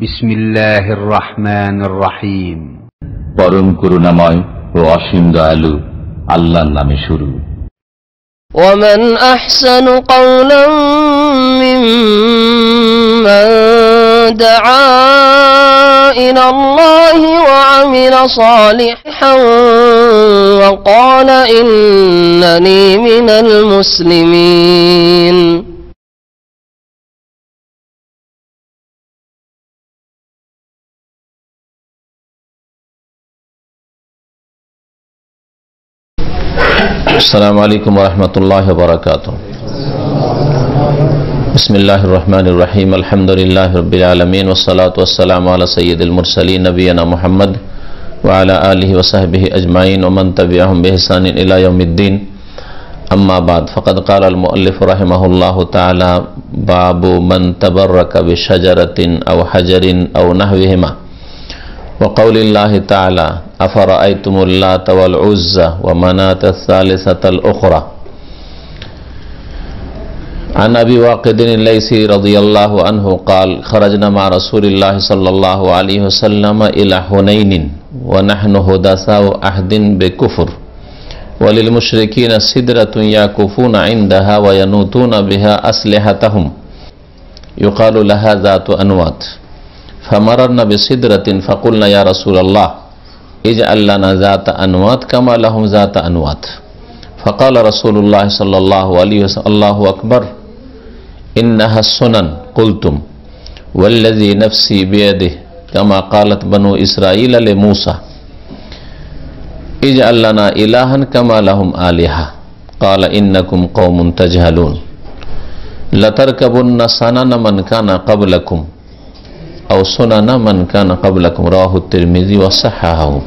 বিসমিল্লাহির রহমানির রহিম। পরম করুণাময় ও অসীম দয়ালু আল্লাহর নামে শুরু। ومن أحسن قولا ممن دعا إلى الله وعمل صالحا وقال إنني من المسلمين। السلام عليكم ورحمة الله وبركاته. بسم الله الرحمن الرحيم. الحمد لله رب العالمين والصلاة والسلام على سيد المرسلين نبينا محمد وعلى آله وصحبه أجمعين ومن تبعهم بإحسان إلى يوم الدين. أما بعد فقد قال المؤلف رحمه الله تعالى: باب من تبرك بشجرة أو حجر أو نحوهما، وقول الله تعالى: أفرأيتم اللات والعزى ومناة الثالثة الأخرى. عن أبي واقد الليثي رضي الله عنه قال: خرجنا مع رسول الله صلى الله عليه وسلم إلى حنين ونحن حدثاء عهد بكفر، وللمشركين سدرة يعكفون عندها وينوتون بها أسلحتهم يقال لها ذات أنوات، فمررنا بسدرة فقلنا يا رسول الله اجعل لنا ذات أنوات كما لهم ذات أنوات. فقال رسول الله صلى الله عليه وسلم: الله أكبر إنها السنن. قلتم والذي نفسي بيده كما قالت بنو إسرائيل لموسى اجعل لنا إلها كما لهم آلهة. قال إنكم قوم تجهلون لتركبن سنن من كان قبلكم أو سنن من كان قبلكم. রাওয়াহু তিরমিজি ওয়া সাহাহাহু।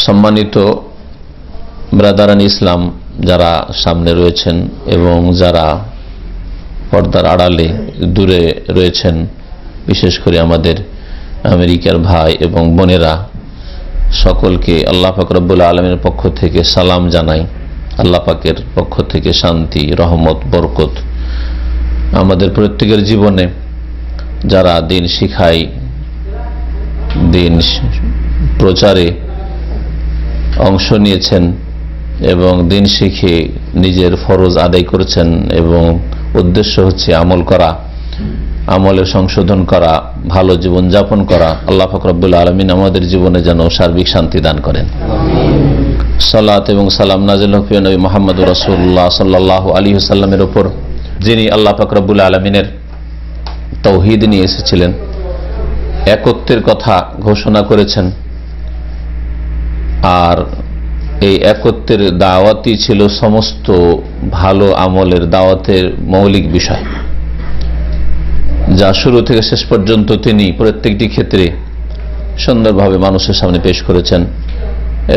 সম্মানিত ব্রাদারান ইসলাম যারা সামনে রয়েছেন এবং যারা পর্দার আড়ালে দূরে রয়েছেন, বিশেষ করে আমাদের আমেরিকার ভাই এবং বোনেরা, সকলকে আল্লাহ পাক রব্বুল আলামিনের পক্ষ থেকে সালাম জানাই। আল্লাহ পাকের পক্ষ থেকে শান্তি, রহমত, বরকত আমাদের প্রত্যেকের জীবনে যারা দিন শিখায়, দিন প্রচারে অংশ নিয়েছেন এবং দিন শিখে নিজের ফরজ আদায় করেছেন এবং উদ্দেশ্য হচ্ছে আমল করা, আমলের সংশোধন করা, ভালো জীবন যাপন করা, আল্লাহ পাক রব্বুল আলামিন আমাদের জীবনে যেন সার্বিক শান্তি দান করেন। সালাত এবং সালাম নাযিল হোক প্রিয় নবী মুহাম্মদুর রাসূলুল্লাহ সাল্লাল্লাহু আলাইহি ওয়াসাল্লামের উপর, যিনি আল্লাহ পাক রব্বুল আলামিনের তাওহীদ নিয়ে এসেছিলেন, একত্বের কথা ঘোষণা করেছেন। আর এই একত্বের দাওয়াতই ছিল সমস্ত ভালো আমলের দাওয়াতের মৌলিক বিষয়, যা শুরু থেকে শেষ পর্যন্ত তিনি প্রত্যেকটি ক্ষেত্রে সুন্দরভাবে মানুষের সামনে পেশ করেছেন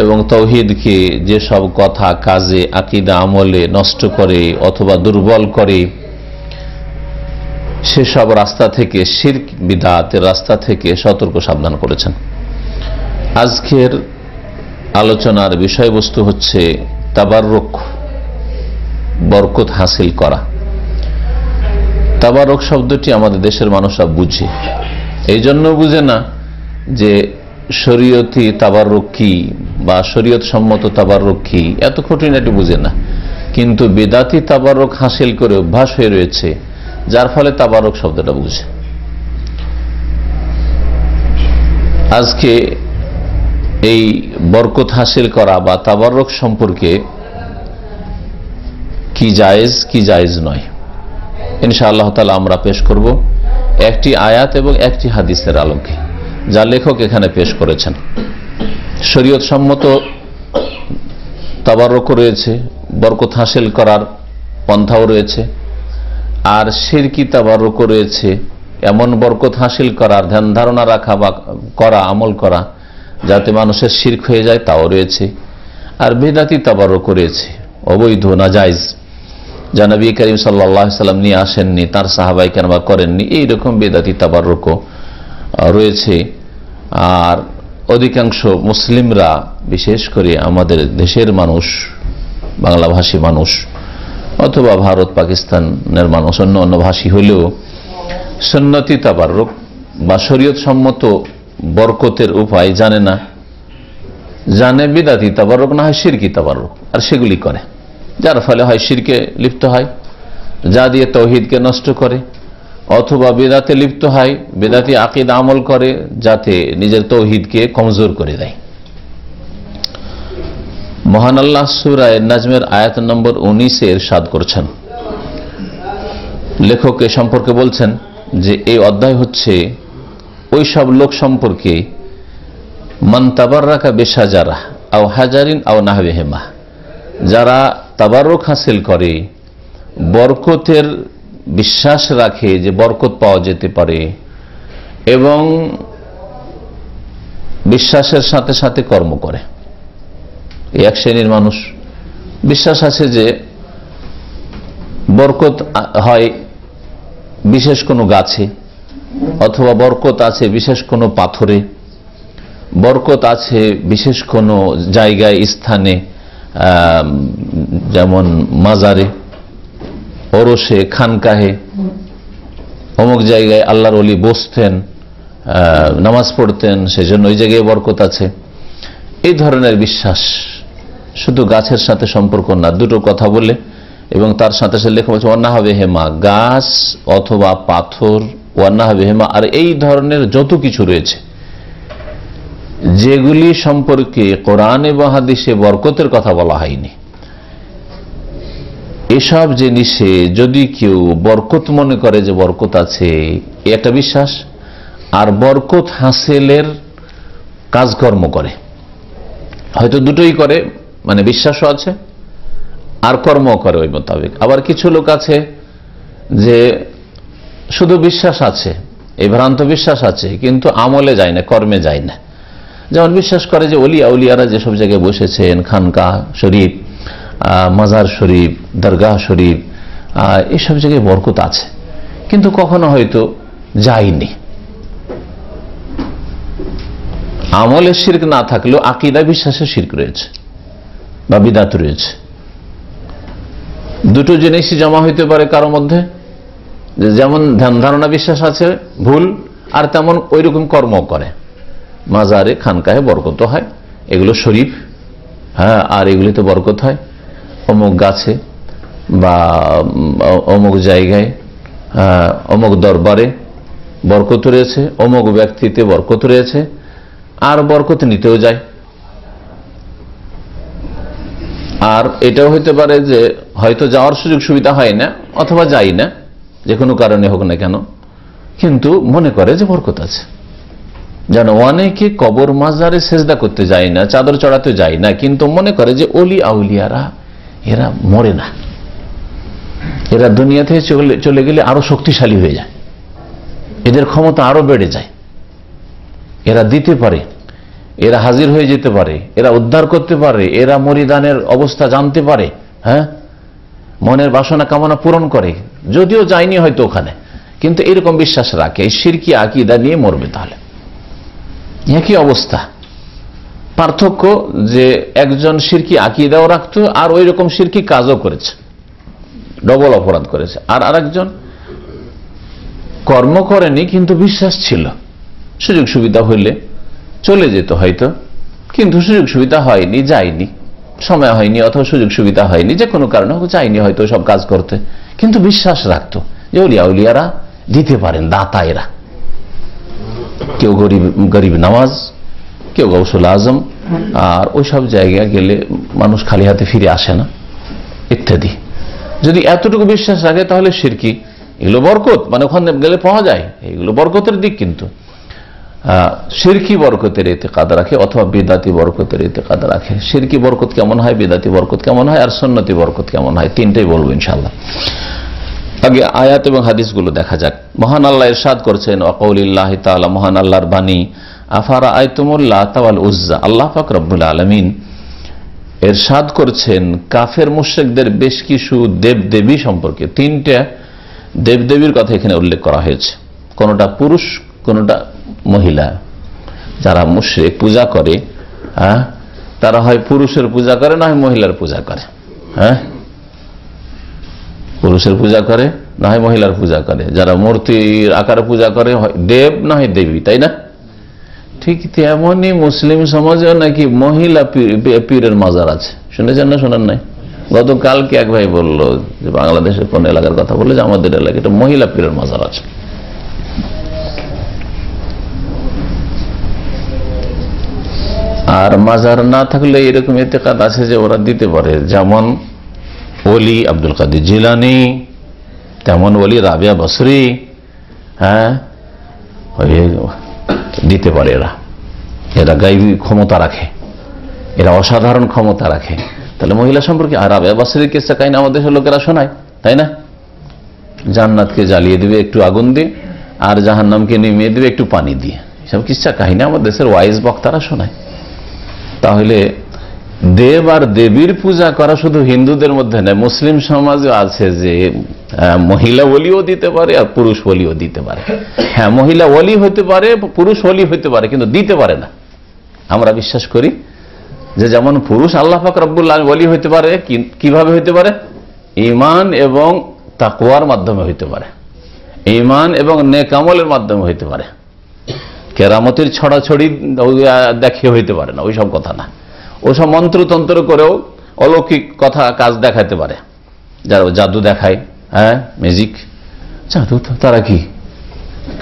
এবং তাওহীদকে যে সব কথা কাজে, আকীদা, আমলে নষ্ট করে অথবা দুর্বল করে সেসব রাস্তা থেকে, শিরক বিদআতের রাস্তা থেকে সতর্ক সাবধান করেছেন। আজকের আলোচনার বিষয়বস্তু হচ্ছে তাবাররুক, বরকত হাসিল করা। তাবাররুক শব্দটি আমাদের দেশের মানুষরা বুঝে, এই জন্য বুঝে না যে শরীয়তি তাবাররুক কি বা শরীয়ত সম্মত তাবাররুক কি, এত খুঁটিনাটি বুঝে না, কিন্তু বিদআতি তাবাররুক হাসিল করে অভ্যাস হয়ে রয়েছে, যার ফলে তাবাররুক শব্দটা বুঝে। আজকে এই বরকত হাসিল করা বা তাবাররুক সম্পর্কে কি জায়েজ কি জায়েজ নয়, ইনশাআল্লাহ তাআলা আমরা পেশ করব একটি আয়াত এবং একটি হাদিসের আলোকে, যা লেখক এখানে পেশ করেছেন। শরীয়ত সম্মত তাবাররুক রয়েছে, বরকত হাসিল করার পন্থাও রয়েছে, আর শিরকি তাবাররুক রয়েছে, এমন বরকত হাসিল করার ধ্যান ধারণা রাখা বা করা, আমল করা যাতে মানুষের শিরক হয়ে যায়, তাও রয়েছে। আর বিদআতি তাবাররুক রয়েছে, অবৈধ, নাজায়েজ, যা নবী করিম সাল্লাল্লাহু আলাইহি সাল্লাম নিয়ে আসেননি, তার সাহাবায়ে কেরাম করেননি, এইরকম বিদআতি তাবাররুক রয়েছে। আর অধিকাংশ মুসলিমরা, বিশেষ করে আমাদের দেশের মানুষ, বাংলাভাষী মানুষ অথবা ভারত পাকিস্তানের মানুষ, অন্য অন্য ভাষী হলেও সুন্নতি তাবাররুক বা শরীয়ত সম্মত বরকতের উপায় জানে না, জানে বিদাতি তাবাররুক না হয় শিরকি তাবাররুক, আর সেগুলি করে, যার ফলে হয় শিরকে লিপ্ত হয়, যা দিয়ে তৌহিদকে নষ্ট করে, অথবা বেদাতে লিপ্ত হয়, বেদাতি আকীদা আমল করে যাতে নিজের তৌহিদকে কমজোর করে দেয়। মহান আল্লাহ সূরা নাজমের আয়াত নম্বর 19 ইরশাদ করছেন, লেখক এ সম্পর্কে বলছেন যে এই অধ্যায় হচ্ছে ওই সব লোক সম্পর্কে মান তাবাররাকা বিশাজারা আও হাজারিন আও নাহবিহিমা, যারা তাবাররুক হাসিল করে, বরকতের বিশ্বাস রাখে যে বরকত পাওয়া যেতে পারে, এবং বিশ্বাসের সাথে সাথে কর্ম করে। এই এক শ্রেণীর মানুষ বিশ্বাস আছে যে বরকত হয় বিশেষ কোনো গাছে, অথবা বরকত আছে বিশেষ কোনো পাথরে, বরকত আছে বিশেষ কোনো জায়গায় স্থানে, যেমন মাজারে, ওরসে, খানকাহে, অমুক জায়গায় আল্লাহর ওলি বসতেন, নামাজ পড়তেন, সেজন্য ওই জায়গায় বরকত আছে। এই ধরনের বিশ্বাস শুধু গাছের সাথে সম্পর্ক না, দুটো কথা বলে এবং তার সাথে সাথে লেখা বলছে ওয়ান্না হবে হেমা, গাছ অথবা পাথর, ওয়ান্না হবে হেমা, আর এই ধরনের যত কিছু রয়েছে যেগুলি সম্পর্কে কোরআন এবং হাদিসে বরকতের কথা বলা হয়নি, এসব জিনিসে যদি কেউ বরকত মনে করে যে বরকত আছে, এ একটা বিশ্বাস, আর বরকত হাসিলের কাজকর্ম করে, হয়তো দুটোই করে, মানে বিশ্বাসও আছে আর কর্ম করে ওই মোতাবেক। আবার কিছু লোক আছে যে শুধু বিশ্বাস আছে, এই ভ্রান্ত বিশ্বাস আছে, কিন্তু আমলে যায় না, কর্মে যায় না। যেমন বিশ্বাস করে যে ওলি আউলিয়ারা যেসব জায়গায় বসেছেন, খানকা শরীফ, মাজার শরীফ, দরগাহ শরীফ, এসব জায়গায় বরকত আছে, কিন্তু কখনো হয়তো যায়নি। আমলে শিরক না থাকলেও আকীদা বিশ্বাসে শিরক রয়েছে বা বিদাত রয়েছে। দুটো জিনিসই জমা হইতে পারে কারো মধ্যে, যেমন ধ্যান ধারণা বিশ্বাস আছে ভুল, আর তেমন ওই রকম কর্ম করে। মাজারে, খানকাহে বরকত হয়, এগুলো শরীফ, হ্যাঁ, আর এগুলিতে বরকত হয়। অমুক গাছে বা অমুক জায়গায়, অমুক দরবারে বরকত রয়েছে, অমুক ব্যক্তিতে বরকত রয়েছে, আর বরকত নিতেও যায়। আর এটাও হইতে পারে যে হয়তো যাওয়ার সুযোগ সুবিধা হয় না, অথবা যাই না, যে কোনো কারণে হোক না কেন, কিন্তু মনে করে যে বরকত আছে। যেন অনেকে কবর মাজারে সেজদা করতে যায় না, চাদর চড়াতে যায় না, কিন্তু মনে করে যে ওলি আউলিয়ারা এরা মরে না, এরা দুনিয়া থেকে চলে গেলে আরো শক্তিশালী হয়ে যায়, এদের ক্ষমতা আরো বেড়ে যায়, এরা দিতে পারে, এরা হাজির হয়ে যেতে পারে, এরা উদ্ধার করতে পারে, এরা মরিদানের অবস্থা জানতে পারে, হ্যাঁ, মনের বাসনা কামনা পূরণ করে, যদিও যায়নি হয়তো ওখানে, কিন্তু এরকম বিশ্বাস রাখে, এই শিরকি আকীদা নিয়ে মরবে। তাহলে একই অবস্থা, পার্থক্য যে একজন শিরকি আকীদাও রাখতো আর ওই রকম শিরকি কাজও করেছে, ডবল অপরাধ করেছে, আর আরেকজন কর্ম করেনি কিন্তু বিশ্বাস ছিল, সুযোগ সুবিধা হইলে চলে যেত হয়তো, কিন্তু সুযোগ সুবিধা হয়নি, যায়নি, সময় হয়নি, অথবা সুযোগ সুবিধা হয়নি, যে কোনো কারণে যায়নি হয়তো সব কাজ করতে, কিন্তু বিশ্বাস রাখতো যে ওলিয়া উলিয়ারা দিতে পারেন, দাতা এরা। কেউ গরিব নামাজ, কেউ গৌসুল আজম, আর ওইসব জায়গায় গেলে মানুষ খালি হাতে ফিরে আসে না, ইত্যাদি। যদি এতটুকু বিশ্বাস রাখে তাহলে শিরকি, এগুলো বরকত, মানে ওখানে গেলে পাওয়া যায়, এগুলো বরকতের দিক। কিন্তু শিরকি বরকতের ইতিকাদ রাখে অথবা বিদাতি বরকতের ইতিকাদ রাখে। শিরকি বরকত কেমন হয়, বিদাতি বরকত কেমন হয়, আর সুন্নতি বরকত কেমন হয়, তিনটাই বলবো ইনশাআল্লাহ। আগে আয়াত এবং হাদিসগুলো দেখা যাক। মহান আল্লাহ ইরশাদ করছেন, ওয়াকাউলিল্লাহি তাআলা, মহান আল্লাহর বাণী, আফারা আইতুমুল লাতা ওয়াল উজ্জা। আল্লাহ পাক রব্বুল আলামিন ইরশাদ করছেন কাফের মুশরিকদের বেশ কিছু দেবদেবী সম্পর্কে। তিনটা দেবদেবীর কথা এখানে উল্লেখ করা হয়েছে, কোনটা পুরুষ, কোনটা মহিলা। যারা মুশরিক পূজা করে, হ্যাঁ, তারা হয় পুরুষের পূজা করে, না হয় মহিলার পূজা করে। হ্যাঁ, পুরুষের পূজা করে, না হয় মহিলার পূজা করে, যারা মূর্তির আকারে পূজা করে হয় দেব না হয় দেবী, তাই না? ঠিক তেমনই মুসলিম সমাজেও নাকি মহিলা পীরের মাজার আছে। শুনেছেন না শোনেন নাই? গতকালকে এক ভাই বললো যে বাংলাদেশের কোন এলাকার কথা বললো যে আমাদের এলাকায় একটা মহিলা পীরের মাজার আছে। আর মাজার না থাকলে এরকম ইতিকাদ আছে যে ওরা দিতে পারে, যেমন ওলি আব্দুল কাদের জিলানী, তেমন ওলি রাবিয়া বসরি, হ্যাঁ দিতে পারে। এরা গাইবী ক্ষমতা রাখে, এরা অসাধারণ ক্ষমতা রাখে। তাহলে মহিলা সম্পর্কে আর রাবিয়া বসরির কিসসা কাহিনী আমাদের দেশের লোকেরা শোনায়, তাই না? জান্নাতকে জ্বালিয়ে দিবে একটু আগুন দিয়ে, আর জাহান্নামকে নিমিয়ে দিবে একটু পানি দিয়ে। এসব কিসসা কাহিনী আমাদের দেশের ওয়াইজ বক্তারা শোনায়। তাহলে দেব আর দেবীর পূজা করা শুধু হিন্দুদের মধ্যে নয়, মুসলিম সমাজে আছে যে মহিলা ওলিও দিতে পারে আর পুরুষ ওলিও দিতে পারে। হ্যাঁ, মহিলা ওলি হতে পারে, পুরুষ ওলি হতে পারে, কিন্তু দিতে পারে না। আমরা বিশ্বাস করি যে যেমন পুরুষ আল্লাহ পাক রব্বুল আলামিন ওলি হতে পারে, কিভাবে হতে পারে? ঈমান এবং তাকওয়ার মাধ্যমে হতে পারে, ঈমান এবং নেক আমলের মাধ্যমে হতে পারে। কেরামতের ছড়াছড়ি দেখে হইতে পারে না, ওইসব কথা না। ওসব মন্ত্রতন্ত্র করেও অলৌকিক কথা কাজ দেখাতে পারে। যারা জাদু দেখায়, হ্যাঁ ম্যাজিক, জাদু, তারা কি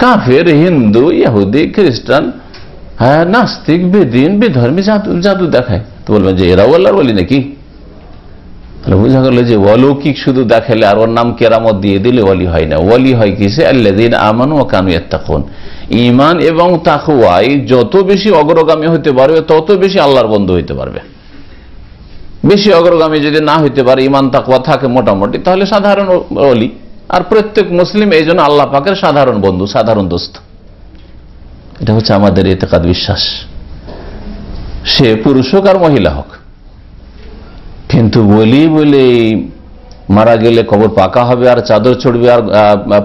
কাফের, হিন্দু, ইহুদি, খ্রিস্টান, হ্যাঁ নাস্তিক, বেদিন, বেধর্মী জাদু দেখায়। তো বলবেন যে এরাও আল্লাহর ওলি নাকি? তাহলে বোঝা গেল যে অলৌকিক শুধু দেখালে আর ওর নাম কেরামত দিয়ে দিলে ওলি হয় না। ওলি হয় কিসে? আল্লাযীনা আমানু ওয়া কানু ইয়াত্তাকুন। ঈমান এবং তাকওয়ায় যত বেশি অগ্রগামী হতে পারবে তত বেশি আল্লাহর বন্ধু হইতে পারবে। বেশি অগ্রগামী যদি না হইতে পারে, ঈমান তাকওয়া থাকে মোটামুটি, তাহলে সাধারণ ওলি। আর প্রত্যেক মুসলিম এই জন্য আল্লাহ পাকের সাধারণ বন্ধু, সাধারণ দোস্ত। এটা হচ্ছে আমাদের ইতিকাদ, বিশ্বাস। সে পুরুষ হোক আর মহিলা হোক। কিন্তু বলি বলে মারা গেলে কবর পাকা হবে আর চাদর চড়বে আর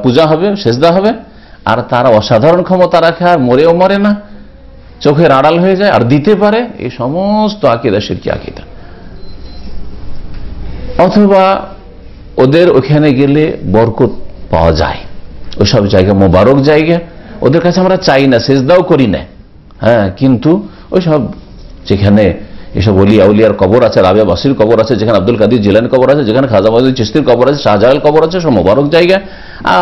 পূজা হবে, সেজদা হবে, আর তারা অসাধারণ ক্ষমতা রাখে আর মরেও মরে না, চোখের আড়াল হয়ে যায় আর দিতে পারে, এই সমস্ত আকীদা শিরকি আকীদা। অথবা ওদের ওখানে গেলে বরকত পাওয়া যায়, ওইসব জায়গা মোবারক জায়গা, ওদের কাছে আমরা চাই না, সেজদাও করি না, হ্যাঁ, কিন্তু ওইসব যেখানে এসব ওলিয়া উলিয়ার কবর আছে, রাবিয়া বসরির কবর আছে, যেখানে আব্দুল কাদের জিলানীর কবর আছে, যেখানে খাজা মঈনুদ্দিন চিশতির কবর আছে, শাহজালাল কবর আছে, সব মোবারক জায়গা।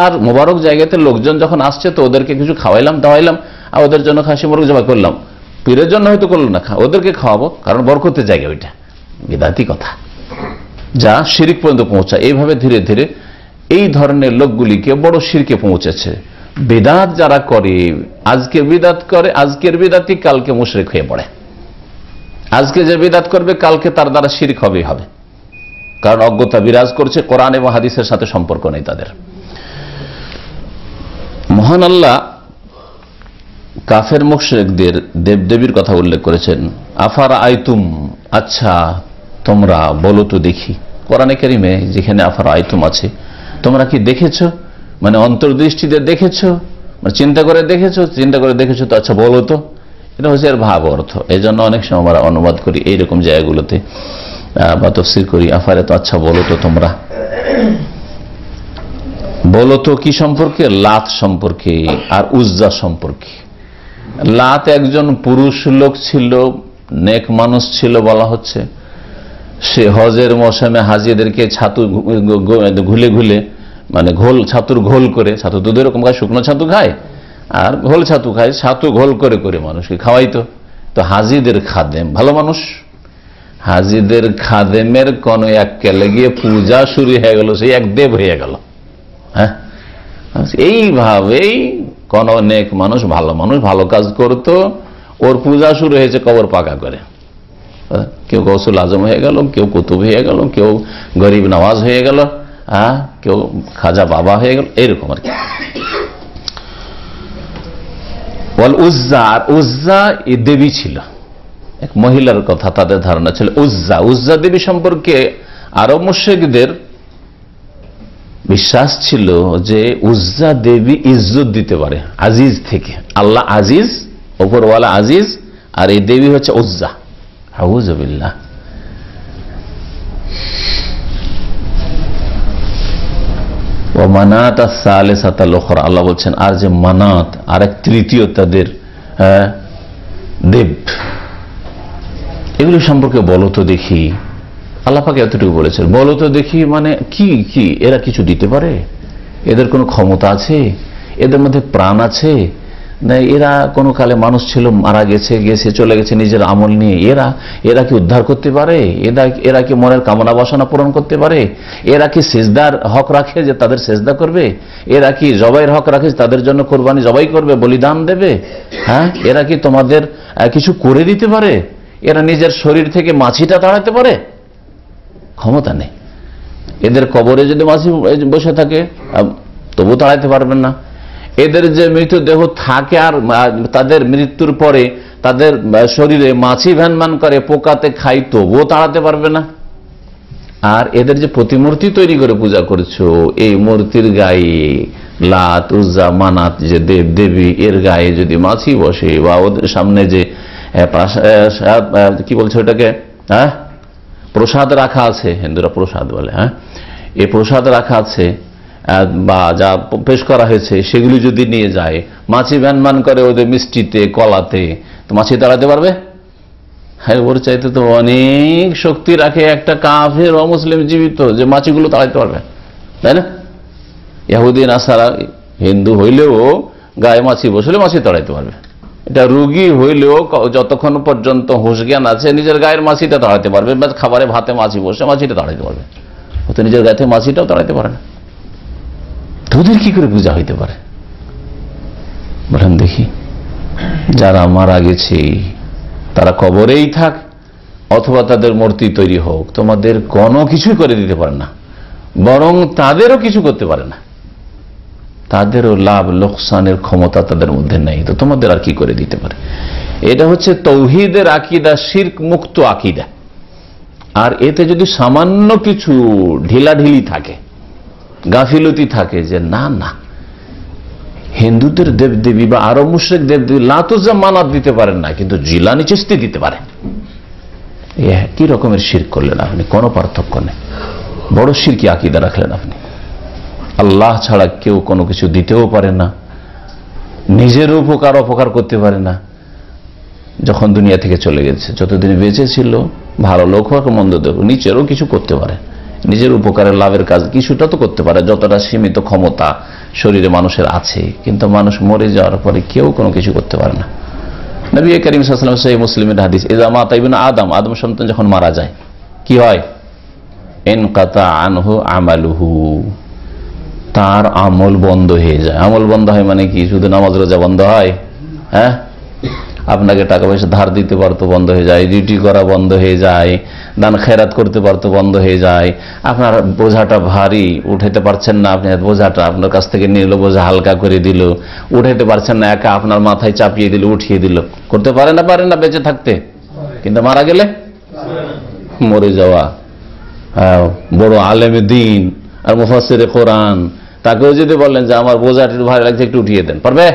আর মোবারক জায়গাতে লোকজন যখন আসছে তো ওদেরকে কিছু খাওয়াইলাম দাওয়াইলাম, আর ওদের জন্য খাসি মোরগ জবাই করলাম। পীরের জন্য হয়তো করলাম না, ওদেরকে খাওয়াবো, কারণ বরকতের জায়গা ওইটা। বিদআতি কথা, যা শিরক পর্যন্ত পৌঁছায়। এইভাবে ধীরে ধীরে এই ধরনের লোকগুলিকে বড় শিরকে পৌঁছেছে। বিদআত যারা করে, আজকে বিদআত করে, আজকের বিদআতি কালকে মুশরিক হয়ে পড়ে। আজকে যে বিদআত করবে কালকে তার দ্বারা শিরক হবেই হবে, কারণ অজ্ঞতা বিরাজ করছে, কোরআন এবং হাদিসের সাথে সম্পর্ক নেই তাদের। মহান আল্লাহ কাফের মুশরিকদের দেবদেবীর কথা উল্লেখ করেছেন। আফারা আইতুম, আচ্ছা তোমরা বলো তো দেখি। কোরআনে কারিমে যেখানে আফারা আইতুম আছে, তোমরা কি দেখেছো, মানে অন্তর্দৃষ্টিতে দেখেছো, মানে চিন্তা করে দেখেছো, চিন্তা করে দেখেছো তো আচ্ছা বলো তো। এটা হচ্ছে এর ভাব অর্থ। এই জন্য অনেক সময় আমরা অনুবাদ করি এইরকম জায়গাগুলোতে বা তাফসীর করি, আফারে তো, আচ্ছা বলো তো তোমরা। বলো তো কি সম্পর্কে? লাত সম্পর্কে আর উজ্জা সম্পর্কে। লাত একজন পুরুষ লোক ছিল, নেক মানুষ ছিল বলা হচ্ছে। সে হজের মৌসুমে হাজিদেরকে ছাতু ঘুলে ঘুলে, মানে ছাতুর ঘোল করে, ছাতু দুধ এরকম খায়, শুকনো ছাতু খায় আর ঘোল ছাতু খায়, ছাতু ঘোল করে করে মানুষকে খাওয়াইতো। তো হাজিদের খাদেম, ভালো মানুষ। হাজিদের খাদেমের কোন এক কেলে গিয়ে পূজা শুরু হয়ে গেল, সেই এক দেব হয়ে গেল। হ্যাঁ, এইভাবেই কোন নেক মানুষ, ভালো মানুষ, ভালো কাজ করতো, ওর পূজা শুরু হয়েছে কবর পাকা করে। কেউ গৌসুল আজম হয়ে গেল, কেউ কুতুব হয়ে গেল, কেউ গরিব নওয়াজ হয়ে গেল, হ্যাঁ, কেউ খাজা বাবা হয়ে গেল, এইরকম আর কি। উজ্জা, আর উজ্জা দেবী ছিল, এক মহিলার কথা তাদের ধারণা ছিল। উজ্জা দেবী সম্পর্কে আরব মুশরিকদের বিশ্বাস ছিল যে উজ্জা দেবী ইজ্জত দিতে পারে আজিজ থেকে। আল্লাহ আজিজ, ওপরওয়ালা আজিজ, আর এই দেবী হচ্ছে উজ্জা। আউযু বিল্লাহ। ও মানাত আস-সালিসাতাল উখরা, আল্লাহ বলছেন আর যে মানাত আরেক তৃতীয় তাদের দেব, এগুলো সম্পর্কে বলো তো দেখি। আল্লাহ পাক এতটুকু বলেছেন, বলো তো দেখি মানে কি কি এরা কিছু দিতে পারে? এদের কোনো ক্ষমতা আছে? এদের মধ্যে প্রাণ আছে? না এরা কোনো কালে মানুষ ছিল, মারা গেছে, চলে গেছে নিজের আমল নিয়ে। এরা কি উদ্ধার করতে পারে? এরা কি মনের কামনা বাসনা পূরণ করতে পারে? এরা কি সেজদার হক রাখে যে তাদের সেজদা করবে? এরা কি জবাইয়ের হক রাখে তাদের জন্য কোরবানি জবাই করবে, বলিদান দেবে? হ্যাঁ, এরা কি তোমাদের কিছু করে দিতে পারে? এরা নিজের শরীর থেকে মাছিটা তাড়াতে পারে? ক্ষমতা নেই। এদের কবরে যদি মাছি বসে থাকে তবু তাড়াইতে পারবেন না। এদের যে মৃতদেহ থাকে আর তাদের মৃত্যুর পরে তাদের শরীরে মাছি ভ্যানমান করে, পোকাতে খাই, তবুও তাড়াতে পারবে না। আর এদের যে প্রতিমূর্তি তৈরি করে পূজা করছো, এই মূর্তির গায়ে লাত, উজ্জা, মানাত যে দেব দেবী, এর গায়ে যদি মাছি বসে বা ওদের সামনে যে কি বলছে ওটাকে, হ্যাঁ প্রসাদ রাখা আছে, হিন্দুরা প্রসাদ বলে, হ্যাঁ এই প্রসাদ রাখা আছে বা যা পেশ করা হয়েছে সেগুলি যদি নিয়ে যায়, মাছি ভ্যানমান করে ওদের মিষ্টিতে, কলাতে, তো মাছি তাড়াতে পারবে? হ্যাঁ, ওর চাইতে তো অনেক শক্তি রাখে একটা কাফের অমুসলিম জীবিত, যে মাছিগুলো তাড়াতে পারবে, তাই না? ইহুদি নাসারা হিন্দু হইলেও গায়ে মাছি বসলে মাছি তাড়াইতে পারবে। এটা রোগী হইলেও যতক্ষণ পর্যন্ত হুঁশ জ্ঞান আছে নিজের গায়ের মাছিটা তাড়াতে পারবে, খাবারে ভাতে মাছি বসে মাছিটা তাড়াইতে পারবে, ও তো নিজের গায়ে মাছিটাও তাড়াইতে পারে না। তোদের কি করে পূজা হইতে পারে বলেন দেখি? যারা মারা গেছে তারা কবরেই থাক অথবা তাদের মূর্তি তৈরি হোক, তোমাদের কোনো কিছুই করে দিতে পারে না, বরং তাদেরও কিছু করতে পারে না। তাদেরও লাভ লোকসানের ক্ষমতা তাদের মধ্যে নেই, তো তোমাদের আর কি করে দিতে পারে? এটা হচ্ছে তৌহিদের আকীদা, শিরক মুক্ত আকীদা। আর এতে যদি সামান্য কিছু ঢিলাঢিলি থাকে, গাফিলতি থাকে, যে না না হিন্দুদের দেবদেবী বা আরো মুশরিক দেবদেবী লাত উজ্জা মানাত দিতে পারেন না, কিন্তু জিলানি চিশতি দিতে পারে, কি রকমের শিরক করলেন আপনি? কোনো পার্থক্য নেই, বড় শিরকি আকীদা রাখলেন আপনি। আল্লাহ ছাড়া কেউ কোনো কিছু দিতেও পারে না, নিজের উপকার অপকার করতে পারে না। যখন দুনিয়া থেকে চলে গেছে, যতদিন বেঁচে ছিল, ভালো লোক হোক মন্দ লোক, নিচেরও কিছু করতে পারে, নিজের উপকারের লাভের কাজ কিছুটা তো করতে পারে, যতটা সীমিত ক্ষমতা শরীরে মানুষের আছে। কিন্তু মানুষ মরে যাওয়ার পরে কেউ কোনো কিছু করতে পারে না। নবী করিম সাল্লাল্লাহু আলাইহি ওয়াসাল্লাম সহিহ মুসলিমের হাদিস, ইযা মাতা ইবনু আদম সন্তান যখন মারা যায় কি হয়? ইনকাতা আনহু আমালুহু, তার আমল বন্ধ হয়ে যায়। আমল বন্ধ হয় মানে কি? শুধু নামাজ রোজা বন্ধ হয়? হ্যাঁ, আপনাকে টাকা পয়সা ধার দিতে পারতো, বন্ধ হয়ে যায়। ডিউটি করা বন্ধ হয়ে যায়। দান খেরাত করতে পারতো, বন্ধ হয়ে যায়। আপনার বোঝাটা ভারী, উঠাইতে পারছেন না, আপনি বোঝাটা আপনার কাছ থেকে নিয়ে এলো, বোঝা হালকা করে দিল। উঠাইতে পারছেন না, একা আপনার মাথায় চাপিয়ে দিল, উঠিয়ে দিল। করতে পারেন না বেঁচে থাকতে, কিন্তু মারা গেলে মরে যাওয়া। বড় আলেমে দিন আর মুফাসসিরে কোরআন, তাকেও যদি বলেন যে আমার বোঝাটা ভারী লাগছে, একটু উঠিয়ে দেন, পারবে?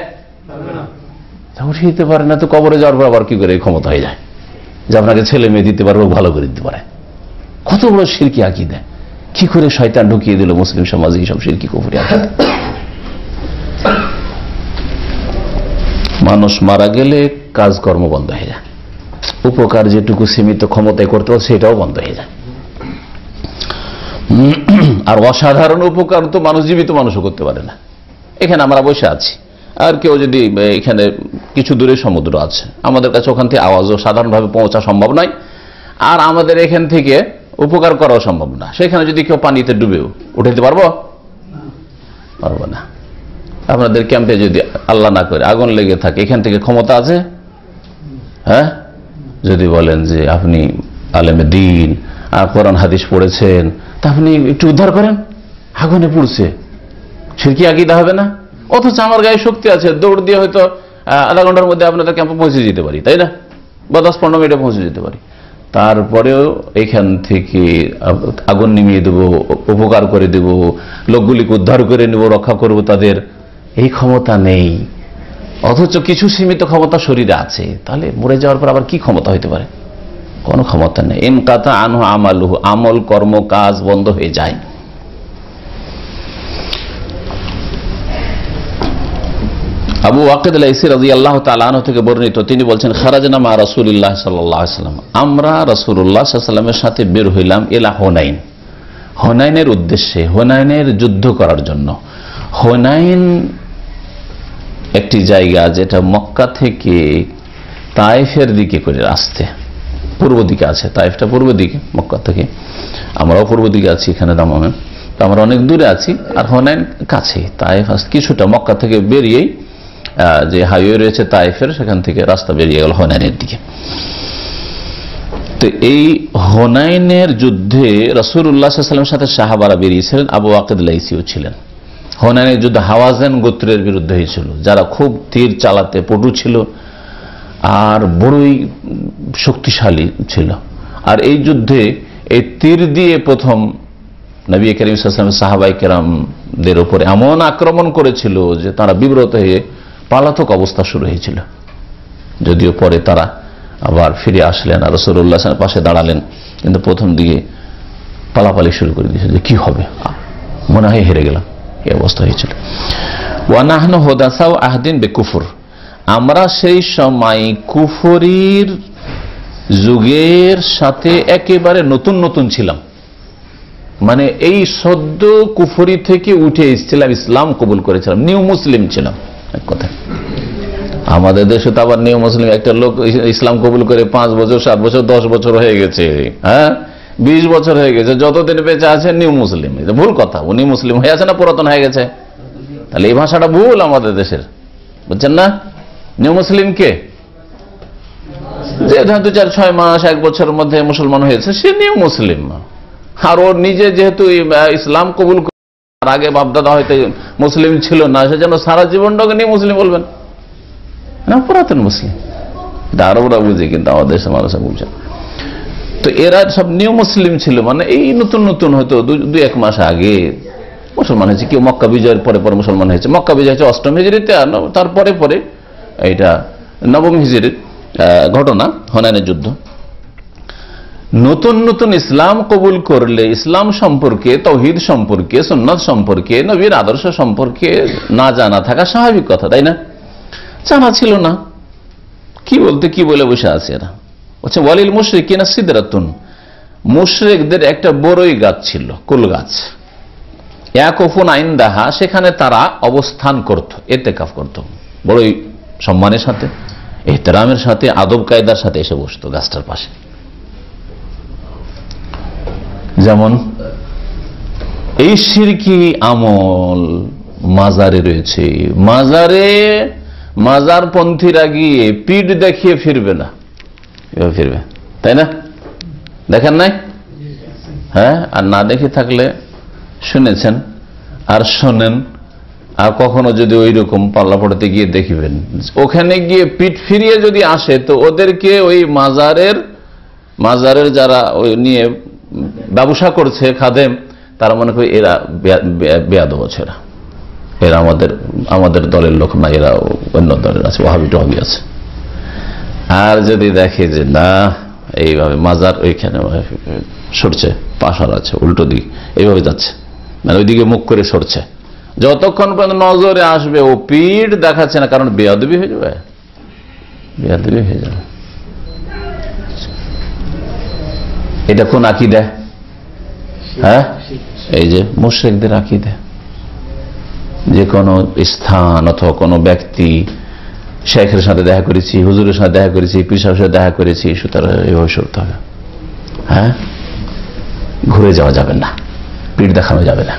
উঠিয়ে দিতে পারে না, তো কবরে যাওয়ার পর আবার কি করে ক্ষমতা হয়ে যায় যে আপনাকে ছেলে মেয়ে দিতে পারবে, ভালো করে দিতে পারে? কত বড় শিরকি আকীদা! কি করে শয়তান ঢুকিয়ে দিল মুসলিম সমাজে এইসব শিরকি কুফরি আকীদা। মানুষ মারা গেলে কাজকর্ম বন্ধ হয়ে যায়, উপকার যেটুকু সীমিত ক্ষমতায় করতে হবে সেটাও বন্ধ হয়ে যায়। আর অসাধারণ উপকার তো মানুষ জীবিত মানুষও করতে পারে না। এখানে আমরা বসে আছি, আর কেউ যদি এখানে কিছু দূরে সমুদ্র আছে, আমাদের কাছে ওখান থেকে আওয়াজও সাধারণভাবে পৌঁছা সম্ভব নয়, আর আমাদের এখান থেকে উপকার করাও সম্ভব না। সেখানে যদি কেউ পানিতে ডুবেও উঠাইতে পারবো না। আপনাদের ক্যাম্পে যদি আল্লাহ না করে আগুন লেগে থাকে, এখান থেকে ক্ষমতা আছে? হ্যাঁ, যদি বলেন যে আপনি আলেমে দ্বীন আর কোরআন হাদিস পড়েছেন, তা আপনি একটু উদ্ধার করেন, আগুনে পুড়ছে, শিরকি আকীদা হবে না? অথচ আমার গায়ে শক্তি আছে, দৌড় দিয়ে হয়তো আধা ঘন্টার মধ্যে আপনাদের ক্যাম্পে পৌঁছে যেতে পারি, তাই না? বা 10-15 মিনিটে পৌঁছে যেতে পারি। তারপরেও এখান থেকে আগুন নিমিয়ে দেবো, উপকার করে দেব, লোকগুলিকে উদ্ধার করে নেব, রক্ষা করব, তাদের এই ক্ষমতা নেই। অথচ কিছু সীমিত ক্ষমতা শরীরে আছে, তাহলে মরে যাওয়ার পর আবার কি ক্ষমতা হইতে পারে? কোনো ক্ষমতা নেই। ইনকাতা আনহু আমালুহু, আমল কর্ম কাজ বন্ধ হয়ে যায়। আবু ওয়াকিদ লাইসি রাদিয়াল্লাহু তাআলা আনহু থেকে বর্ণিত, তিনি বলছেন, খারাজনা মা রাসূলিল্লাহ সাল্লাল্লাহু আলাইহি ওয়াসাল্লাম, আমরা রাসূলুল্লাহ সাল্লাল্লাহু আলাইহি ওয়াসাল্লামের সাথে বের হইলাম ইলা হুনাইন, হুনাইনের উদ্দেশ্যে, হুনাইনের যুদ্ধ করার জন্য। হুনাইন একটি জায়গা যেটা মক্কা থেকে তায়েফের দিকে করে আসতে, পূর্ব দিকে আছে, তায়েফটা পূর্ব দিকে মক্কা থেকে, আমরাও পূর্ব দিকে আছি এখানে দামামে, আমরা অনেক দূরে আছি, আর হুনাইন কাছে, তায়েফ কিছুটা মক্কা থেকে বেরিয়েই যে হাইওয়ে রয়েছে তায়েফের, সেখান থেকে রাস্তা বেরিয়ে গেল হুনাইনের দিকে। তো এই হুনাইনের যুদ্ধে রাসূলুল্লাহ সাল্লাল্লাহু আলাইহি ওয়াসাল্লামের সাথে সাহাবারা বেরিয়েছিলেন, আবু ওয়াকিদ লাইসিও ছিলেন। হুনাইনের যুদ্ধ হাওয়াজেন গোত্রের বিরুদ্ধে হয়েছিল, যারা খুব তীর চালাতে পটু ছিল আর বড়ই শক্তিশালী ছিল। আর এই যুদ্ধে এই তীর দিয়ে প্রথম নবী করিম সাল্লাল্লাহু আলাইহি ওয়াসাল্লাম সাহাবায়ে কেরামদের উপরে এমন আক্রমণ করেছিল যে তারা বিব্রত হয়ে পালাতক অবস্থা শুরু হয়েছিল। যদিও পরে তারা আবার ফিরে আসলেন আর রাসূলুল্লাহ সাল্লাল্লাহু আলাইহি ওয়াসাল্লামের পাশে দাঁড়ালেন, কিন্তু প্রথম দিকে পালাপালি শুরু করে দিয়েছিল যে কি হবে, মনে হয় হেরে গেলাম, এই অবস্থা হয়েছিল। ওয়া নাহনু হুদাসাউ আহদিন বিকুফর, আমরা সেই সময় কুফরির যুগের সাথে একেবারে নতুন নতুন ছিলাম, মানে এই সদ্য কুফরি থেকে উঠে এসেছিলাম, ইসলাম কবুল করেছিলাম, নিউ মুসলিম ছিলাম। এক কথা, আমাদের দেশে তো আবার নিউ মুসলিম, একটা লোক ইসলাম কবুল করে 5 বছর 7 বছর 10 বছর হয়ে গেছে, হ্যাঁ 20 বছর হয়ে গেছে, যতদিন বেঁচে আছে নিউ মুসলিম। এটা ভুল কথা, উনি মুসলিম হয়ে আছে না পুরাতন হয়ে গেছে? তাহলে এই ভাষাটা ভুল আমাদের দেশের, বুঝছেন না? নিউ মুসলিম কে? যে 2-4-6 মাস 1 বছরের মধ্যে মুসলমান হয়েছে, সে নিউ মুসলিম। আর ওর নিজে যেহেতু ইসলাম কবুল করার আগে বাপদাদা হয়তো মুসলিম ছিল না, সেজন্য সারা জীবনটাকে নিউ মুসলিম বলবেন না, পুরাতন মুসলিম। আরবরা বুঝে, কিন্তু আমাদের দেশের মানুষ বুঝে। তো এরা সব নিউ মুসলিম ছিল, মানে এই নতুন নতুন হয়তো 2-1 মাস আগে মুসলমান হয়েছে। কেউ মক্কা বিজয়ের পরে পরে মুসলমান হয়েছে, মক্কা বিজয় হচ্ছে 8ম হিজরিতে, আর তারপরে পরে এইটা 9ম হিজরির ঘটনা, হুনাইনের যুদ্ধ। নতুন নতুন ইসলাম কবুল করলে ইসলাম সম্পর্কে, তাওহীদ সম্পর্কে, সুন্নাত সম্পর্কে, নবীর আদর্শ সম্পর্কে না জানা থাকা স্বাভাবিক কথা, তাই না? জানা ছিল না, কি বলতে কি বলে বসে আছে এরা। আচ্ছা, ওয়ালিল মুশরিকিনা সিদরাতুন, মুশরিকদের একটা বড়ই গাছ ছিল, কুল গাছ। ইয়াকুফুন ইনদাহা, সেখানে তারা অবস্থান করত, ইতিকাফ করত, বড়ই সম্মানের সাথে, ইহতিরামের সাথে, আদব কায়দার সাথে এসে বসতো গাছটার পাশে। যেমন এই শিরকি আমল মাজারে রয়েছে, মাজারপন্থীরা গিয়ে পিঠ দেখিয়ে ফিরবে না, ফিরবে, তাই না? দেখেন নাই? হ্যাঁ, আর না দেখে থাকলে শুনেছেন আর শোনেন, আর কখনো যদি ওই রকম পাল্লা পড়াতে গিয়ে দেখবেন, ওখানে গিয়ে পিঠ ফিরিয়ে যদি আসে, তো ওদেরকে ওই মাজারের যারা ওই নিয়ে ব্যবসা করছে খাদেম, তারা মনে করে এরা বেয়াদব আছে, এরা আমাদের দলের লোক না, এরা অন্য দলের আছে, ওয়াহাবি টহাবি আছে। আর যদি দেখে যে না, এইভাবে মাজার ওইখানে সরছে, পাশার আছে উল্টো দিক, এইভাবে যাচ্ছে, মানে ওইদিকে মুখ করে সরছে, যতক্ষণ পর্যন্ত নজরে আসবে ও পিঠ দেখাচ্ছে না, কারণ বেয়াদবি হয়ে যাবে, বেয়াদবি হয়ে যাবে। এটা কোন আকীদা? হ্যাঁ, এই যে মুশরিকদের আকীদা। যে কোনো স্থান অথবা কোনো ব্যক্তি, শেখের সাথে দেখা করেছি, হুজুরের সাথে দেখা করেছি, পীর সাহেবের সাথে দেখা করেছি, সুতরাং এইভাবে সরতে হবে। হ্যাঁ, ঘুরে যাওয়া যাবে না, পিঠ দেখানো যাবে না।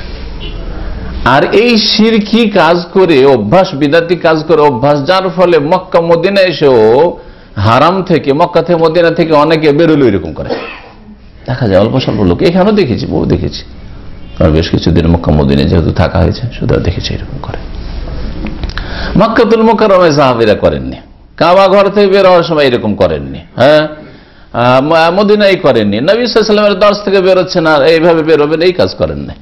আর এই শিরকি কাজ করে অভ্যাস, বিদাতি কাজ করে অভ্যাস, যার ফলে মক্কা মদিনা এসেও হারাম থেকে, মক্কা থেকে মদিনা থেকে অনেকে বেরোলো এরকম করে, দেখা যায় অল্প স্বল্প লোক। এখানেও দেখেছি, বহু দেখেছি, কারণ বেশ কিছুদিন মক্কা মদিনায় যেহেতু থাকা হয়েছে, সুতরাং দেখেছি এরকম করে। মক্কাতুল মুকাররমায় সাহাবীরা করেননি, কাবা ঘর থেকে বের হওয়ার সময় এরকম করেননি, হ্যাঁ, মদিনায় করেননি, নবী সাল্লাল্লাহু আলাইহি ওয়াসাল্লামের দরস থেকে বেরোচ্ছেন আর এইভাবে বেরোবেন, এই কাজ করেন না।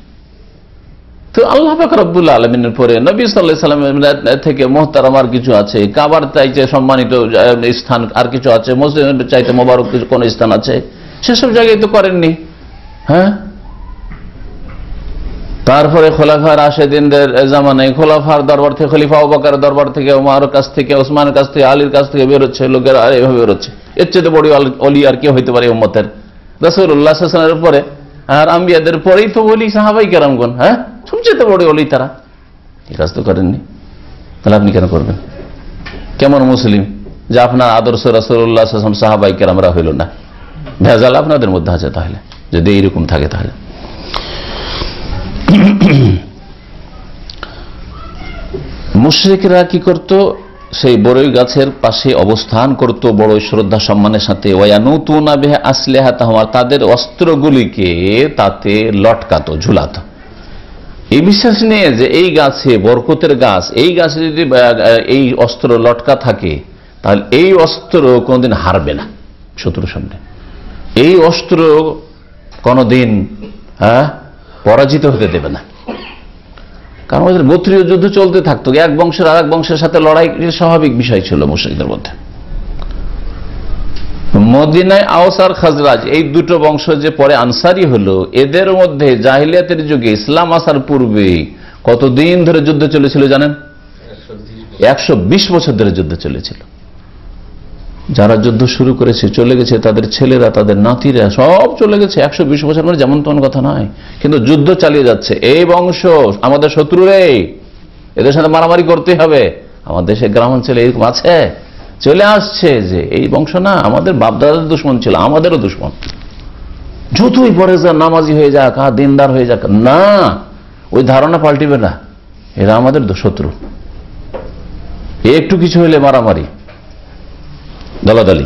তো আল্লাহ পাক রব্বুল আলামিনের পরে নবী সাল্লাল্লাহু আলাইহি ওয়াসাল্লামের থেকে মুহতারাম আর কিছু আছে, কাবার চাইতে সম্মানিত স্থান আর কিছু আছে, মসজিদের চাইতে মোবারক কিছু কোন স্থান আছে, সেসব জায়গায় তো করেননি। হ্যাঁ, তারপরে খোলাফা রাশেদিনদের জামানায় খোলাফার দরবার থেকে, খলিফা আবু বকরের দরবার থেকে, ওমরের কাছ থেকে, ওসমানের কাছ থেকে, আলীর কাছ থেকে বেরোচ্ছে লোকেরা, আর এইভাবে বেরোচ্ছে। এর চেয়ে বড় অলি আর কি হইতে পারে উম্মতের? রাসূলুল্লাহ সাল্লাল্লাহু আলাইহি ওয়াসাল্লামের পরে আর আম্বিয়াদের পরেই তো অলি সাহাবায়ে কেরামগণ। হ্যাঁ, সবচেয়ে বড় অলি তারা। এই কাজ তো করেননি, তাহলে আপনি কেন করবেন? কেমন মুসলিম যে আপনার আদর্শ রাসূলুল্লাহ সাল্লাল্লাহু আলাইহি ওয়াসাল্লাম সাহাবায়ে কেরামরা হইল না? ভেজাল আপনাদের মধ্যে আছে তাহলে, যদি এইরকম থাকে। তাহলে মুশরিকরা কি করত? সেই বড়ই গাছের পাশে অবস্থান করত বড় শ্রদ্ধা সম্মানের সাথে। ওয়ায়ানুতুনা বিহা আসলিহাতাহুম, তাদের অস্ত্রগুলিকে তাতে লটকাতো, ঝুলাতো, এই বিশ্বাস নিয়ে যে এই গাছে, বরকতের গাছ, এই গাছে যদি এই অস্ত্র লটকা থাকে তাহলে এই অস্ত্র কোনোদিন হারবে না শত্রুর সামনে। এই অস্ত্র কোনোদিন পরাজিত হতে দেবে না। কারণ ওদের গোত্রীয় যুদ্ধ চলতে থাকতো, এক বংশের আর এক বংশের সাথে লড়াই স্বাভাবিক বিষয় ছিল মুশরিকদের মধ্যে। মদিনায় আওস আর খাজরাজ এই দুটো বংশ যে পরে আনসারি হলো, এদের মধ্যে জাহিলিয়াতের যুগে ইসলাম আসার পূর্বে কতদিন ধরে যুদ্ধ চলেছিল জানেন? 120 বছর ধরে যুদ্ধ চলেছিল। যারা যুদ্ধ শুরু করেছে চলে গেছে, তাদের ছেলেরা, তাদের নাতিরা সব চলে গেছে। 120 বছর মানে যেমন তেমন কথা নয়, কিন্তু যুদ্ধ চালিয়ে যাচ্ছে। এই বংশ আমাদের শত্রু রে, এদের সাথে মারামারি করতে হবে। আমার দেশে গ্রামাঞ্চলে এরকম আছে, চলে আসছে যে এই বংশ না, আমাদের বাপদাদাদের দুশ্মন ছিল, আমাদেরও দুশ্মন। যতই পরেজগার নামাজি হয়ে যাক আর দিনদার হয়ে যাক না, ওই ধারণা পাল্টিবে না, এরা আমাদের শত্রু। একটু কিছু হইলে মারামারি, দলাদলি।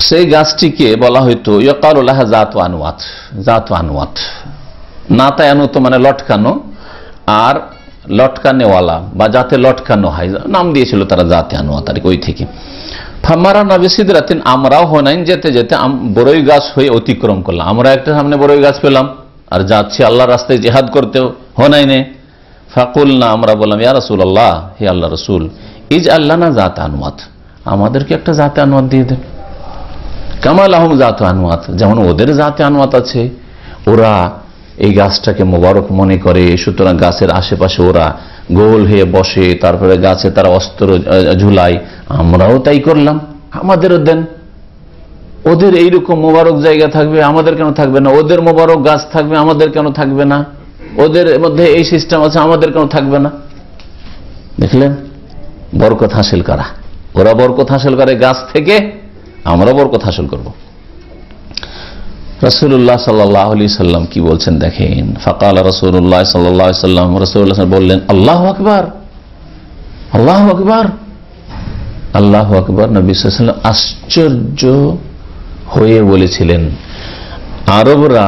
সেই গাছটিকে বলা হইতো ইয়াকালু লাহা যাতু আনওয়াত, যাতু আনওয়াত। নাতায়ানুত মানে লটকানো, আর লটকানেওয়ালা বা যাতে লটকানো হয়, নাম দিয়েছিল তারা যাতে আনওয়াত, আর ওই থেকে। ফামারা নবী সিদরাতিন, আমরাও হোনাইন যেতে যেতে বড়ই গাছ হয়ে অতিক্রম করলাম। আমরা একটা সামনে বড়ই গাছ পেলাম আর যাচ্ছি আল্লাহর রাস্তায় জিহাদ করতে হোনাইনে। ফাকুল না, আমরা বললাম ইয়া রাসূলুল্লাহ, হে আল্লাহ রসুল, ইজ আল্লাহ না জাত আনওয়াত, আমাদেরকে একটা জাতে আনওয়াত দিয়ে দেন। কামাল আহম জাত আনওয়াত, যেমন ওদের জাতে আনওয়াত আছে, ওরা এই গাছটাকে মোবারক মনে করে, সুতরাং গাছের আশেপাশে ওরা গোল হয়ে বসে, তারপরে গাছে তারা অস্ত্র ঝুলায়, আমরাও তাই করলাম, আমাদেরও দেন। ওদের এইরকম মোবারক জায়গা থাকবে, আমাদের কেন থাকবে না? ওদের মোবারক গাছ থাকবে, আমাদের কেন থাকবে না? ওদের মধ্যে এই সিস্টেম আছে, আমাদের কেন থাকবে না? দেখলেন বরকত হাসিল করা, ওরা বরকত হাসিল করে গাছ থেকে, আমরা বরকত হাসিল করব। রাসূলুল্লাহ সাল্লাল্লাহু আলাইহি সাল্লাম কি বলছেন দেখেন। ফাকাল রাসূলুল্লাহ সাল্লাল্লাহু আলাইহি সাল্লাম, রাসূলুল্লাহ বললেন আল্লাহু আকবার, আল্লাহু আকবার, আল্লাহু আকবার। নবী সাল্লাল্লাহু আলাইহি সাল্লাম আশ্চর্য হয়ে বলেছিলেন। আরবরা,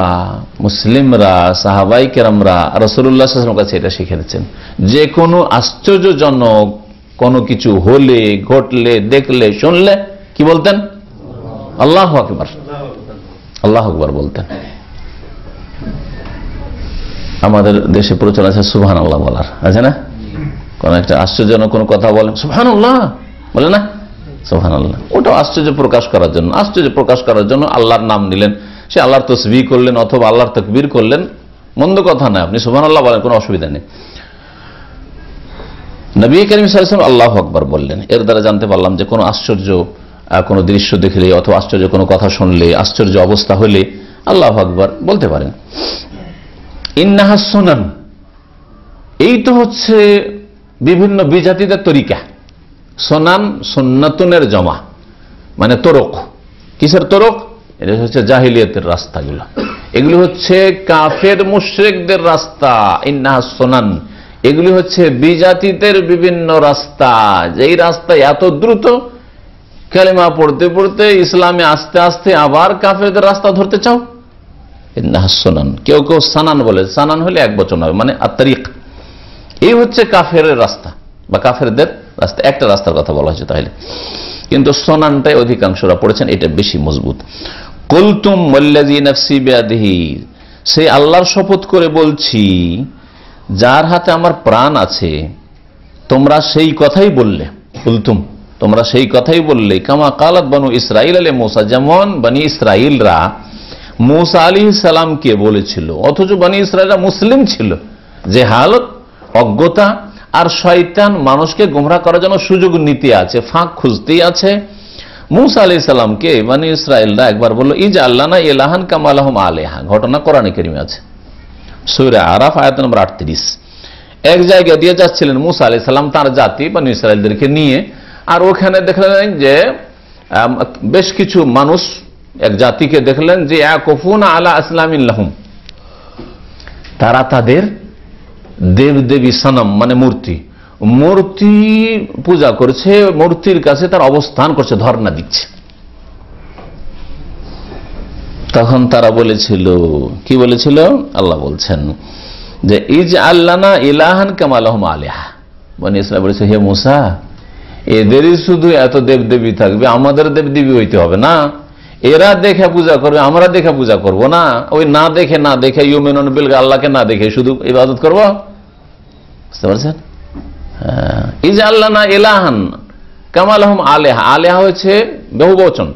মুসলিমরা, সাহাবায়ে কেরামরা রাসূলুল্লাহ সাল্লাল্লাহু আলাইহি ওয়াসাল্লামের কাছে এটা শিখে নিয়েছেন, যে কোনো আশ্চর্যজনক কোনো কিছু হলে, ঘটলে, দেখলে, শুনলে কি বলতেন? আল্লাহু আকবার, আল্লাহু আকবার বলতেন। আমাদের দেশে প্রচলন আছে সুবহানাল্লাহ বলার, আছে না? কোন একটা আশ্চর্যজনক কোনো কথা বলেন, সুবহানাল্লাহ বলে না, সুবহানাল্লাহ। ওটা আশ্চর্য প্রকাশ করার জন্য, আশ্চর্য প্রকাশ করার জন্য আল্লাহর নাম নিলেন, সে আল্লাহর তাসবিহ করলেন অথবা আল্লাহর তাকবীর করলেন, মন্দ কথা না, আপনি সুবহানাল্লাহ বলেন, কোনো অসুবিধা নেই। নবী করিম সাল্লাল্লাহু আলাইহি ওয়াসাল্লাম আল্লাহু আকবার বললেন। এর দ্বারা জানতে পারলাম যে কোনো আশ্চর্য কোনো দৃশ্য দেখলে অথবা আশ্চর্য কোনো কথা শুনলে, আশ্চর্য অবস্থা হলে আল্লাহু আকবার বলতে পারেন। ইন্নাহা সুনান, এই তো হচ্ছে বিভিন্ন বিজাতিদের তরিকা। সোনান সুন্নাতুনের জমা, মানে তরক। কিসের তরক? এটা হচ্ছে জাহিলিয়াতের রাস্তাগুলো, এগুলি হচ্ছে কাফের মুশরিকদের রাস্তা। ইন্নাহা সুনান, এগুলি হচ্ছে বিজাতিদের বিভিন্ন রাস্তা, যেই রাস্তা এত দ্রুত কালেমা পড়তে পড়তে ইসলামে আস্তে আস্তে আবার কাফেরদের রাস্তা ধরতে চাও। ইন্নাহা সুনান, কেউ কেউ সানান বলে, সানান হলে এক বচন হবে, মানে আত-তারিক। এই হচ্ছে কাফের রাস্তা বা কাফেরদের রাস্তা, একটা রাস্তার কথা বলা হয়েছে তাহলে, কিন্তু সোনানটাই অধিকাংশরা পড়েছেন, এটা বেশি মজবুত। কুলতুম ওয়াল্লাযী নাফসি বিয়াদিহি, সেই আল্লাহর শপথ করে বলছি যার হাতে আমার প্রাণ আছে, তোমরা সেই কথাই বললে। কুলতুম, তোমরা সেই কথাই বললে। কামা কালাত বনু ইসরাইল আলে মূসা, যেমন বনি ইসরাইলরা মুসা আলাইহিস সালামকে বলেছিল, অথচ বনি ইসরায়েলরা মুসলিম ছিল, যে হালত অজ্ঞতা আর শয়তান মানুষকে গোমরাহ করার জন্য সুযোগ নিতে আছে, ফাঁক খুঁজতেই আছে। মুসা আলাইহিস সালামকে বনি ইসরায়েলরা একবার বলল, ইজআল লানা ইলাহান কামা লাহুম আলিহা। ঘটনা কোরআনে কারীমে আছে, সূরা আরাফ আয়াত নম্বর 38। এক জায়গায় দিয়ে যাচ্ছিলেন মুসা আলাইহিস সালাম তার জাতি বনি ইসরায়েলদেরকে নিয়ে, আর ওখানে দেখলেন যে বেশ কিছু মানুষ, এক জাতিকে দেখলেন যে ইয়াকুফুনা আলা আসলামিন লাহুম, তারা তাদের দেবদেবী সনম মানে মূর্তি পূজা করছে, মূর্তির কাছে তার অবস্থান করছে, ধর্ণা দিচ্ছে। তখন তারা বলেছিল, কি বলেছিল? আল্লাহ বলছেন যে ইজআল লানা ইলাহান কামা লাহুম আলিহা। বনি ইসরাঈল বলেছে, হে মুসা, এদেরই শুধু এত দেবদেবী থাকবে, আমাদের দেবদেবী হইতে হবে না। এরা দেখে পূজা করবে, আমরা দেখে পূজা করব না। ওই না দেখে ইউমিনুন বিল, আল্লাহকে না দেখে শুধু ইবাদত করব। বুঝতে পারছেন? ইজআল লানা ইলাহান কামা লাহুম আলিহা। আলিহা হচ্ছে বহুবচন,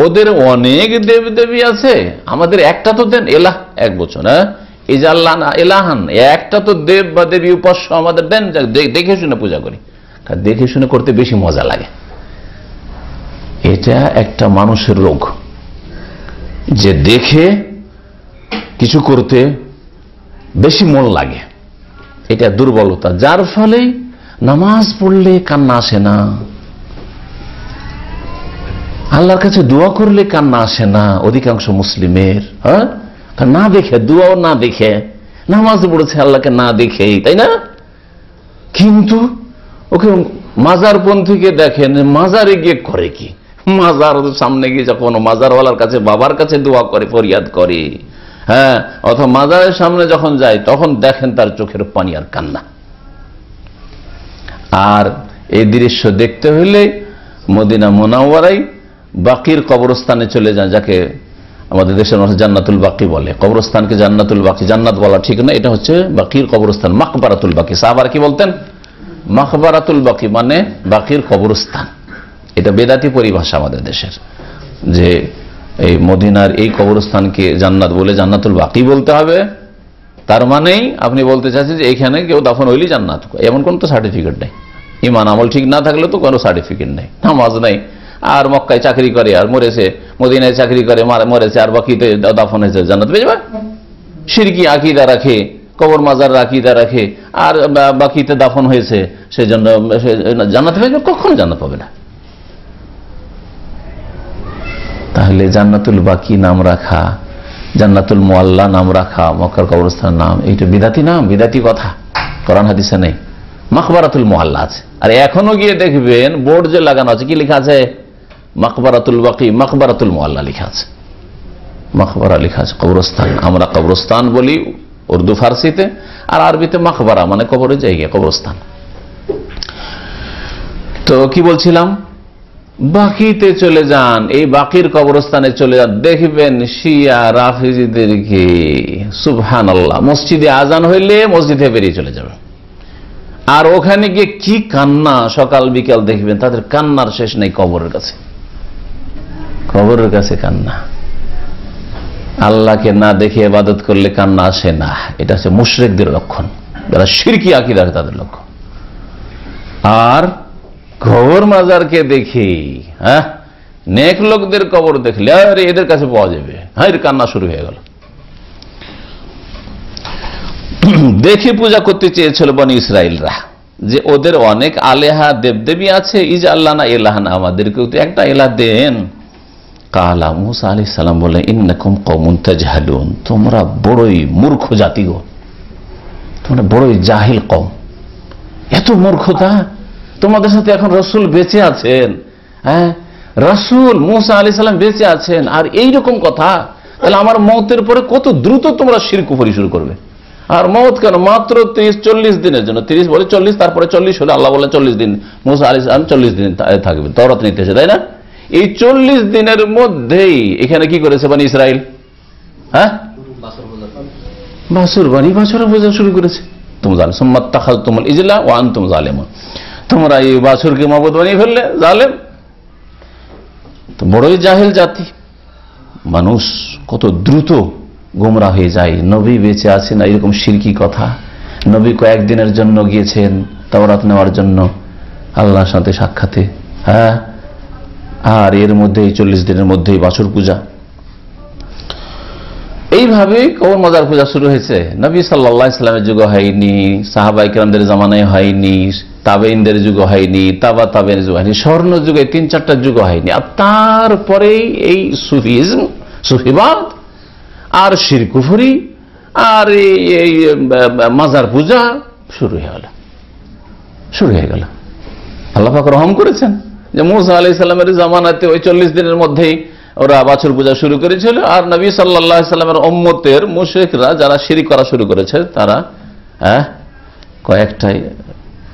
ওদের অনেক দেবদেবী আছে, আমাদের একটা তো দেন। এলাহ এক বচন, ইজআল লানা ইলাহান, একটা তো দেব বা দেবী উপাস্য আমাদের দেন, দেখে শুনে পূজা করি। দেখে শুনে করতে বেশি মজা লাগে। এটা একটা মানুষের রোগ, যে দেখে কিছু করতে বেশি মন লাগে। এটা দুর্বলতা, যার ফলে নামাজ পড়লে কান্না আসে না, আল্লাহর কাছে দোয়া করলে কান্না আসে না অধিকাংশ মুসলিমের। হ্যাঁ, না দেখে, দোয়াও না দেখে, নামাজ পড়েছে আল্লাহকে না দেখেই, তাই না? কিন্তু ওকে মাজারপন্থীকে দেখেন, মাজারে গিয়ে করে কি? মাজার সামনে গিয়ে যখন মাজারওয়ালার কাছে, বাবার কাছে দোয়া করে, ফরিয়াদ করে, হ্যাঁ, অথবা মাজারের সামনে যখন যায় তখন দেখেন তার চোখের পানি আর কান্না। আর এই দৃশ্য দেখতে হলে মদিনা মুনাওয়ারায় বাকির কবরস্থানে চলে যান, যাকে আমাদের দেশের মানুষ জান্নাতুল বাকি বলে। কবরস্থানকে জান্নাতুল বাকি, জান্নাত বলা ঠিক না, এটা হচ্ছে বাকির কবরস্থান, মাকবারাতুল বাকি। সাহাবারা কি বলতেন? মাকবারাতুল বাকি মানে বাকির কবরস্থান। এটা বেদাতি পরিভাষা আমাদের দেশের, যে এই মদিনার এই কবরস্থানকে জান্নাত বলে জান্নাতুল বাকি বলতে হবে। তার মানেই আপনি বলতে চাচ্ছেন যে এইখানে কেউ দাফন হইলেই জান্নাত, এমন কোন তো সার্টিফিকেট নেই। ইমান আমল ঠিক না থাকলে তো কোনো সার্টিফিকেট নেই, নামাজ নেই, আর মক্কায় চাকরি করে আর মরেছে, মদিনায় চাকরি করে মরেছে, আর বাকিতে দাফন হয়েছে, জান্নাত পেয়ে যাবে? শিরকি আকীদা রাখে, কবর মাজার আকীদা রাখে, আর বাকিতে দাফন হয়েছে, সেজন্য জান্নাত পেয়ে যাবে? কখনো জান্নাত পাবে না। তাহলে জান্নাতুল বাকি নাম রাখা, জান্নাতুল মুআল্লা নাম রাখা, মক্কার কবরস্থানের নাম, এইটা বিদাতি নাম, বিদাতি কথা, কোরআন হাদিসে নেই। মাকবারাতুল মুআল্লা আছে। আর এখনো গিয়ে দেখবেন বোর্ড যে লাগানো আছে, কি লেখা আছে? মাকবারাতুল বাকি, মাকবারাতুল মুআল্লা লেখা আছে, মাকবারা লেখা আছে, কবরস্থান। আমরা কবরস্থান বলি উর্দু ফার্সিতে, আর আরবিতে মাকবারা মানে কবরের জায়গা, কবরস্থান। তো কি বলছিলাম? বাকিতে চলে যান, এই বাকির কবরস্থানে চলে যান, দেখবেন শিয়া রাফিজিদেরকে সুবহানাল্লাহ মসজিদে আজান হইলে মসজিদে বেরিয়ে চলে যাবে। আর ওখানে গিয়ে কি কান্না, সকাল বিকাল দেখবেন তাদের কান্নার শেষ নেই। কবরের কাছে, কবরের কাছে কান্না। আল্লাহকে না দেখে ইবাদত করলে কান্না আসে না, এটা হচ্ছে মুশরিকদের লক্ষণ, যারা শিরকি আকীদা তাদের লক্ষণ। আর কবর মাজারকে দেখি, হ্যাঁ, নেক লোকদের কবর দেখলে আরে এদের কাছে পাওয়া যাবে, হ্যাঁ, এর কান্না শুরু হয়ে গেল। দেখে পূজা করতে চেয়েছিল বনি ইসরাইলরা, যে ওদের অনেক আলেহা দেবদেবী আছে, ইজআল লানা ইলাহান, আমাদেরকেও তো একটা ইলাহ দেন। কালা, মুসা আলাইহিস সালাম বলে, ইন্নাকুম কওমুন তাজহালুন, তোমরা বড়ই মূর্খ জাতি গো, তোমরা বড়ই জাহিল কওম। এত মূর্খতা! তোমাদের সাথে এখন রাসূল বেঁচে আছেন, হ্যাঁ, রাসূল মুসা আলাইহিস সালাম বেঁচে আছেন, আর এইরকম কথা! তাহলে আমার মওতের পরে কত দ্রুত তোমরা শিরক কুফরি শুরু করবে। আর মওত কেন? মাত্র 30-40 দিনের জন্য। 30 বলে 40, তারপরে 40 হলে আল্লাহ বলে 40 দিন, মুসা আলাইহিস সালাম 40 দিন থাকবে, তাওরাত নিতে এসে, তাই না? এই 40 দিনের মধ্যেই এখানে কি করেছে বনি ইসরাইল? হ্যাঁ, বাছুর বানি বাছুরা বোঝা শুরু করেছে। তোমরা জানো, সুম্মাত তাখাযতুমুল ইজলা ওয়া আনতুম যালিমুন, তোমরা এই বাছুরকে মাবুদ বানিয়ে ফেললে, জালেম। তো বড়ই জাহেল জাতি, মানুষ কত দ্রুত গোমরা হয়ে যায়। নবী বেঁচে আছেন এরকম শিরকি কথা, নবী কয়েকদিনের জন্য গিয়েছেন তাওরাত নেওয়ার জন্য আল্লাহর সাথে সাক্ষাতে, হ্যাঁ, আর এর মধ্যেই 40 দিনের মধ্যেই বাছুর পূজা। এইভাবে কবর মাজার পূজা শুরু হয়েছে। নবী সাল্লাল্লাহু আলাইহি ওয়াসাল্লামের যুগে হয়নি, সাহাবায়ে কেরামদের জামানায় হয়নি, তাবেঈনদের যুগে হয়নি, তাবা তাবেঈনের যুগে হয়নি, স্বর্ণ যুগে 3-4টা যুগ হয়নি। আর তারপরেই এই সুফিজম, সুফিবাদ আর শিরক কুফরি আর এই মাজার পূজা শুরু হয়ে গেল। আল্লাহ পাক রহম করেছেন যে মুসা আলাইহিস সালামের জামানাতে ওই 40 দিনের মধ্যেই ওরা বাছুর পূজা শুরু করেছিল। আর নবী সাল্লাল্লাহু আলাইহি সাল্লামের উম্মতের মুশরিকরা যারা শিরক করা শুরু করেছে তারা কয়েকটাই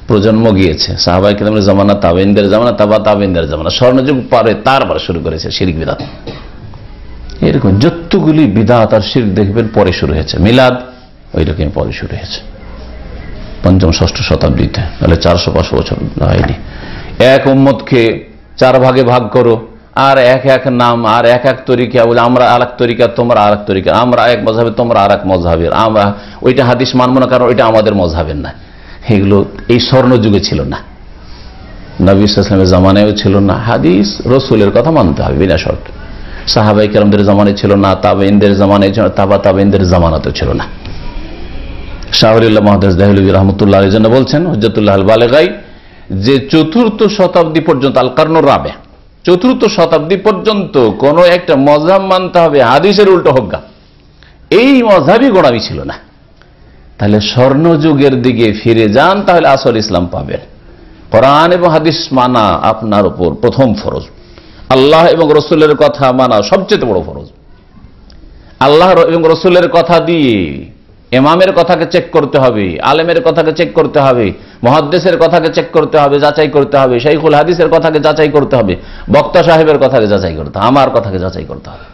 প্রজন্ম গিয়েছে, সাহাবায়ে কেরামের জামানা, তাবেঈনদের জামানা, তাবা তাবেঈনদের জামানা, স্বর্ণযুগ পারে তারপর শুরু করেছে শিরক বিদআত। এরকম যতগুলি বিদআত আর শিরক দেখবেন পরে শুরু হয়েছে। মিলাদ ওই রকম পরে শুরু হয়েছে 5ম 6ষ্ঠ শতাব্দীতে, তাহলে 400-500 বছর হয়নি। এক উম্মতকে 4 ভাগে ভাগ করো, আর এক এক নাম, আর এক এক তরিকা, বলে আমরা আর এক তরিকা, তোমরা আর এক তরিকা, আমরা এক মযহাবে, তোমরা আর এক মযহাবের, আমরা ওইটা হাদিস মানবো না কারণ ওইটা আমাদের মযহাবের না। এগুলো এই স্বর্ণ যুগে ছিল না, নবী সাল্লাল্লাহু আলাইহি ওয়াসাল্লামের জামানায়ও ছিল না। হাদিস রাসূলের কথা মানতে হবে বিনা শর্ত। সাহাবায়ে কেরামদের জামানায় ছিল না, তাবেঈনদের জামানায় ছিল না, তাবা তাবেঈনদের জামানাতেও ছিল না। শাহরিয়াল্লাহ মুহাদ্দিস দেহলভী রাহমাতুল্লাহ আলাইহি জন্য বলছেন হুজ্জাতুল্লাহ আল বালিগাই যে 4র্থ শতাব্দী পর্যন্ত, আল কারনুর রাবে, 4র্থ শতাব্দী পর্যন্ত কোন একটা মযহাব মানতে হবে হাদিসের উল্টো হোক, এই মযহাবই গোড়ামি ছিল না। তাহলে স্বর্ণ যুগের দিকে ফিরে যান, তাহলে আসল ইসলাম পাবেন। কোরআন এবং হাদিস মানা আপনার উপর প্রথম ফরজ, আল্লাহ এবং রসুলের কথা মানা সবচেয়ে বড় ফরজ। আল্লাহ এবং রসুলের কথা দিয়ে ইমামের কথাকে চেক করতে হবে, আলেমের কথাকে চেক করতে হবে, মুহাদ্দিসের কথাকে চেক করতে হবে, যাচাই করতে হবে, শাইখুল হাদিসের কথাকে যাচাই করতে হবে, বক্তা সাহেবের কথাকে যাচাই করতে হবে, আমার কথাকে যাচাই করতে হবে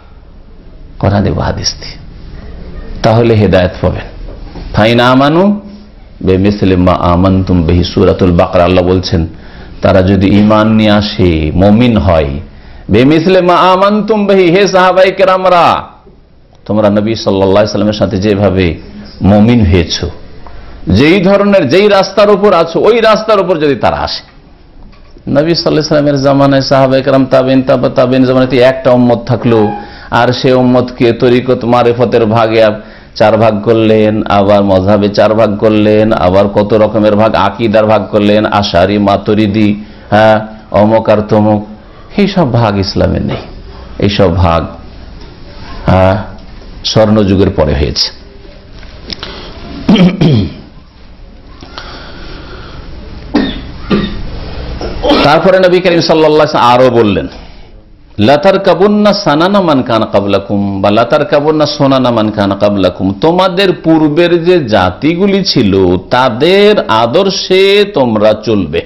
কোরআন এবং হাদিস দিয়ে, তাহলে হেদায়েত পাবেন। ফাইন আমানু বিমিসলি মা আমানতুম বিহি, সূরাতুল বাকারা আল্লাহ বলছেন তারা যদি ঈমান নিয়ে আসে, মুমিন হয়, বিমিসলি মা আমানতুম বিহি, হে সাহাবায়ে কেরামরা তোমরা নবী সাল্লাল্লাহু আলাইহি ওয়াসাল্লামের সাথে যেভাবে মুমিন হয়েছো, যেই ধরনের যেই রাস্তার উপর আছো ওই রাস্তার উপর যদি তারা আসে। নবী সাল্লাল্লাহু আলাইহি ওয়াসাল্লামের জামানায় সাহাবায়ে কেরাম, তাবেঈন, তাবা তাবেঈন জামানাতে একটা উম্মত থাকলো, আর সেই উম্মতকে তরিকত মারিফতের ভাগে 4 ভাগ করলেন, আবার মযহাবে 4 ভাগ করলেন, আবার কত রকমের ভাগ, আকীদার ভাগ করলেন, আশারি, মাতুরিদি, হ্যাঁ, অমুক আর তমুক। এইসব ভাগ ইসলামে নেই। এইসব ভাগ স্বর্ণ যুগের পরে হয়েছে। তারপরে নবী করিম সাল্লাল্লাহু আলাইহি ওয়াসাল্লাম আরো বললেন, লাতারকাবুন্না সানানা মান কানা ক্বাবলাকুম বা লাতারকাবুন্না সুনানা মান কানা ক্বাবলাকুম, তোমাদের পূর্বের যে জাতিগুলি ছিল তাদের আদর্শে তোমরা চলবে,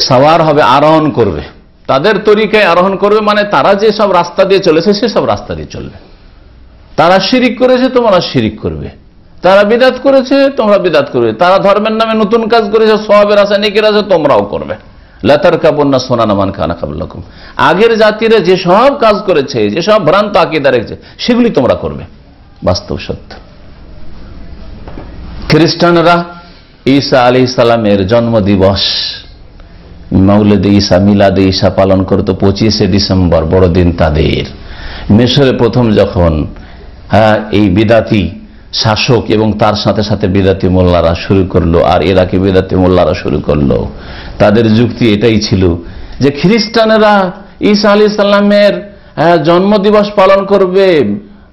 সাওয়ার হবে, আরোহণ করবে, তাদের তরিকায় আরোহণ করবে, মানে তারা যে সব রাস্তা দিয়ে চলেছে সেসব রাস্তা দিয়ে চলবে। তারা শিরিক করেছে তোমরা শিরিক করবে, তারা বিদআত করেছে তোমরা বিদআত করবে, তারা ধর্মের নামে নতুন কাজ করেছে, সওয়াবের আশা নেকির আশা তোমরাও করবে। লাতারকাবুন্না সুনানা মান কানা ক্বাবলাকুম, আগের জাতিরা যে সব কাজ করেছে, যে সব ভ্রান্ত আকীদা রেখেছে সেগুলি তোমরা করবে। বাস্তব সত্য। খ্রিস্টানরা ঈসা আলাইহিস সালামের জন্মদিবস মাউলিদ ঈসা, মিলাদে ঈসা পালন করত 25শে ডিসেম্বর, বড়দিন তাদের। মিশরে প্রথম যখন এই বিদাতি শাসক এবং তার সাথে সাথে বিদাতি মোল্লারা শুরু করলো, আর ইরাকি বিদাতি মোল্লারা শুরু করলো, তাদের যুক্তি এটাই ছিল যে খ্রিস্টানেরা ঈসা আলাইহিস সালামের জন্মদিবস পালন করবে,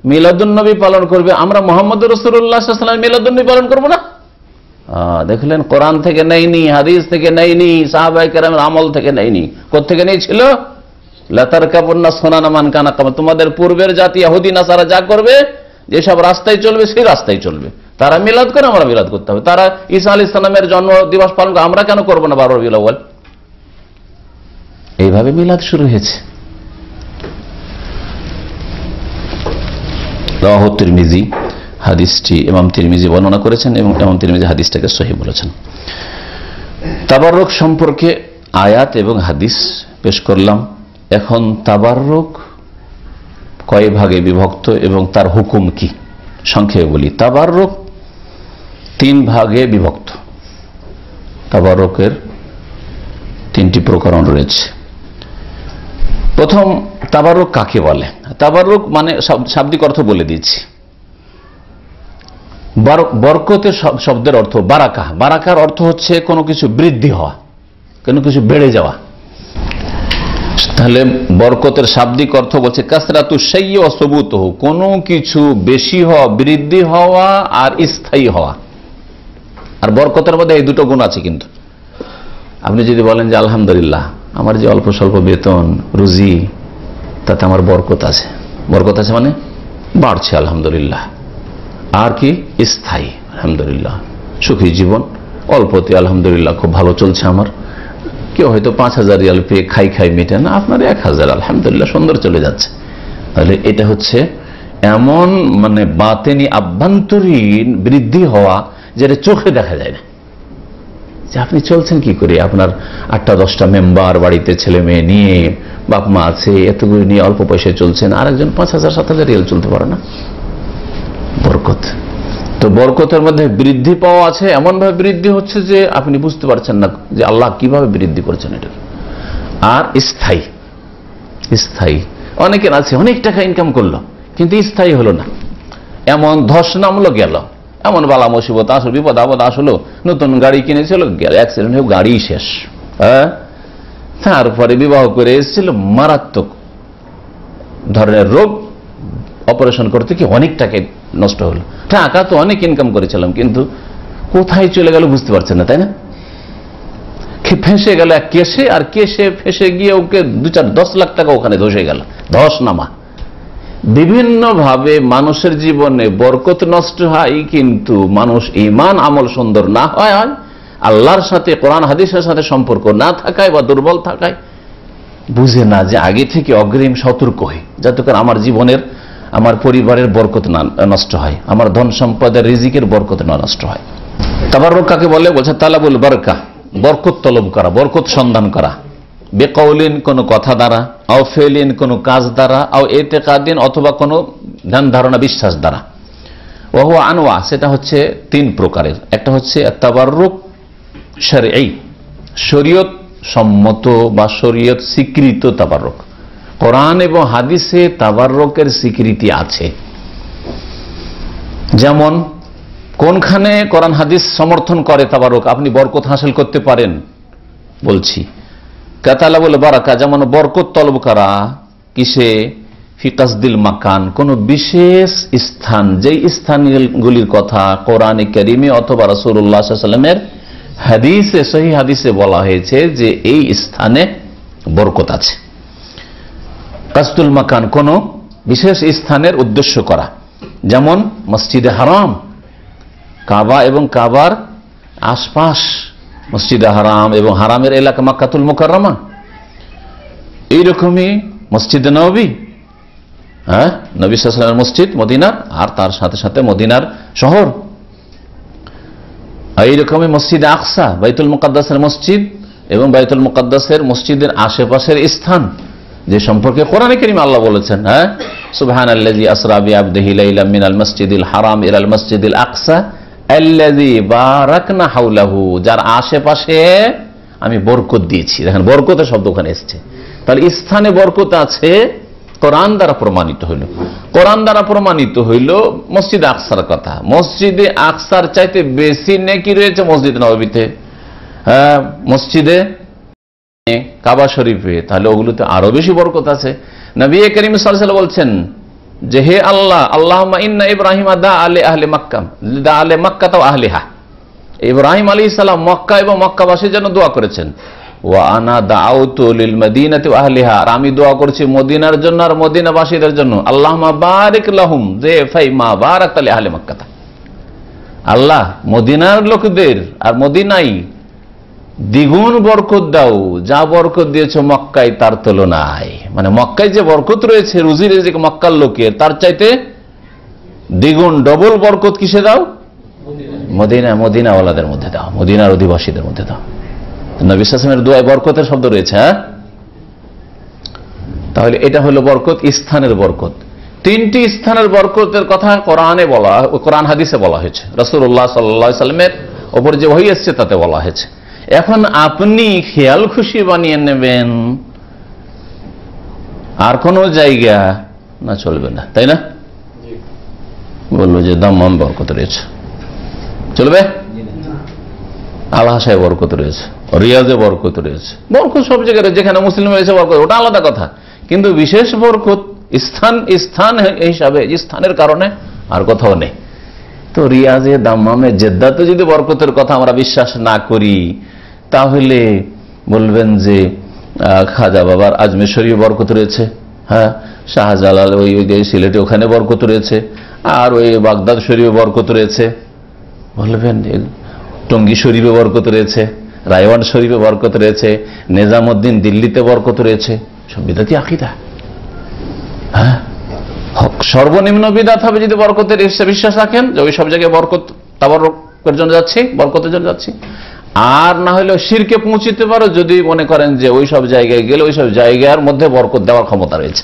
মিলাদুন নবী পালন করবে, আমরা মুহাম্মদ রাসূলুল্লাহ সাল্লাল্লাহু আলাইহি ওয়াসাল্লাম মিলাদুন নবী পালন করব না। দেখলেন, কোরআন থেকে নেয়নি, হাদিস থেকে নেয়নি, সাহাবায়ে কেরামের আমল থেকে নেয়নি। কোত্থেকে নিয়েছিল? লাতারকাবুন্না সুনানা মান কানা ক্বাবলাকুম, তোমাদের পূর্বের জাতি ইহুদি নাসারা যা করবে, যেসব রাস্তায় চলবে সেই রাস্তায় চলবে। তারা মিলাদ করে, আমরা মিলাদ করতে হবে। তারা ঈসা আলাইহিস সালামের জন্ম দিবস পালন করে, আমরা কেন করবো না 12 রবিউল আউয়াল? এইভাবে মিলাদ শুরু হয়েছে। রাওয়াহু তিরমিজি, হাদিসটি ইমাম তিরমিজি বর্ণনা করেছেন এবং ইমাম তিরমিজি হাদিসটাকে সহিহ বলেছেন। তাবাররুক সম্পর্কে আয়াত এবং হাদিস পেশ করলাম। এখন তাবাররুক কয় ভাগে বিভক্ত এবং তার হুকুম কি? সংক্ষেপে বলি, তাবাররুক 3 ভাগে বিভক্ত। তাবাররুকের 3টি প্রকরণ রয়েছে। প্রথম, তাবাররুক কাকে বলে? তাবাররুক মানে শাব্দিক অর্থ বলে দিয়েছি। বরকতের শব্দের অর্থ বারাকা। বারাকার অর্থ হচ্ছে কোনো কিছু বৃদ্ধি হওয়া, কোনো কিছু বেড়ে যাওয়া। তাহলে বরকতের শাব্দিক অর্থ বলছে কাসরাতু শাইয়্যি ওয়া সুবুতুহু, কোনো কিছু বেশি হওয়া, বৃদ্ধি হওয়া আর স্থায়ী হওয়া। আর বরকতের মধ্যে এই দুটো গুণ আছে। কিন্তু আপনি যদি বলেন যে আলহামদুলিল্লাহ, আমার যে অল্প স্বল্প বেতন রুজি, তাতে আমার বরকত আছে। বরকত আছে মানে বাড়ছে আলহামদুলিল্লাহ। আর কি? স্থায়ী আলহামদুলিল্লাহ, সুখী জীবন, অল্পতে আলহামদুলিল্লাহ খুব ভালো চলছে আমার। কেউ হয়তো 5,000 রিয়াল পেয়ে খাই মেটে না, আপনার 1,000 আলহামদুলিল্লাহ সুন্দর চলে যাচ্ছে। তাহলে এটা হচ্ছে এমন মানে বাতেনি আভ্যন্তরীণ বৃদ্ধি হওয়া যেটা চোখে দেখা যায় না। যে আপনি চলছেন কি করে, আপনার 8-10টা মেম্বার বাড়িতে, ছেলে মেয়ে নিয়ে, বাপ মা আছে, এতগুলো নিয়ে অল্প পয়সায় চলছেন, আর একজন 5,000-7,000 রিয়াল চলতে পারে না। বরকত। তো বরকতের মধ্যে বৃদ্ধি পাওয়া আছে, এমন ভাবে বৃদ্ধি হচ্ছে যে আপনি বুঝতে পারছেন না যে আল্লাহ কিভাবে বৃদ্ধি করেছেন এটা। আর স্থায়ী, স্থায়ী অনেকের আছে অনেক টাকা ইনকাম করলো কিন্তু স্থায়ী হলো না। এমন ধস নামলো, গেল, এমন বালা মুসিবত আসলো, বিপদ আপদ আসলো, নতুন গাড়ি কিনেছিল, গেল, অ্যাক্সিডেন্ট হয়ে গাড়ি শেষ। তারপরে বিবাহ করে এসেছিল, মারাত্মক ধরনের রোগ, অপারেশন করতে কি অনেক টাকা নষ্ট হলো। টাকা তো অনেক ইনকাম করেছিলাম কিন্তু কোথায় চলে গেল বুঝতে পারছেন না, তাই না? ফেঁসে গেল এক কেসে, আর কেসে ফেঁসে গিয়ে ওকে 2-4-10 লাখ টাকা ওখানে ধসে গেল। ধস নামা। বিভিন্ন ভাবে মানুষের জীবনে বরকত নষ্ট হয়, কিন্তু মানুষ ঈমান আমল সুন্দর না হয়, আল্লাহর সাথে, কোরআন হাদিসের সাথে সম্পর্ক না থাকায় বা দুর্বল থাকায় বুঝে না যে আগে থেকে অগ্রিম সতর্ক হই, যাতে করে আমার জীবনের, আমার পরিবারের বরকত না নষ্ট হয়, আমার ধন সম্পদের রিজিকের বরকত না নষ্ট হয়। তাবাররুক কাকে বলে? বলছে তালাবুল বারকা, বরকত তলব করা, বরকত সন্ধান করা। বেকাউলিন, কোনো কথা দ্বারা, আও ফেলিন, কোনো কাজ দ্বারা, আও এতেকাদিন, অথবা কোনো ধ্যান ধারণা বিশ্বাস দ্বারা। ওয়া হুয়া আনওয়া, সেটা হচ্ছে 3 প্রকারের। একটা হচ্ছে তাবাররুক শরঈ, শরীয়ত সম্মত বা শরীয়ত স্বীকৃত তাবাররুক। কোরআন এবং হাদিসে তাবাররুকের স্বীকৃতি আছে। যেমন কোনখানে কোরআন হাদিস সমর্থন করে তাবাররুক, আপনি বরকত হাসিল করতে পারেন বলছি। কাতালাবুল বারাকা, যেমন বরকত তলব করা কিসে? ফি কাসদিল মাকান, কোন বিশেষ স্থান, যেই স্থানগুলির কথা কোরআনে কারিমে অথবা রাসূলুল্লাহ সাল্লাল্লাহু আলাইহি ওয়াসাল্লামের হাদিসে, সহিহ হাদিসে বলা হয়েছে যে এই স্থানে বরকত আছে। কাসদুল মাকান, কোন বিশেষ স্থানের উদ্দেশ্য করা। যেমন মসজিদে হারাম, কাবা এবং কাবার আশপাশ, মসজিদে হারাম এবং হারামের এলাকা মক্কাতুল মুকাররমা, এইরকমই মসজিদে নববী, নবী সাল্লাল্লাহু আলাইহি ওয়াসাল্লামের মসজিদ মদিনার, আর তার সাথে সাথে মদিনার শহর। এইরকমই মসজিদে আকসা, বাইতুল মুকাদ্দাসের মসজিদ এবং বাইতুল মুকাদ্দাসের মসজিদের আশেপাশের স্থান, যে সম্পর্কে কোরআনে কারীমে আল্লাহ বলেছেন, সুবহানাল্লাযী আসরা বিআবদিহি লাইলাম মিনাল মাসজিদিল হারাম ইলাল মাসজিদিল আকসা আল্লাযী বারাকনা হাওলাহু, যার আশেপাশে আমি বরকত দিয়েছি। দেখেন বরকতের শব্দ ওখানে এসেছে। তাহলে স্থানে বরকত আছে, কোরআন দ্বারা প্রমাণিত হইল। কোরআন দ্বারা প্রমাণিত হইল মসজিদে আকসার কথা। মসজিদে আকসার চাইতে বেশি নেকি রয়েছে মসজিদ নববীতে, মসজিদে কাবা শরীফে, তাহলে ওগুলোতে আরো বেশি বরকত আছে। নবী করিম সাল্লাল্লাহু আলাইহি ওয়াসাল্লাম বলছেন যে হে আল্লাহ, আল্লাহুম্মা ইন্না ইব্রাহিমা দা আলি আহলি মাক্কা, দা আলি মাক্কা ওয়া আহলিহা, ইব্রাহিম আলাইহিস সালাম মক্কা এবং মক্কাবাসীর জন্য দোয়া করেছেন। ওয়া আনা দাআউতু লিল মাদিনাতি ওয়া আহলিহা, আর আমি দোয়া করছি মদিনার জন্য আর মদিনাবাসীদের জন্য। আল্লাহুম্মা বারিক লাহুম যিফাইমা বারাকতা লি আহলি মাক্কা, আল্লাহ মদিনার লোকদের আর মদিনায় দ্বিগুণ বরকত দাও, যা বরকত দিয়েছো মক্কায় তার তুলনায়। মানে মক্কায় যে বরকত রয়েছে রুজি রিজিক মক্কার লোকের, তার চাইতে দ্বিগুণ ডবল বরকত কিসে দাও? মদিনাওয়ালাদের মধ্যে দাও, মদিনার অধিবাসীদের মধ্যে দাও। নবী সাল্লাল্লাহু আলাইহি ওয়াসাল্লামের দোয়ায় বরকতের শব্দ রয়েছে। তাহলে এটা হলো বরকত, স্থানের বরকত। তিনটি স্থানের বরকতের কথা কোরআনে বলা, কোরআন হাদিসে বলা হয়েছে, রাসূলুল্লাহ সাল্লাল্লাহু আলাইহি সাল্লামের ওপর যে ওহী এসেছে তাতে বলা হয়েছে। এখন আপনি খেয়াল খুশি বানিয়ে নেবেন আর কোন জায়গা না, চলবে না, তাই না? বললো যে দাম্মাম বরকত রয়েছে, চলবে? আল হাসায় বরকত রয়েছে, রিয়াজে বরকত রয়েছে, বরকত সব জায়গায়, যেখানে মুসলিম রয়েছে বরকত, ওটা আলাদা কথা। কিন্তু বিশেষ বরকত স্থান হিসাবে, স্থানের কারণে আর কোথাও নেই। তো রিয়াজে, দাম্মামে, জেদ্দাতে যদি বরকতের কথা আমরা বিশ্বাস না করি, তাহলে বলবেন যে খাজা বাবার আজমের শরীফে বরকত রয়েছে, হ্যাঁ, শাহজালাল ওই সিলেটে ওখানে বরকত রয়েছে, আর ওই বাগদাদ শরীফে বরকত রয়েছে, বলবেন টঙ্গী শরীফে বরকত রয়েছে, রায়ওয়ান শরীফে বরকত রয়েছে, নিজামুদ্দিন দিল্লিতে বরকত রয়েছে। সব বিদাতি আকীদা। হ্যাঁ, সর্বনিম্ন বিদাত হবে যদি বরকতের বিশ্বাস রাখেন যে ওই সব জায়গায় বরকত তাবারকের জন্য যাচ্ছি, বরকতের জন্য যাচ্ছি। আর না হলে শিরকে পৌঁছিতে পারো যদি মনে করেন যে ওই সব জায়গায় গেলে ওই সব জায়গার মধ্যে বরকত দেওয়ার ক্ষমতা রয়েছে,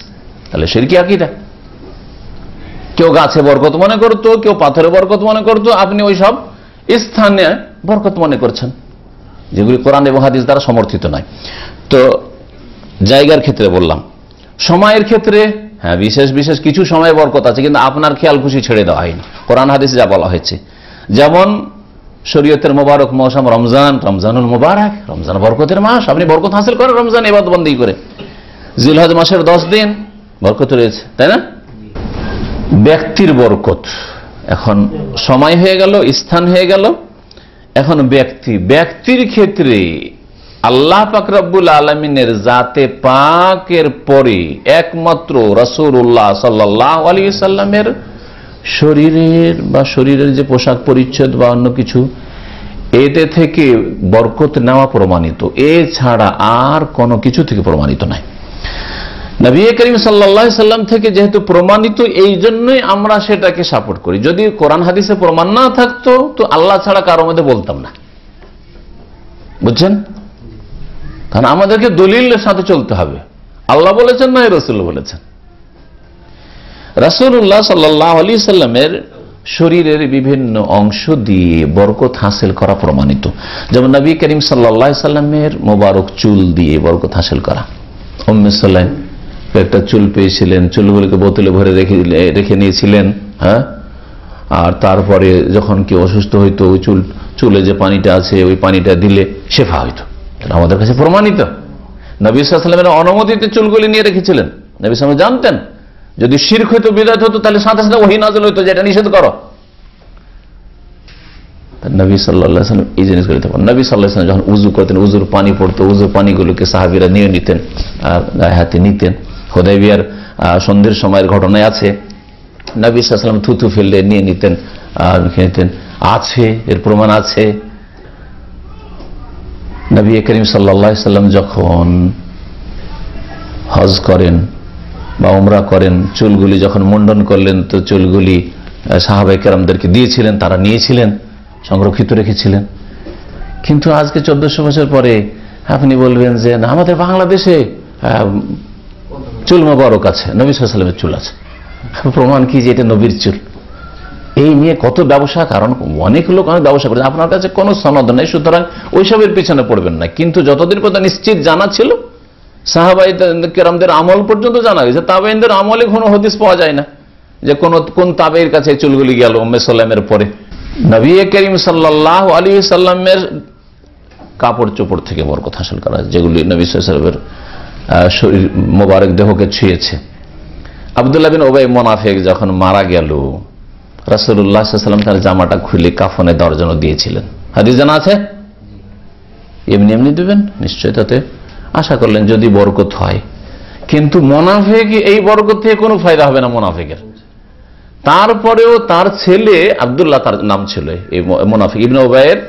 তাহলে শিরকি আকীদা। কেউ গাছে বরকত মনে করতো, কেউ পাথরে বরকত মনে করতো, আপনি ওই সব স্থানে বরকত মনে করছেন, যেগুলি কোরআন এবং হাদিস দ্বারা সমর্থিত নয়। তো জায়গার ক্ষেত্রে বললাম। সময়ের ক্ষেত্রে হ্যাঁ, বিশেষ বিশেষ কিছু সময় বরকত আছে, কিন্তু আপনার খেয়াল খুশি ছেড়ে দেওয়া হয়নি, কোরআন হাদিসে যা বলা হয়েছে। যেমন শরীয়তের মোবারক মৌসুম রমজান, রমজানুল মোবারক, রমজান বরকতের মাস, আপনি বরকত হাসিল করেন রমজান ইবাদত বন্দি করে। জিলহজ মাসের 10 দিন বরকত রয়েছে, তাই না? ব্যক্তির বরকত, এখন সময় হয়ে গেল, স্থান হয়ে গেল, এখন ব্যক্তির ক্ষেত্রে আল্লাহ পাক রব্বুল আলামিনের জাতে পাকের পরে একমাত্র রাসূলুল্লাহ সাল্লাল্লাহু আলাইহি সাল্লামের শরীরের যে পোশাক পরিচ্ছদ বা অন্য কিছু, এতে থেকে বরকত নেওয়া প্রমাণিত, এছাড়া আর কোনো কিছু থেকে প্রমাণিত নাই। নবী করিম সাল্লাল্লাহু আলাইহি সাল্লাম থেকে যেহেতু প্রমাণিত, এই জন্যই আমরা সেটাকে সাপোর্ট করি। যদি কোরআন হাদিসে প্রমাণ না থাকতো তো আল্লাহ ছাড়া কারো মধ্যে বলতাম না, বুঝছেন? কারণ আমাদেরকে দলিলের সাথে চলতে হবে। আল্লাহ বলেছেন না রাসূল বলেছেন। রাসূলুল্লাহ সাল্লাল্লাহু আলাইহি সাল্লামের শরীরের বিভিন্ন অংশ দিয়ে বরকত হাসিল করা প্রমাণিত। যেমন নবী করিম সাল্লাল্লাহু আলাইহি সাল্লামের মোবারক চুল দিয়ে বরকত হাসিল করা। উম্মে সুলাইম একটা চুল পেয়েছিলেন, চুলগুলোকে বোতলে ভরে রেখে নিয়েছিলেন, হ্যাঁ, আর তারপরে যখন কেউ অসুস্থ হইতো ওই চুলে যে পানিটা আছে ওই পানিটা দিলে শেফা হইতো। আমাদের কাছে প্রমাণিত। নবী সাল্লাল্লাহু আলাইহি ওয়াসাল্লামের অনুমতিতে চুলগুলি নিয়ে রেখেছিলেন। নবী সাল্লাল্লাহু আলাইহি ওয়াসাল্লাম জানতেন যদি শিরক হইতো, বিদআত হতো, তাহলে সাথে সাথে ওহী নাযিল হইতো যে এটা নিষেধ করো। নবী সাল্লাল্লাহু আলাইহি ওয়াসাল্লাম এই জিনিসগুলো দেখেন। নবী সাল্লাল্লাহু আলাইহি ওয়াসাল্লাম যখন উযু করতেন, উযুর পানি পড়তো, উযুর পানিগুলোকে সাহাবীরা নিয়ে নিতেন আর গায়ে হাতে নিতেন। হুদায়বিয়ার সন্ধির সময়ের ঘটনায় আছে, নবী সাল্লাল্লাহু আলাইহি ওয়াসাল্লাম থুতু ফেললে নিয়ে নিতেন আর খেয়ে নিতেন, আছে, এর প্রমাণ আছে। নবী করিম সাল্লাল্লাহু আলাইহি ওয়াসাল্লাম যখন হজ করেন বা উমরা করেন, চুলগুলি যখন মুন্ডন করলেন তো চুলগুলি সাহাবায়ে কেরামদেরকে দিয়েছিলেন, তারা নিয়েছিলেন, সংরক্ষিত রেখেছিলেন। কিন্তু আজকে 1400 বছর পরে আপনি বলবেন যে না, আমাদের বাংলাদেশে চুল মোবারক আছে, নবী সাল্লাল্লাহু আলাইহি ওয়াসাল্লামের চুল আছে। প্রমাণ কি যে এটা নবীর চুল? এই নিয়ে কত ব্যবসা, কারণ অনেক লোক অনেক ব্যবসা করেছে। আপনার কাছে কোনো সনদ নেই, সুতরাং ওইসবের পিছনে পড়বেন না। কিন্তু যতদিন পর্যন্ত নিশ্চিত জানা ছিল, সাহাবায়ে কেরামদের আমল পর্যন্ত জানা গেছে, তাবেঈনদের আমলে কোনো হাদিস পাওয়া যায় না যে কোন তাবেঈর কাছে চুলগুলি গেল উম্মে সুলাইমের পরে। নবী করিম সাল্লাল্লাহু আলাইহি সাল্লামের কাপড় চোপড় থেকে বরকত হাসিল করা, যেগুলি নবী সাল্লাল্লাহু আলাইহি সাল্লামের শরীর মোবারক দেহকে ছুঁয়েছে। আব্দুল্লাহ বিন উবাই মুনাফিক যখন মারা গেল, রাসূলুল্লাহ সাল্লাল্লাহু আলাইহি ওয়াসাল্লাম তার জামাটা খুলে কাফনে দেওয়ার জন্য দিয়েছিলেন। হাদিস জানা আছে? এমনি এমনি দেবেন? নিশ্চয়, তাতে আশা করলেন যদি বরকত হয়। কিন্তু মুনাফিক এই বরকত থেকে কোনো ফায়দা হবে না মুনাফিকের। তারপরেও তার ছেলে আব্দুল্লাহ, তার নাম ছিল এই মুনাফিক ইবনে উবাইয়ের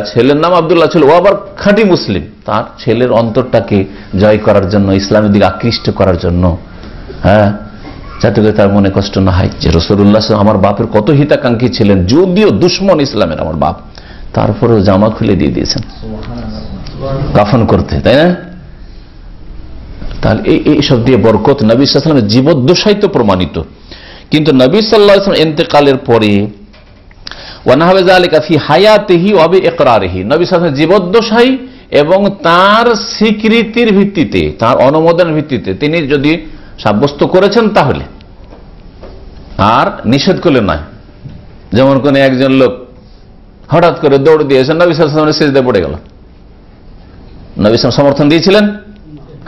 ছেলের নাম আব্দুল্লাহ ছিল, ও আবার খাঁটি মুসলিম। তার ছেলের অন্তরটাকে জয় করার জন্য, ইসলামের দিকে আকৃষ্ট করার জন্য, হ্যাঁ, যাতে করে তার মনে কষ্ট না হয় যে রাসূলুল্লাহ আমার বাপের কত হিতাকাঙ্ক্ষী ছিলেন, যদিও দুশ্মন ইসলামের আমার বাপ, তারপরেও জামা খুলে দিয়ে দিয়েছেন কাফন করতে, তাই না? তাহলে এইসব দিয়ে বরকত নবী সাল্লাল্লাহু আলাইহি ওয়াসাল্লামের জীবদ্দশাই তো প্রমাণিত। কিন্তু নবী সাল্লাল্লাহু আলাইহি ওয়াসাল্লাম ইন্তেকালের পরে ওয়ানাহু যালিকা ফি হায়াতিহি ওয়া বিইকরারিহি, নবী সাল্লাল্লাহু আলাইহি ওয়াসাল্লাম জীবদ্দশাই এবং তার স্বীকৃতির ভিত্তিতে, তার অনুমোদনের ভিত্তিতে তিনি যদি সাব্যস্ত করেছেন তাহলে, আর নিষেধ করলেন না। যেমন কোন একজন লোক হঠাৎ করে দৌড় দিয়েছে, নবী সাল্লাল্লাহু আলাইহি ওয়াসাল্লামের সিজদায় পড়ে গেল, নবী সাল্লাল্লাহু আলাইহি ওয়াসাল্লাম সমর্থন দিয়েছিলেন?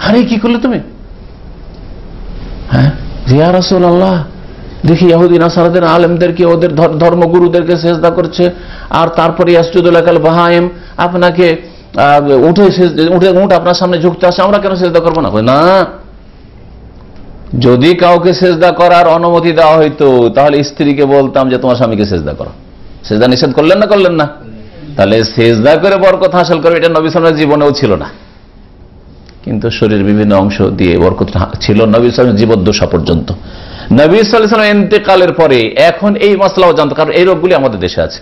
আরে কি করলে তুমি? হ্যাঁ, ইয়া রাসূলুল্লাহ, দেখি ইহুদি নাসারাদের আলেমদেরকে, ওদের ধর্মগুরুদেরকে সিজদা করছে, আর তারপরে ইয়াসজুদু লাকাল বাহাইম, আপনাকে উঠ আপনার সামনে ঝুঁকতে আসে, আমরা কেন সিজদা করবো না? না, যদি কাউকে সিজদা করার অনুমতি দেওয়া হইতো তাহলে স্ত্রীকে বলতাম যে তোমার স্বামীকে সিজদা করো। সিজদা নিষেধ করলেন না? করলেন না? তাহলে সিজদা করে বরকত হাসিল করবে, এটা নবী সাল্লাল্লাহু আলাইহি ওয়াসাল্লামের জীবনেও ছিল না। কিন্তু শরীরের বিভিন্ন অংশ দিয়ে বরকত ছিল নবী সাল্লাল্লাহু আলাইহি ওয়াসাল্লামের জীবদ্দশা পর্যন্ত। নবী সাল্লাল্লাহু আলাইহি ওয়াসাল্লাম ইন্তেকালের পরে এখন এই মাসলাও জানতো, কারণ এই রোগগুলি আমাদের দেশে আছে।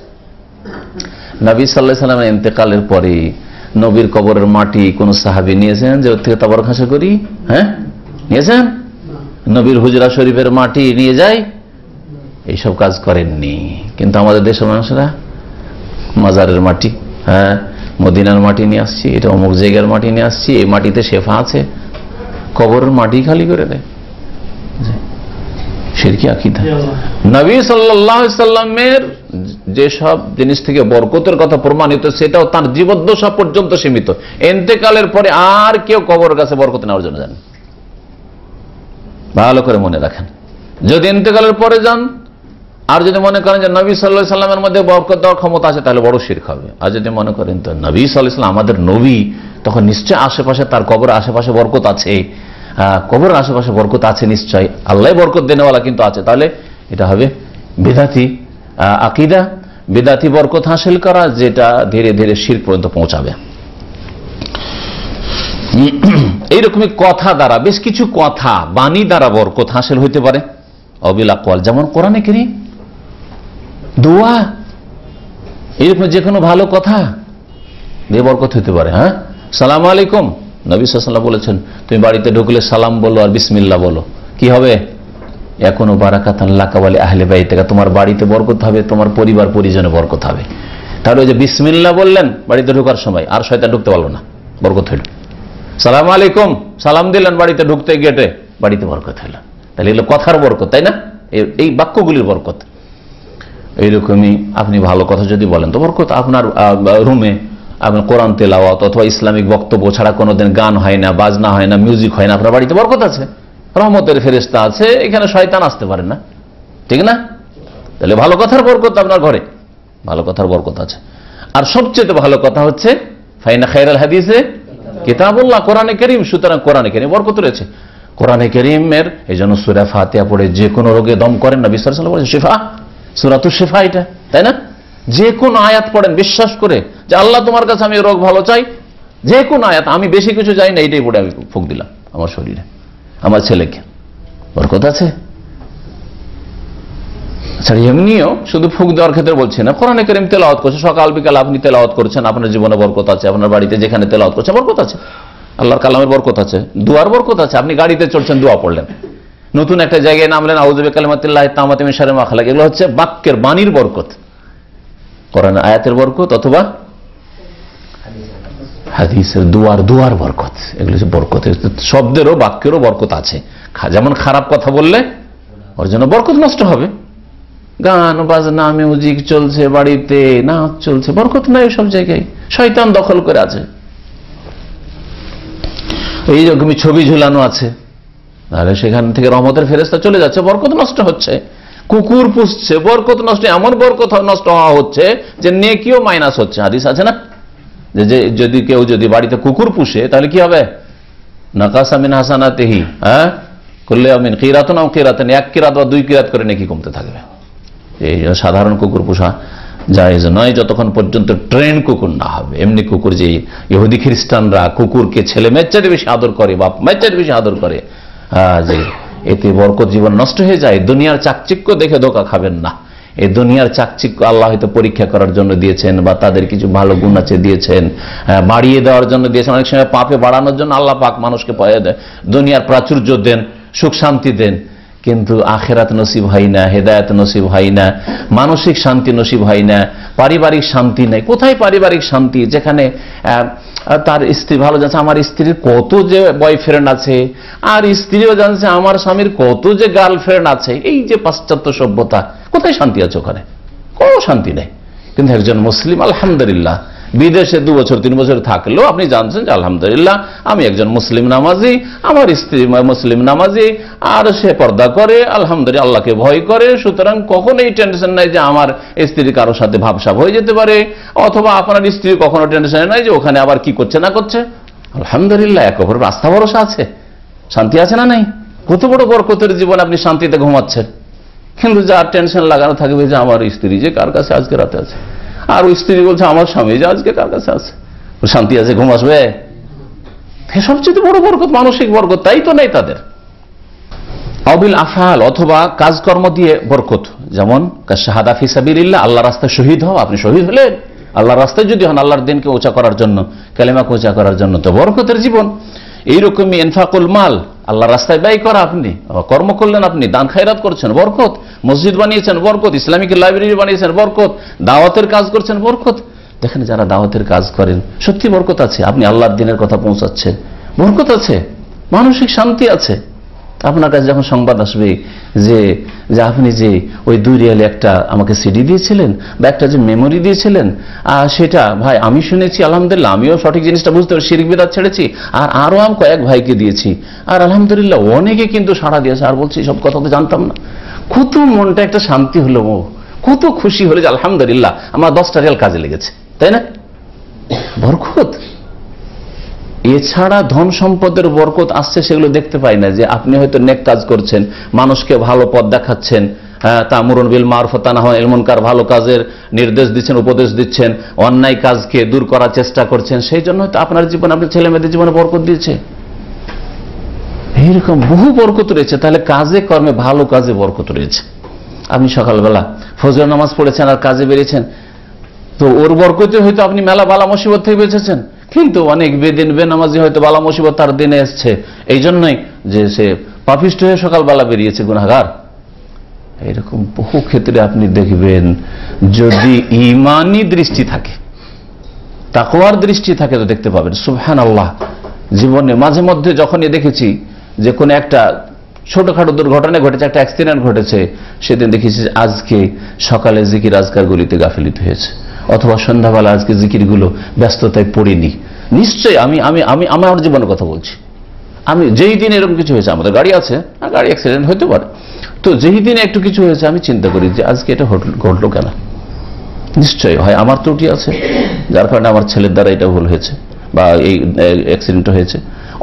নবী সাল্লাল্লাহু আলাইহি ওয়াসাল্লামের ইন্তেকালের পরে নবীর কবরের মাটি কোন সাহাবী নিয়েছেন যে ওর থেকে তাবারক হাসিল করি? হ্যাঁ, নিয়েছেন? নবীর হুজরা শরীফের মাটি নিয়ে যায়, এইসব কাজ করেননি। কিন্তু আমাদের দেশের মানুষরা মাজারের মাটি, হ্যাঁ মদিনার মাটি নিয়ে আসছি, এটা অমুক জায়গার মাটি নিয়ে আসছি, এই মাটিতে শেফা আছে, কবরের মাটি খালি করে দেয়। শিরকি আকীদা। নবী সাল্লাল্লাহু আলাইহি ওয়াসাল্লামের যেসব জিনিস থেকে বরকতের কথা প্রমাণিত সেটাও তার জীবদ্দশা পর্যন্ত সীমিত। ইন্তেকালের পরে আর কেউ কবরের কাছে বরকত নেওয়ার জন্য যান, ভালো করে মনে রাখেন। যদি ইন্তেকালের পরে যান আর যদি মনে করেন যে নবী সাল্লাল্লাহু আলাইহি ওয়াসাল্লামের মধ্যে বরকত দেওয়ার ক্ষমতা আছে, তাহলে বড় শিরক হবে। আর যদি মনে করেন তো নবী সাল্লাল্লাহু আলাইহি ওয়াসাল্লাম আমাদের নবী, তখন নিশ্চয় আশেপাশে তার কবরের আশেপাশে বরকত আছে, কবরের আশেপাশে বরকত আছে নিশ্চয়, আল্লাহ বরকত দেনেওয়ালা কিন্তু আছে, তাহলে এটা হবে বিদআতি আকীদা, বিদআতি বরকত হাসিল করা, যেটা ধীরে ধীরে শিরক পর্যন্ত পৌঁছাবে। এইরকমই কথা দ্বারা, বেশ কিছু কথা বাণী দ্বারা বরকত হাসিল হইতে পারে। অবিল আকওয়াল, যেমন কোরআনে কারীম, দোয়া, এরকম যে কোনো ভালো কথা দিয়ে বরকত হইতে পারে। হ্যাঁ, সালাম আলাইকুম, নবী সাল্লাল্লাহু আলাইহি ওয়াসাল্লাম বলেছেন তুমি বাড়িতে ঢুকলে সালাম বলো আর বিসমিল্লাহ বলো, কি হবে? এখনো বারাকাতান লাকা ওয়া লি আহলি বাইতিকা, তোমার বাড়িতে বরকত হবে, তোমার পরিবার পরিজনে বরকত হবে। তাহলে ওই যে বিসমিল্লাহ বললেন বাড়িতে ঢোকার সময়, আর শয়তান ঢুকতে পারলো না, বরকত হইল। সালাম আলাইকুম, সালাম দিলেন বাড়িতে ঢুকতে, গেটে বাড়িতে বরকত হইল। তাহলে এগুলো কথার বরকত, তাই না? এই বাক্যগুলির বরকত। এইরকমই আপনি ভালো কথা যদি বলেন তো বরকত। আপনার রুমে আপনার কোরআন তেলাওয়াত অথবা ইসলামিক বক্তব্য ছাড়া কোনোদিন গান হয় না, বাজনা হয় না, মিউজিক হয় না, আপনার বাড়িতে বরকত আছে, রহমতের ফেরেশতা আছে, এখানে শয়তান আসতে পারে না, ঠিক না? তাহলে ভালো কথার বরকত আপনার ঘরে, ভালো কথার বরকত আছে। আর সবচেয়ে ভালো কথা হচ্ছে ফাইনা খায়রাল হাদিসে কিতাবুল্লাহ, কোরআনে কারীম। সুতরাং কোরআনে কারীম বরকত রয়েছে। কোরআনে কারীমের এই জন্য সূরা ফাতিহা পড়ে যে কোনো রোগে দম করেন, নবী সাল্লাল্লাহু আলাইহি ওয়াসাল্লাম বলেছেন শিফা, সূরাতুশ শিফা এটা, তাই না? যে কোন আয়াত পড়েন বিশ্বাস করে যে আল্লাহ তোমার কাছে আমি রোগ ভালো চাই, যে কোন আয়াত, আমি বেশি কিছু চাই না, এইটাই পড়ে আমি ফুঁক দিলাম আমার শরীরে, আমার ছেলেকে, বরকত আছে। আচ্ছা, এমনিও শুধু ফুঁক দেওয়ার ক্ষেত্রে বলছি না, কোরআনে কারীম তেলাওয়াত করছে, সকাল বিকাল আপনি তেলাওয়াত করছেন, আপনার জীবনে বরকত আছে, আপনার বাড়িতে যেখানে তেলাওয়াত করছে বরকত আছে, আল্লাহর কালামের বরকত আছে, দুয়ার বরকত আছে। আপনি গাড়িতে চলছেন, দোয়া পড়লেন, নতুন একটা জায়গায় নামলেন, আউযু বিকালিমাতিল্লাহি তাম্মাতি মিন শাররি মা খালাক, এগুলো হচ্ছে বাক্যের বাণীর বরকত, কোরআন আয়াতের বরকত অথবা হাদিসের দুয়ার বরকত, এগুলো হচ্ছে বরকত। শব্দেরও বাক্যেরও বরকত আছে। যেমন খারাপ কথা বললে ওর জন্য বরকত নষ্ট হবে, গান বাজনা মিউজিক চলছে বাড়িতে, নাচ চলছে, বরকত নাই সব জায়গায়, শয়তান দখল করে আছে। এইরকমই ছবি ঝুলানো আছে, তাহলে সেখান থেকে রহমতের ফেরেশতা চলে যাচ্ছে, বরকত নষ্ট হচ্ছে। কুকুর পুষছে, বরকত নষ্ট, এমন বরকত নষ্ট হওয়া হচ্ছে যে নেকিও মাইনাস হচ্ছে। হাদিস আছে না যে যদি কেউ যদি বাড়িতে কুকুর পুষে তাহলে কি হবে? নাকাসা মিন হাসানাতিহি, হ্যাঁ, কুল্লু ইয়াউমিন কিরাতুন আও কিরাতান, এক কিরাত বা দুই কিরাত করে নেকি কমতে থাকবে। এই সাধারণ কুকুর পোষা জায়েজ নয় যতক্ষণ পর্যন্ত ট্রেন কুকুর না হবে। এমনি কুকুর, যে ইহুদি খ্রিস্টানরা কুকুরকে ছেলে মেয়ের চাইতে বেশি আদর করে, বাপ মায়ের চাইতে বেশি আদর করে, যে এতে বরকত জীবন নষ্ট হয়ে যায়। দুনিয়ার চাকচিক্য দেখে ধোঁকা খাবেন না। এই দুনিয়ার চাকচিক্য আল্লাহ হয়তো পরীক্ষা করার জন্য দিয়েছেন, বা তাদের কিছু ভালো গুণ আছে দিয়েছেন, বাড়িয়ে দেওয়ার জন্য দিয়েছেন। অনেক সময় পাপে বাড়ানোর জন্য আল্লাহ পাক মানুষকে দুনিয়ার প্রাচুর্য দেন, সুখ শান্তি দেন, কিন্তু আখেরাত নসিব হয় না, হেদায়েত নসিব হয় না, মানসিক শান্তি নসিব হয় না, পারিবারিক শান্তি নেই। কোথায় পারিবারিক শান্তি, যেখানে তার স্ত্রী ভালো জানছে আমার স্ত্রীর কত যে বয়ফ্রেন্ড আছে, আর স্ত্রীও জানছে আমার স্বামীর কত যে গার্লফ্রেন্ড আছে। এই যে পাশ্চাত্য সভ্যতা, কোথায় শান্তি আছে? ওখানে কোনো শান্তি নেই। কিন্তু একজন মুসলিম আলহামদুলিল্লাহ বিদেশে 2 বছর 3 বছর থাকলেও আপনি জানছেন যে আলহামদুলিল্লাহ আমি একজন মুসলিম নামাজি, আমার স্ত্রী মুসলিম নামাজি, আর সে পর্দা করে, আলহামদুলিল্লাহ আল্লাহকে ভয় করে, সুতরাং কখনোই টেনশন নাই যে আমার স্ত্রী কারোর সাথে ভাবসাব হয়ে যেতে পারে, অথবা আপনার স্ত্রী কখনো টেনশন নাই যে ওখানে আবার কি করছে না করছে। আলহামদুলিল্লাহ এক অপরের আস্থা ভরসা আছে, শান্তি আছে না নাই? কত বড় বরকতের জীবন, আপনি শান্তিতে ঘুমাচ্ছেন। কিন্তু যার টেনশন লাগানো থাকবে যে আমার স্ত্রী যে কার কাছে আজকে রাতে আছে, আর ওই স্ত্রী বলছে আমার স্বামী যে আজকে কার কাছে আছে, শান্তি আছে, ঘুম আসবে? সবচেয়ে বড় বরকত মানসিক বরকত, তাই তো নেই তাদের। অবিল আফআল, অথবা কাজকর্ম দিয়ে বরকত, যেমন শাহাদা ফি সাবিলিল্লাহ, আল্লাহর রাস্তায় শহীদ হও। আপনি শহীদ হলেন আল্লাহর রাস্তায় যদি হন, আল্লাহর দিনকে উঁচা করার জন্য, কালেমাকে উঁচা করার জন্য, তো বরকতের জীবন। এইরকমই ইনফাকুল মাল, আল্লাহর রাস্তায় ব্যয় করা, আপনি কর্ম করলেন, আপনি দান খায়রাত করছেন, বরকত। মসজিদ বানিয়েছেন, বরকত। ইসলামিক লাইব্রেরি বানিয়েছেন, বরকত। দাওয়াতের কাজ করছেন, বরকত। দেখেন যারা দাওয়াতের কাজ করেন সত্যি বরকত আছে। আপনি আল্লাহর দিনের কথা পৌঁছাচ্ছেন, বরকত আছে, মানসিক শান্তি আছে। আপনার কাছে যখন সংবাদ আসবে যে আপনি যে ওই 2 রিয়ালে একটা আমাকে সিডি দিয়েছিলেন, বা একটা যে মেমোরি দিয়েছিলেন, সেটা ভাই আমি শুনেছি, আলহামদুলিল্লাহ আমিও সঠিক জিনিসটা বুঝতে পারি, শিরক বিদআত ছেড়েছি, আর আরো আমি কয়েক ভাইকে দিয়েছি, আর আলহামদুলিল্লাহ অনেকে কিন্তু সাড়া দিয়েছে, আর বলছি সব কথা তো জানতাম না। কত মনটা একটা শান্তি হলো, কত খুশি হলো যে আলহামদুলিল্লাহ আমার 10টা রিয়াল কাজে লেগেছে, তাই না? বরকত। এছাড়া ধন সম্পদের বরকত আসছে, সেগুলো দেখতে পাই না। যে আপনি হয়তো নেক কাজ করছেন, মানুষকে ভালো পথ দেখাচ্ছেন, তা'মুরুন বিল মা'রুফ ওয়া তানহাউনা আনিল মুনকার, ভালো কাজের নির্দেশ দিচ্ছেন, উপদেশ দিচ্ছেন, অন্যায় কাজকে দূর করার চেষ্টা করছেন, সেই জন্য হয়তো আপনার জীবন, আপনার ছেলে মেয়েদের জীবনে বরকত দিয়েছে। এইরকম বহু বরকত রয়েছে। তাহলে কাজে কর্মে, ভালো কাজে বরকত রয়েছে। আপনি সকালবেলা ফজর নামাজ পড়েছেন আর কাজে বেরিয়েছেন, তো ওর বরকতে হয়তো আপনি মেলা বালা মুসিবত থেকে বেঁচেছেন। কিন্তু অনেক বেদিন বেনামাজি হয়তো বালা মুসিবত তার দিনে এসছে, এই জন্যই যে সে পাপিষ্ঠ হয়ে সকালবেলা বেরিয়েছে, গুনাহগার। এরকম বহু ক্ষেত্রে আপনি দেখবেন, যদি ঈমানি দৃষ্টি থাকে, তাকওয়ার দৃষ্টি থাকে, তো দেখতে পাবেন সুবহানাল্লাহ। জীবনে মাঝে মধ্যে যখনই দেখেছি যে কোন একটা ছোটখাটো দুর্ঘটনা ঘটেছে, একটা অ্যাক্সিডেন্ট ঘটেছে, সেদিন দেখেছি আজকে সকালে জিকির আজকার গুলিতে গাফিলতি হয়েছে, অথবা সন্ধ্যাবেলা আজকে জিকিরগুলো ব্যস্ততায় পড়িনি। নিশ্চয়ই আমি আমি আমি আমার জীবনের কথা বলছি। আমি যেই দিন এরকম কিছু হয়েছে, আমাদের গাড়ি আছে, গাড়ি অ্যাক্সিডেন্ট হতে পারে, তো যেই দিনে একটু কিছু হয়েছে আমি চিন্তা করি যে আজকে এটা ঘটলো কেন? নিশ্চয়ই হয় আমার ত্রুটি আছে, যার কারণে আমার ছেলের দ্বারা এটা ভুল হয়েছে, বা এই অ্যাক্সিডেন্ট হয়েছে,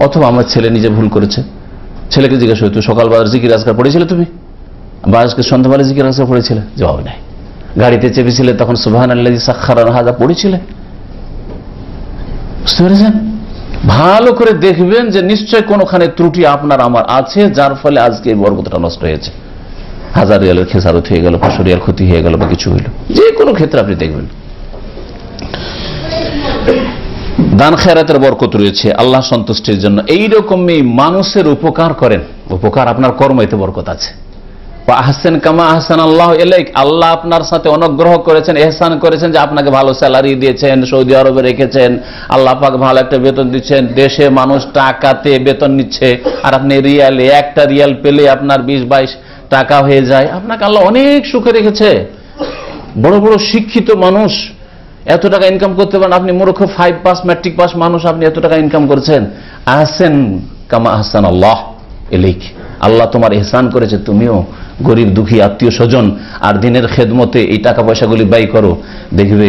অথবা আমার ছেলে নিজে ভুল করেছে। ছেলেকে জিজ্ঞাসা হতো সকালবেলা জিকির আজকার পড়েছিলে তুমি, বা আজকে সন্ধ্যাবেলা জিকির আজকার পড়েছিলে? জবাব নাই। গাড়িতে চেপেছিলে তখন সুবহানাল্লাযী সাখখারানা হাযা পড়েছিলে? বুঝতে পেরেছেন? ভালো করে দেখবেন যে নিশ্চয় কোনখানে ত্রুটি আপনার আমার আছে, যার ফলে আজকে এই বরকতটা নষ্ট হয়েছে। 1000 রিয়ালের খেসারত হয়ে গেল, 500 রিয়াল ক্ষতি হয়ে গেল, বা কিছু হইল। যে কোনো ক্ষেত্রে আপনি দেখবেন দান খেরাতের বরকত রয়েছে আল্লাহ সন্তুষ্টির জন্য। এইরকমই মানুষের উপকার করেন, উপকার আপনার কর্ম, এতে বরকত আছে। আহসান কামা আহসান আল্লাহু ইলাইক, আল্লাহ আপনার সাথে অনুগ্রহ করেছেন, ইহসান করেছেন, যে আপনাকে ভালো স্যালারি দিয়েছেন, সৌদি আরবে রেখেছেন, আল্লাহ পাক ভালো একটা বেতন দিচ্ছেন। দেশে মানুষ টাকাতে বেতন নিচ্ছে, আর আপনি রিয়ালে, একটা রিয়াল পেলে আপনার 20-22 টাকা হয়ে যায়। আপনাকে আল্লাহ অনেক সুখে রেখেছে। বড় বড় শিক্ষিত মানুষ এত টাকা ইনকাম করতে পারেন, আপনি মূর্খ 5 পাস ম্যাট্রিক পাস মানুষ, আপনি এত টাকা ইনকাম করছেন। আহসান কামা আহসান আল্লাহ ইলাইক, আল্লাহ তোমার ইহসান করেছে, তুমিও গরিব দুঃখী আত্মীয় স্বজন আর দিনের খেদমতে এই টাকা পয়সাগুলি ব্যয় করো, দেখবে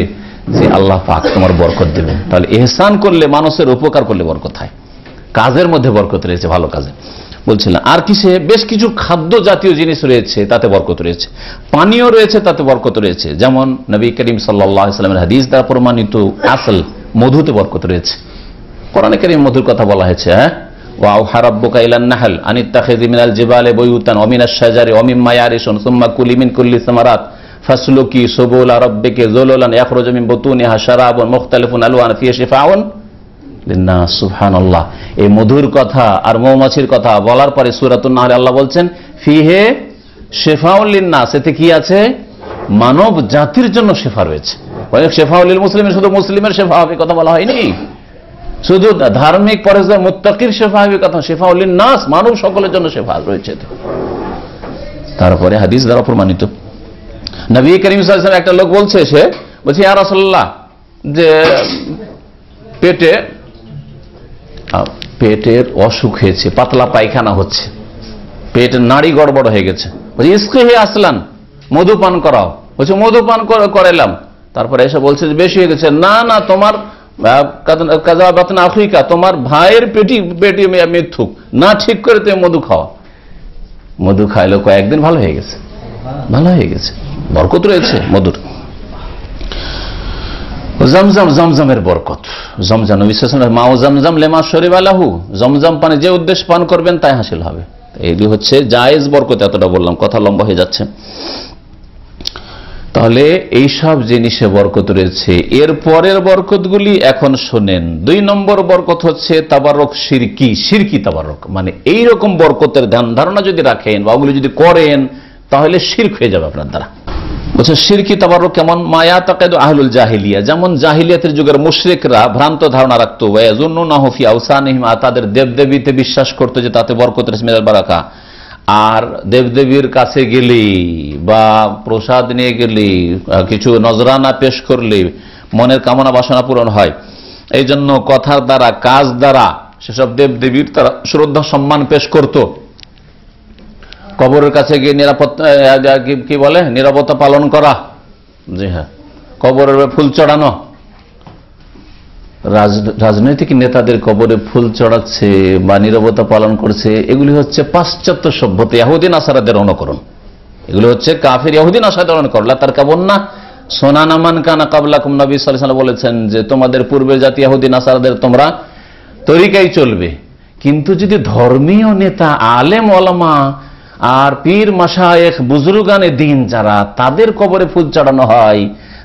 যে আল্লাহ পাক তোমার বরকত দেবেন। তাহলে ইহসান করলে, মানুষের উপকার করলে বরকত হয়। কাজের মধ্যে বরকত রয়েছে, ভালো কাজে বলছিলাম। আর কিসে? বেশ কিছু খাদ্য জাতীয় জিনিস রয়েছে, তাতে বরকত রয়েছে। পানীয় রয়েছে, তাতে বরকত রয়েছে। যেমন নবী করিম সাল্লাল্লাহু আলাইহি ওয়াসাল্লামের হাদিস দ্বারা প্রমাণিত আসল মধুতে বরকত রয়েছে। কোরআনে কারীম মধুর কথা বলা হয়েছে। ওয়াউহা রাব্বুকা ইলান নাহল আন ইত্তাখিযি মিনাল জিবালি বুয়ুতান ওয়া মিনাশ শাজারি ওয়া মিম্মা ইয়ারিশুন সুম্মা কুলি মিন কুল্লি সামারাত ফাসলুকি সুবুলা রাব্বিকা যুলুলান ইয়াখরুজু মিন বুতুনিহা শারাবুন মুখতালিফুন আলওয়ান ফিহি শিফাউন লিন-নাস। সুবহানাল্লাহ। এই মধুর কথা আর মৌমাছির কথা বলার পরে সূরাতুন নাহলে আল্লাহ বলছেন ফিহি শিফাউন লিন-নাস, এতে কি আছে? মানব জাতির জন্য শেফা রয়েছে। শেফাউল লিল মুসলিমিন, শুধু মুসলিমের শেফা হবে কথা বলা হয়নি, শুধু ধার্মিক পরেজগার মুত্তাকির শেফা হবে কথা, শেফাউল লিন-নাস, মানব সকলের জন্য শেফা রয়েছে। তারপরে হাদিস দ্বারা প্রমাণিত, নবী করিম সাল্লাল্লাহু আলাইহি ওয়াসাল্লাম একটা লোক বলছে, সে বলছে ইয়া রাসূলুল্লাহ, যে পেটের অসুখ হয়েছে, পাতলা পায়খানা হচ্ছে, পেটের নাড়ি গড়বড় হয়ে গেছে, বলছে ইসকিহি আসলান, মধু পান করাও। বলছে মধু পান করালাম, তারপরে এসে বলছে যে বেশি হয়ে গেছে। না না, তোমার তোমার ভাইয়ের পেটি মিথ্যুক, না ঠিক করে তুমি মধু খাওয়া। মধু খাইলো, কয়েকদিন ভালো হয়ে গেছে, ভালো হয়ে গেছে, বরকত রয়েছে মধুর। জমজম, জমজমের বরকত, জমজম মাও জমজম লেমা শরিবা লাহু, জমজম পানি যে উদ্দেশ্য পান করবেন তাই হাসিল হবে। এইটি হচ্ছে জায়েজ বরকত, এতটা বললাম, কথা লম্বা হয়ে যাচ্ছে। তাহলে এইসব জিনিসে বরকত রয়েছে। এর পরের বরকতগুলি এখন শোনেন। 2 নম্বর বরকত হচ্ছে তাবারক শিরকি, শিরকি তাবারক, মানে এইরকম বরকতের ধারণা যদি রাখেন বা ওগুলি যদি করেন তাহলে শিরক হয়ে যাবে আপনার দ্বারা। বলছে শিরকি তাবারক কেমন? মায়া তাকাদু আহলুল জাহিলিয়া, যেমন জাহিলিয়াতের যুগের মুশরিকরা ভ্রান্ত ধারণা রাখতো, ওয়ায়াজুন্নুনাহু ফি আওসানিহিম, তাদের দেবদেবীতে বিশ্বাস করতো যে তাতে বরকত রয়েছে, মিনাল বারাকা। আর দেবদেবীর কাছে গেলে বা প্রসাদ নিয়ে গেলে, কিছু নজরানা পেশ করলে মনের কামনা বাসনা পূরণ হয়। এই জন্য কথার দ্বারা, কাজ দ্বারা সেসব দেবদেবীর তারা শ্রদ্ধা সম্মান পেশ করত। কবরের কাছে গিয়ে কি বলে, নীরবতা পালন করা। জি হ্যাঁ, কবরের ফুল চড়ানো। রাজনৈতিক নেতাদের কবরে ফুল চড়াচ্ছে বা নীরবতা পালন করছে, এগুলি হচ্ছে পাশ্চাত্য সভ্যতা, ইহুদি নাসারাদের অনুকরণ। এগুলো হচ্ছে কাফির ইহুদি নাসারাদের অনুকরণ। তার কাবন না সোনানা মান কানা কাবলাকুম, নবী সাল্লাল্লাহু আলাইহি ওয়াসাল্লাম বলেছেন যে তোমাদের পূর্বের জাতি ইহুদি নাসারাদের তোমরা তরিকাই চলবে। কিন্তু যদি ধর্মীয় নেতা, আলেম ওলামা আর পীর মাশায়েখ বুজুর্গানে দিন যারা, তাদের কবরে ফুল চড়ানো হয়,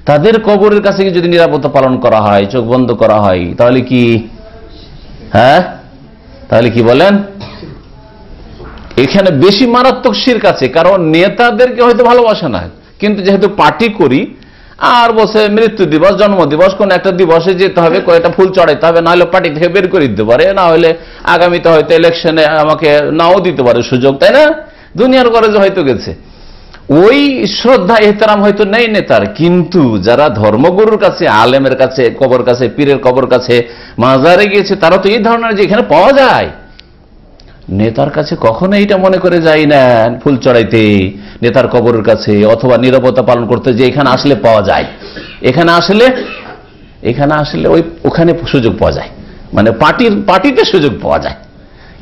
তাদের কবরের কাছে যদি নিরাপত্তা পালন করা হয়, চোখ বন্ধ করা হয়, তাহলে কি, হ্যাঁ তাহলে কি বলেন? এখানে বেশি মারাত্মক শিরক আছে। কারণ নেতাদেরকে হয়তো ভালোবাসে না, কিন্তু যেহেতু পার্টি করি আর বসে মৃত্যু দিবস, জন্ম দিবস, কোন একটা দিবসে যেতে হবে, কয়েকটা ফুল চড়াইতে হবে, না হলে পার্টি থেকে বের করে দিতে পারে, না হলে আগামীতে হয়তো ইলেকশনে আমাকে নাও দিতে পারে সুযোগ, তাই না? দুনিয়ার গরজে হয়তো গেছে, ওই শ্রদ্ধা এহতেরাম হয়তো নেই নেতার। কিন্তু যারা ধর্মগুরুর কাছে, আলেমের কাছে, কবর কাছে, পীরের কবর কাছে, মাজারে গিয়েছে, তারা তো এই ধরনের যে এখানে পাওয়া যায়। নেতার কাছে কখনো এইটা মনে করে যাই না ফুল চড়াইতে নেতার কবরের কাছে, অথবা নীরবতা পালন করতে, যে এখানে আসলে পাওয়া যায়, এখানে আসলে ওখানে সুযোগ পাওয়া যায়, মানে পার্টিতে সুযোগ পাওয়া যায়।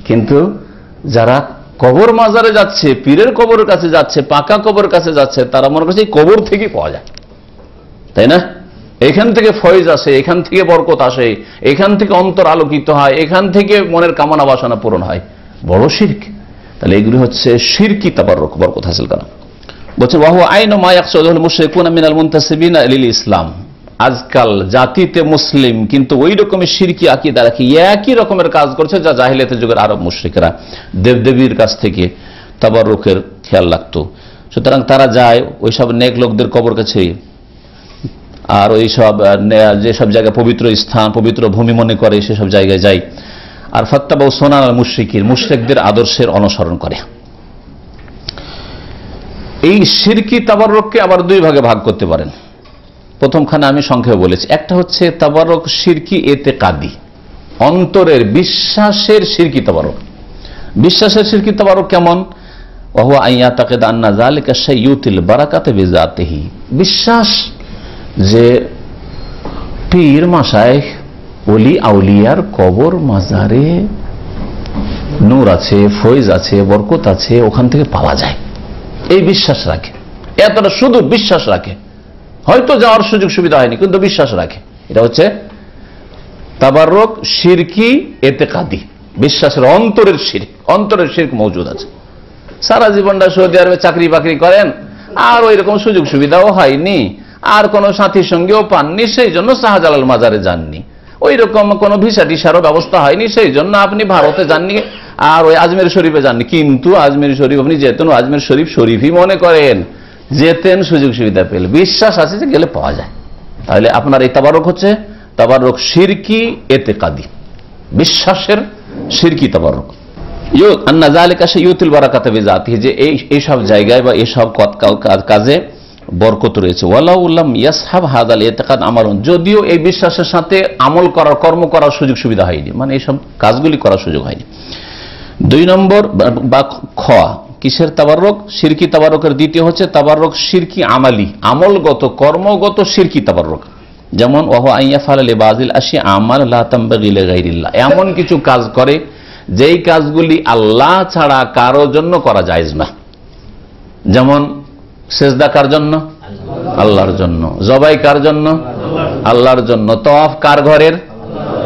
কিন্তু যারা কবর মাজারে যাচ্ছে, পীরের কবরের কাছে যাচ্ছে, পাকা কবর কাছে যাচ্ছে, তারা মনে করছে কবর থেকে পাওয়া যায়, তাই না? এখান থেকে ফয়েজ আসে, এখান থেকে বরকত আসে, এখান থেকে অন্তর আলোকিত হয়, এখান থেকে মনের কামনা বাসনা পূরণ হয়। বড় শিরক। তাহলে এগুলি হচ্ছে শিরকি তাবাররুক, বরকত হাসিল করা। বলছেন ওয়া হুয়া আইনু মা ইয়াকসুদুল মুশরিকুনা মিনাল মুনতাসিবিনা লিল ইসলাম। আজকাল জাতিতে মুসলিম কিন্তু ওই রকমের শিরকি আকীদা রাখি, একই রকমের কাজ করছে যা জাহিলিয়াতের যুগের আরব মুশরিকরা দেবদেবীর কাছ থেকে তাবাররুকের খেয়াল রাখতো। সুতরাং তারা যায় ওইসব নেক লোকদের কবর কাছে, আর ওইসব যেসব জায়গায় পবিত্র স্থান, পবিত্র ভূমি মনে করে সেসব জায়গায় যায়। আর ফাত্তাবাউ সুনানাল মুশরিকিন, মুশরিকদের আদর্শের অনুসরণ করে। এই শিরকি তাবাররুককে আবার 2 ভাগে ভাগ করতে পারেন। প্রথমখানে আমি সংক্ষেপে বলেছি, একটা হচ্ছে তাবাররুক শিরকি এতেকাদি, অন্তরের বিশ্বাসের শিরকি তাবাররুক। বিশ্বাসের শিরকি তাবাররুক কেমন? ওয়া হুয়া আইয়া তাকিদা আন্না যালিকা শাইয়ুতিল বারাকাতি বিযাতিহি, বিশ্বাস যে পীর মাশায়েখ ওলি আউলিয়ার কবর মাজারে নূর আছে, ফয়েজ আছে, বরকত আছে, ওখান থেকে পাওয়া যায়, এই বিশ্বাস রাখে। এতটা শুধু বিশ্বাস রাখে, হয়তো যাওয়ার সুযোগ সুবিধা হয়নি কিন্তু বিশ্বাস রাখে। এটা হচ্ছে তাবাররুক শিরকি এতেকাদি, বিশ্বাসের অন্তরের শিরক, অন্তরের শিরক মজুদ আছে। সারা জীবনটা সৌদি আরবে চাকরি বাকরি করেন, আর ওই রকম সুযোগ সুবিধাও হয়নি, আর কোন সাথীর সঙ্গেও পাননি, সেই জন্য শাহজালাল মাজারে যাননি। ওই রকম কোন ভিসা টিসারও ব্যবস্থা হয়নি, সেই জন্য আপনি ভারতে যাননি, আর ওই আজমের শরীফে যাননি। কিন্তু আজমের শরীফ আপনি যেতেন, আজমের শরীফ শরীফই মনে করেন, যেতেন সুযোগ সুবিধা পেলে, বিশ্বাস আছে যে গেলে পাওয়া যায়। তাহলে আপনার এই তাবারক হচ্ছে তাবারক শিরকি এতেকাদি, বিশ্বাসের শিরকি তাবারক। যে এইসব জায়গায় বা এইসব কাজে বরকত রয়েছে। যদিও এই বিশ্বাসের সাথে আমল করার, কর্ম করার সুযোগ সুবিধা হয়নি, মানে এইসব কাজগুলি করার সুযোগ হয়নি। 2 নম্বর বা খ, কিসের তাবারক? শিরকি তাবারকের দ্বিতীয় হচ্ছে তাবারক শিরকি আমালি, আমলগত কর্মগত শিরকি তাবারক। যেমন এমন কিছু কাজ করে যেই কাজগুলি আল্লাহ ছাড়া কারো জন্য করা যায় না। যেমন সেজদা কার জন্য? আল্লাহর জন্য। জবাই কার জন্য? আল্লাহর জন্য। তওয়াফ কার ঘরের?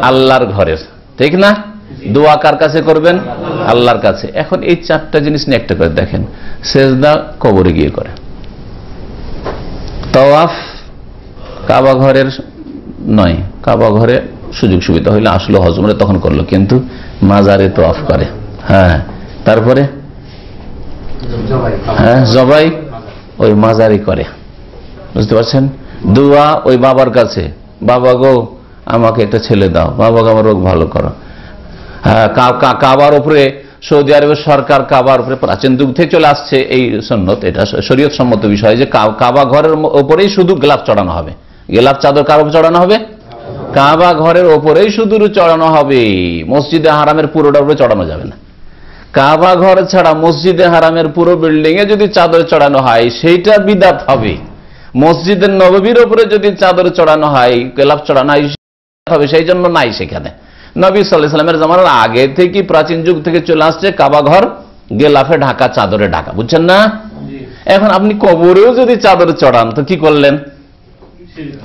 আল্লাহর ঘরের, ঠিক না? দোয়া কার কাছে করবেন? আল্লাহর কাছে। এখন এই 4টা জিনিস নিয়ে একটা করে দেখেন। সেজদা কবরে গিয়ে করে, তওয়াফ কাবা ঘরের নয়, কাবা ঘরে সুযোগ সুবিধা হইলে আসলো হজমরে তখন করলো, কিন্তু মাজারে তওয়াফ করে। হ্যাঁ, তারপরে হ্যাঁ জবাই ওই মাজারি করে, বুঝতে পারছেন? দোয়া ওই বাবার কাছে, বাবা গো আমাকে একটা ছেলে দাও, বাবা গো আমার রোগ ভালো করো। হ্যাঁ, কাবার উপরে সৌদি আরবের সরকার কাবার উপরে প্রাচীন যুগ থেকে চলে আসছে এই সুন্নত, এটা শরীয়ত সম্মত বিষয় যে কাবা ঘরের উপরেই শুধু গোলাপ চড়ানো হবে। গোলাপ চাদর কার উপর চড়ানো হবে? কাবা ঘরের ওপরেই শুধু চড়ানো হবে, মসজিদে হারামের পুরোটার উপরে চড়ানো যাবে না। কাবা ঘর ছাড়া মসজিদে হারামের পুরো বিল্ডিং এ যদি চাদর চড়ানো হয় সেইটা বিদআত হবে। মসজিদের নববীর উপরে যদি চাদর চড়ানো হয়, গোলাপ চড়ানো হবে, সেই জন্য নাই সেখানে। নবী সাল্লাল্লাহু আলাইহি ওয়াসাল্লামের জামানার আগে থেকে, প্রাচীন যুগ থেকে চলে আসছে কাবা ঘর গেলাফে ঢাকা, চাদরে ঢাকা, বুঝছেন না? এখন আপনি কবরেও যদি চাদর চড়ান তো কি করলেন?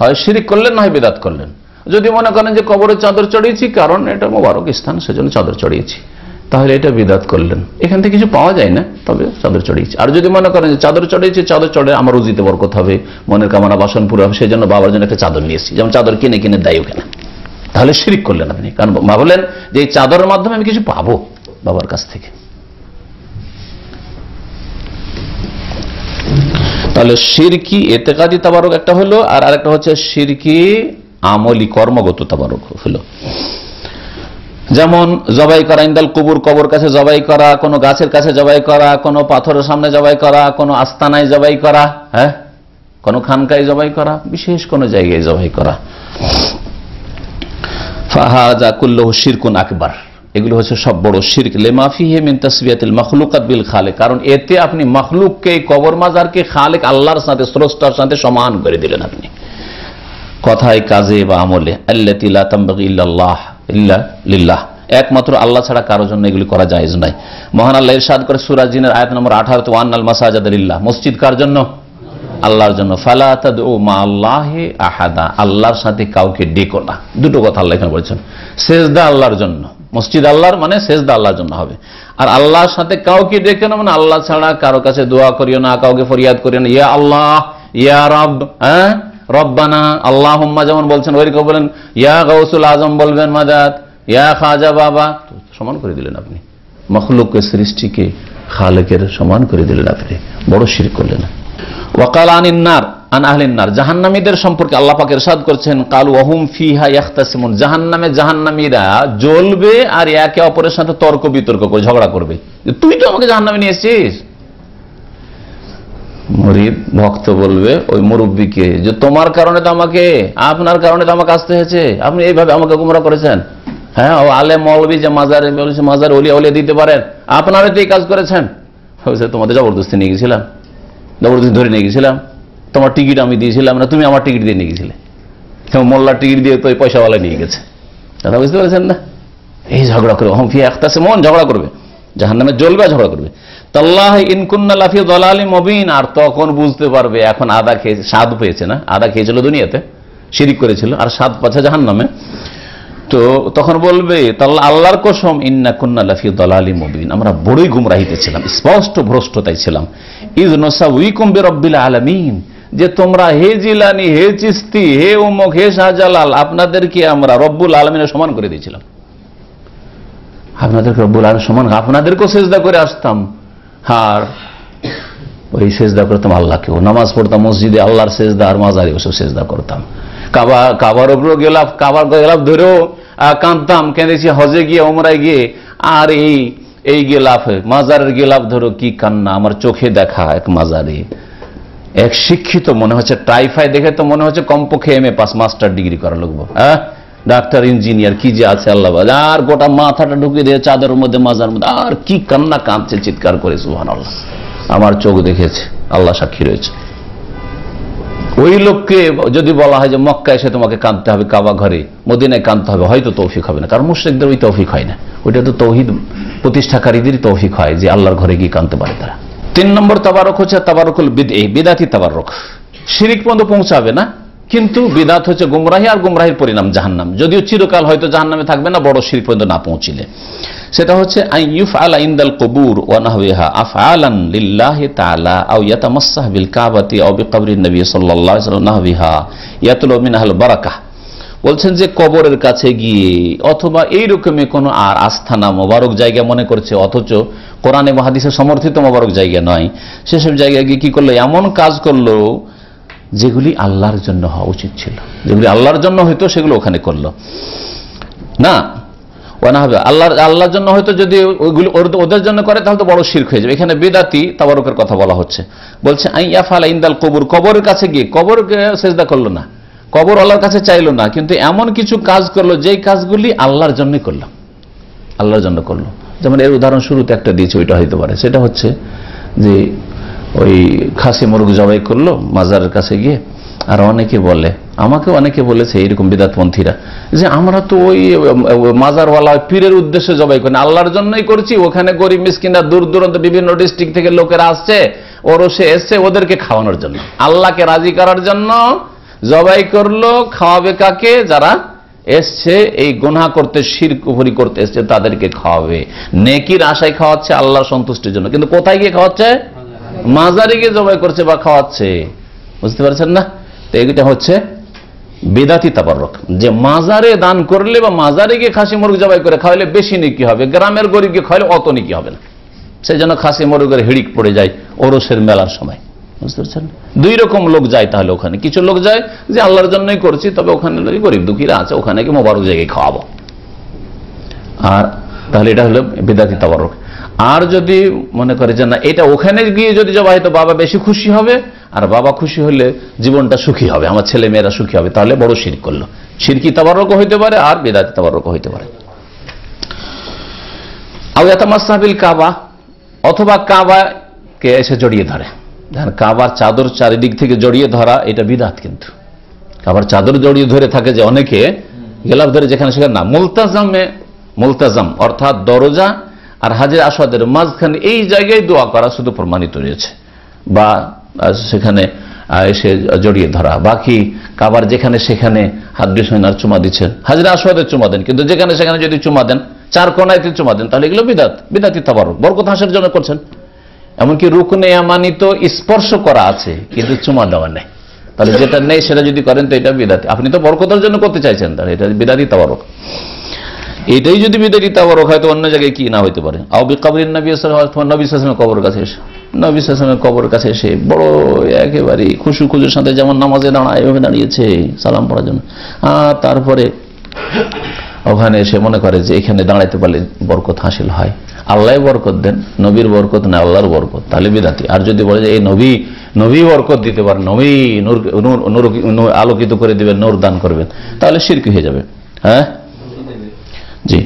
হয় শিরক করলেন, না হয় বিদআত করলেন। যদি মনে করেন যে কবরে চাদর চড়িয়েছি কারণ এটা মোবারক স্থান সেজন্য চাদর চড়িয়েছি, তাহলে এটা বিদআত করলেন। এখান থেকে কিছু পাওয়া যায় না, তবে চাদর চড়িয়েছি। আর যদি মনে করেন যে চাদর চড়িয়েছি, চাদর চড়ে আমার রুজিতে বরকত হবে, মনের কামনা বাসন পুরো হবে, সেই জন্য বাবার জন্য একটা চাদর নিয়েছি, যেমন চাদর কিনে কিনে দেয় ওখানে, তাহলে শিরক করলেন আপনি। কারণ ভাবলেন যে এই চাদরের মাধ্যমে আমি কিছু পাবো বাবার কাছ থেকে। তাহলে শিরকি এতেকাদি তাবারক একটা হলো, আর আরেকটা হচ্ছে শিরকি আমলি কর্মগত তাবারক হলো। যেমন জবাই করা, ইন্দাল কুবুর, কবর কাছে জবাই করা, কোনো গাছের কাছে জবাই করা, কোনো পাথরের সামনে জবাই করা, কোনো আস্তানায় জবাই করা, হ্যাঁ, কোনো খানকায় জবাই করা, বিশেষ কোনো জায়গায় জবাই করা। ফাহাযা কুল্লুহু শিরকুন আকবার, এগুলো হচ্ছে সব বড় শিরক। লিমা ফিহি মিন তাসবিয়াতিল মাখলুকাত বিল খালিক, কারণ এতে আপনি মাখলুককে, কবর মাজারকে খালিক আল্লাহর সাথে, স্রষ্টার সাথে সমান করে দিলেন আপনি, কথায় কাজে বা আমলে। আল্লাতী লা তানবাগি ইল্লাল্লাহ ইল্লা লিল্লাহ, একমাত্র আল্লাহ ছাড়া কারোর জন্য এগুলি করা জায়েজ নাই। মহান আল্লাহ ইরশাদ করে সূরা জিনের আয়াত নম্বর 18, ওয়ান্নাল মাসাজিদা লিল্লাহ, মসজিদ কার জন্য? আল্লাহর জন্য। ফালা তাদউ মা আল্লাহি আহাদা, আল্লাহর সাথে কাউকে ডেকো না। দুটো কথা আল্লাহ এখানে বলেছেন। সেজদা আল্লাহর জন্য, মসজিদ আল্লাহর মানে সেজদা আল্লাহর জন্য হবে। আর আল্লাহর সাথে কাউকে ডেকে না মানে আল্লাহ ছাড়া কারো কাছে দোয়া করিও না, কাউকে ফরিয়াদ করিও না, ইয়া আল্লাহ, ইয়া রব, হ্যাঁ, রব্বানা, আল্লাহুম্মা যেমন বলছেন ওইরকম বলেন। ইয়া গাউসুল আজম বলবেন মাদাদ, ইয়া খাজা বাবা, সমান করে দিলেন আপনি। মখলুককে, সৃষ্টিকে খালেকের সমান করে দিলেন আপনি, বড় শিরক করলেন। ওয়াকাল আনিন নার, আন আহলিন নার, জাহান্নামীদের সম্পর্কে আল্লাহ পাক ইরশাদ করেছেন, কালু ওয়াহুম ফিহা ইয়াখতাসিমুন, জাহান্নামে জাহান্নামীরা জ্বলবে আর একে অপরের সাথে তর্ক বিতর্ক করে ঝগড়া করবে, তুই তো আমাকে জাহান্নামে নিয়ে এসেছিস। মুরিদ ভক্ত বলবে ওই মুরব্বীকে যে তোমার কারণে তো আমাকে, আপনার কারণে তো আমাকে আসতে হয়েছে, আপনি এইভাবে আমাকে গুমরা করেছেন। হ্যাঁ, ও আলেম মৌলবী যে মাজারে বলেছে মাজার ওলিয়া ওলিয়া দিতে পারেন, আপনারা তো এই কাজ করেছেন। তোমাদের জবরদস্তি নিয়ে গেছিলাম, জবরদস্তি ধরে নিয়ে গেছিলাম, তোমার টিকিট আমি দিয়েছিলাম না, তুমি আমার টিকিট দিয়ে নিয়ে গেছিলে, মোল্লার টিকিট দিয়ে তো ওই পয়সাওয়ালা নিয়ে গেছে, কথা বুঝতে পারছেন না? এই ঝগড়া করবে, হম ফি ইখতাসিমুন, ঝগড়া করবে, জাহান্নামে জ্বলবে, ঝগড়া করবে। তাল্লাহি ইন কুন্না লাফি যালালিম মুবিন, আর তখন বুঝতে পারবে এখন আদা খেয়ে স্বাদ পেয়েছে না, আদা খেয়েছিল দুনিয়াতে, শিরিক করেছিল, আর স্বাদ পাচ্ছে জাহান্নামে। তো তখন বলবে তাহলে আল্লাহর কসম ইন্না কুন্না লাফি দালালিম মুবিন, আমরা বড়ই গুমরাহিতে ছিলাম, স্পষ্ট ভ্রষ্টতায় ছিলাম। ইয নুসাউইকুম বিরাব্বিল আলামিন, যে তোমরা হে জিলানি, হে চিস্তি, হে উমুক, হে শাহজালাল, আপনাদেরকে আমরা রব্বুল আলামিনের সমান করে দিয়েছিলাম। আপনাদেরকে রব্বুল আলামিন সমান, আপনাদেরকেও সেজদা করে আসতাম, আর ওই সেজদা করতাম আল্লাহকেও। নামাজ পড়তাম মসজিদে, আল্লাহর সেজদা আর মাজারে ওসব সেজদা করতাম। কাবার উপরেও গেলাম, কাবার গেলাম ধরেও কাঁদতাম, কেঁদেছি হজে গিয়ে, ওমরায় গিয়ে। আর এই গেলাফ, মাজারের গেলাফ ধরো কি কান্না, আমার চোখে দেখা এক মাজারে এক শিক্ষিত, মনে হচ্ছে টাইফাই দেখে তো মনে হচ্ছে কমপক্ষে MA পাস, মাস্টার ডিগ্রি করা লোক, হ্যাঁ, ডাক্তার, ইঞ্জিনিয়ার, কি যে আছে আল্লাহ। আর গোটা মাথাটা ঢুকিয়ে দিয়ে চাদরের মধ্যে, মাজার মধ্যে, আর কি কান্না, কাঁদছে, চিৎকার করে সুবহানাল্লাহ। আমার চোখ দেখেছে, আল্লাহ সাক্ষী রয়েছে। ওই লোককে যদি বলা হয় যে মক্কা এসে তোমাকে কাঁদতে হবে, কাবা ঘরে, মদিনায় কাঁদতে হবে, হয়তো তৌফিক হবে না, কারণ মুশরিকদের ওই তৌফিক হয় না। ওইটা তো তৌহিদ প্রতিষ্ঠাকারীদেরই তৌফিক হয় যে আল্লাহর ঘরে গিয়ে কাঁদতে পারে তারা। 3 নম্বর তাবারক হচ্ছে তাবারুকুল বিদআতি তাবারক। শিরিক পর্যন্ত পৌঁছাবে না, কিন্তু বিদআত হচ্ছে গুমরাহি, আর গুমরাহির পরিণাম জাহান্নাম। যদিও চিরকাল হয়তো জাহান্নামে থাকবে না, বড় শিরিক পর্যন্ত না পৌঁছিলে। সেটা হচ্ছে আইয়ুফআলা ইনদাল কুবুর ওয়া নাহওয়িহা আফআলান লিল্লাহি তাআলা আও ইয়াতামাসসাহ বিল কাবাতি আও বিকবরিন নবী সাল্লাল্লাহু আলাইহি ওয়াসাল্লাম নাহওয়িহা ইয়াতলু মিনহাল বারাকাহ। বলছেন যে কবরের কাছে গিয়ে অথবা এইরকমই কোনো আর আস্থানা মোবারক জায়গা মনে করছে, অথচ কোরআনে বা হাদিসে সমর্থিত মোবারক জায়গা নয়, সেসব জায়গায় গিয়ে কি করলো, এমন কাজ করলো যেগুলি আল্লাহর জন্য হওয়া উচিত ছিল, যেগুলি আল্লাহর জন্য হয়তো সেগুলো ওখানে করলো না। আল্লাহর জন্য হয়তো যদি ওইগুলো ওদের জন্য করে তাহলে তো বড় শিরক হয়ে যাবে। এখানে বিদআতি তাবারুকের কথা বলা হচ্ছে। বলছে আইয়াফালা ইনদাল কুবুর, কবরের কাছে গিয়ে, কবরকে সেজদা করলো না, কবর আল্লাহর কাছে চাইলো না, কিন্তু এমন কিছু কাজ করলো যেই কাজগুলি আল্লাহর জন্যই করলো, আল্লাহর জন্য করলো। যেমন এর উদাহরণ শুরুতে একটা দিয়েছে, ওইটা হইতে পারে। সেটা হচ্ছে যে ওই খাসি মুরগ জবাই করলো মাজারের কাছে গিয়ে। আর অনেকে বলে, আমাকে অনেকে বলেছে এইরকম বিদআতপন্থীরা, যে আমরা তো ওই মাজারওয়ালা পীরের উদ্দেশ্যে জবাই করি না, আল্লাহর জন্যই করছি। ওখানে গরিব মিসকিনরা, দূর দূরান্ত বিভিন্ন ডিস্ট্রিক্ট থেকে লোকেরা আসছে, ওরসে এসছে, ওদেরকে খাওয়ানোর জন্য, আল্লাহকে রাজি করার জন্য জবাই করলো। খাওয়াবে কাকে? যারা এসছে এই গুনাহ করতে, শিরক কুফরি করতে এসছে, তাদেরকে খাওয়াবে। নেকির আশায় খাওয়াচ্ছে, আল্লাহর সন্তুষ্টির জন্য। কিন্তু কোথায় গিয়ে খাওয়াচ্ছে? মাজারে গিয়ে জবাই করছে বা খাওয়াচ্ছে। বুঝতে পারছেন না? তো এটা হচ্ছে বিদআতি তাবাররুক, যে মাজারে দান করলে বা মাজারে গিয়ে খাসি মুরগ জবাই করে খাওয়ালে বেশি নেকি হবে, গ্রামের গরিবকে খাওয়ালে অত নেকি হবে না। সেই জন্য খাসি মুরগের হিড়িক পড়ে যায় ওরসের মেলার সময়। বুঝতে পারছেন? 2 রকম লোক যায় তাহলে ওখানে। কিছু লোক যায় যে আল্লাহর জন্যই করছি, তবে ওখানে গরিব দুঃখীরা আছে, ওখানে কি মোবারক জায়গায় খাওয়াবো, আর তাহলে এটা হলো বিদআতি তাবাররুক। আর যদি মনে করে যে না, এটা ওখানে গিয়ে যদি জবাই তো বাবা বেশি খুশি হবে, আর বাবা খুশি হলে জীবনটা সুখী হবে, আমার ছেলে মেয়েরা সুখী হবে, তাহলে বড় শিরক করলো। শিরকি তাবাররুক হইতে পারে, আর বিদআতি তাবাররুক হইতে পারে। আও ইয়াতামাসসাহ বিল কাবা, অথবা কাবাকে এসে জড়িয়ে ধরে। কাবার চাদর চারিদিক থেকে জড়িয়ে ধরা, এটা বিদআত। কিন্তু কাবার চাদর জড়িয়ে ধরে থাকে যে অনেকে, গেলাফ ধরে যেখানে সেখানে না। মুলতাজাম অর্থাৎ দরজা আর হাজরে আসওয়াদের মাঝখানে এই জায়গায় দোয়া করা শুধু প্রমাণিত রয়েছে, বা সেখানে এসে জড়িয়ে ধরা। বাকি কাবার যেখানে সেখানে হাত দিয়ে আর চুমা দিচ্ছেন, হাজরে আসওয়াদের চুমা দেন, কিন্তু যেখানে সেখানে যদি চুমা দেন, 4 কোনায় চুমা দেন, তাহলে এগুলো বিদআতি তাবাররুক, বরকত হাসিলের জন্য করছেন। এমনকি রুকনে ইয়ামানি তো স্পর্শ করা আছে, কিন্তু চুমা দেওয়া নেই, তাহলে যেটা নেই সেটা যদি করেন তো এটা বিদআতি। আপনি তো বরকতের জন্য করতে চাইছেন, তাহলে এটা বিদআতি তাবাররুক। এটাই যদি বিদআতি তাবাররুক হয়, তো অন্য জায়গায় কি না হইতে পারে? আও বিকবরিন নবী সাল্লাল্লাহু আলাইহি ওয়াসাল্লাম, নবী সাল্লাল্লাহু আলাইহি ওয়াসাল্লামের কবরের কাছে এসে, নবী সাল্লাল্লাহু আলাইহি ওয়াসাল্লামের কবরের কাছে এসে বড় একেবারে খুশুর সাথে, যেমন নামাজে দাঁড়ায় এভাবে দাঁড়িয়েছে সালাম পড়ার জন্য, তারপরে ওখানে এসে মনে করে যে এখানে দাঁড়াইতে পারলে বরকত হাসিল হয়, আল্লাহ বরকত দেন, নবীর বরকত না আল্লাহর বরকত, তাহলে বিদআতি। আর যদি বলে যে এই নবী বরকত দিতে পারেন, নবী নূর আলোকিত করে দিবেন, নূর দান করবেন, তাহলে শিরক হয়ে যাবে। হ্যাঁ জি,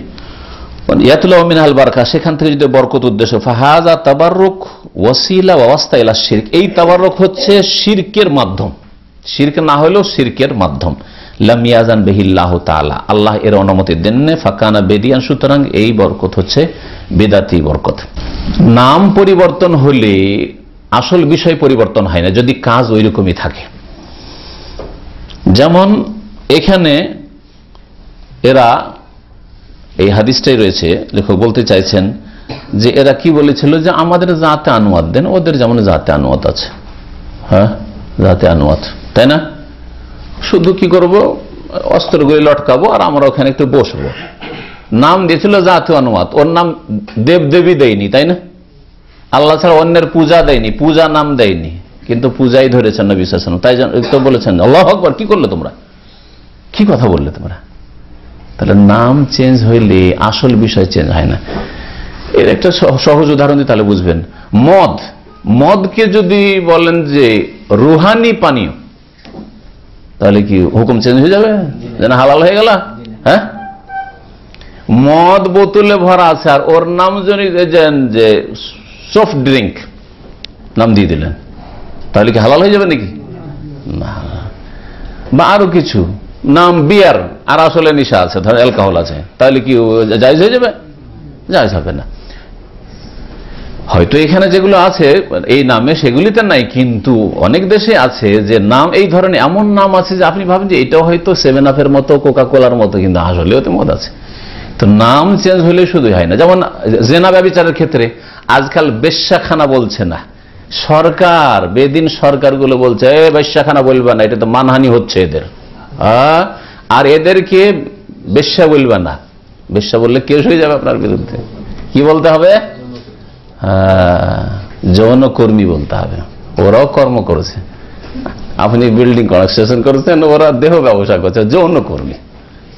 ইয়াতলু মিনহাল বারাকা, সেখান থেকে যদি বরকত উদ্দেশ্য, ফাহাযা তাবাররুক ওয়াসিলা ওয়া ওয়াসতা ইলা শিরক, এই তাবাররুক হচ্ছে শিরকের মাধ্যম, শিরক না হলেও শিরকের মাধ্যম। লাম ইয়াজান বিহিল্লাহু তাআলা, আল্লাহ এর অনুমতি দেননি, ফাকানা বেদিয়ান, সুতরাং এই বরকত হচ্ছে বিদআতি বরকত। নাম পরিবর্তন হলে আসল বিষয় পরিবর্তন হয় না, যদি কাজ ওই রকমই থাকে। যেমন এখানে এরা এই হাদিসটাই রয়েছে, লেখক বলতে চাইছেন যে এরা কি বলেছিল যে আমাদের জাতে আনুয়াত দেন, ওদের যেমন জাতে আনুয়াত আছে, হ্যাঁ জাতে আনুয়াত, তাই না? শুধু কি করব, অস্ত্রগুলি লটকাবো আর আমরা ওখানে একটু বসবো। নাম দিয়েছিল জাতীয় অনুমাত, ওর নাম দেব দেবী দেয়নি, তাই না? আল্লাহ ছাড়া অন্যের পূজা দেয়নি, পূজা নাম দেয়নি, কিন্তু পূজাই ধরেছেন নবী সাল্লাল্লাহু আলাইহি ওয়াসাল্লাম। তাই তো বলেছেন আল্লাহু আকবার, কি করলে তোমরা, কি কথা বললে তোমরা? তাহলে নাম চেঞ্জ হইলে আসল বিষয় চেঞ্জ হয় না। এর একটা সহজ উদাহরণ দিয়ে তাহলে বুঝবেন। মদকে যদি বলেন যে রুহানি পানীয়, তাহলে কি হুকুম চেঞ্জ হয়ে যাবে, যেন হালাল হয়ে গেল? হ্যাঁ, মদ বোতলে ভরা আছে আর ওর নাম যে সফট ড্রিঙ্ক নাম দিয়ে দিলেন, তাহলে কি হালাল হয়ে যাবে নাকি? না। বা আরো কিছু নাম বিয়ার আর আসলে নেশা আছে, ধর অ্যালকোহল আছে, তাহলে কি জায়েজ হয়ে যাবে? জায়েজ হবে না। হয়তো এখানে যেগুলো আছে এই নামে সেগুলিতে নাই, কিন্তু অনেক দেশে আছে যে নাম এই ধরনের, এমন নাম আছে যে আপনি ভাবেন যে এটাও হয়তো 7-আপের মতো, কোকা কোলার মতো, কিন্তু আসলেও তো মদ আছে। তো নাম চেঞ্জ হলে শুধুই হয় না। যেমন জেনা ব্যভিচারের ক্ষেত্রে আজকাল বেশ্যাখানা বলছে না, সরকার, বেদিন সরকারগুলো বলছে বেশ্যাখানা বলবে না, এটা তো মানহানি হচ্ছে এদের, আর এদেরকে বেশ্যা বলবে না। বেশ্যা বললে কেস হয়ে যাবে আপনার বিরুদ্ধে। কি বলতে হবে? যৌনকর্মী বলতে হবে। ওরাও কর্ম করেছে, আপনি বিল্ডিং কনস্ট্রাকশন করেছেন, ওরা দেহ ব্যবসা করছে, যৌনকর্মী।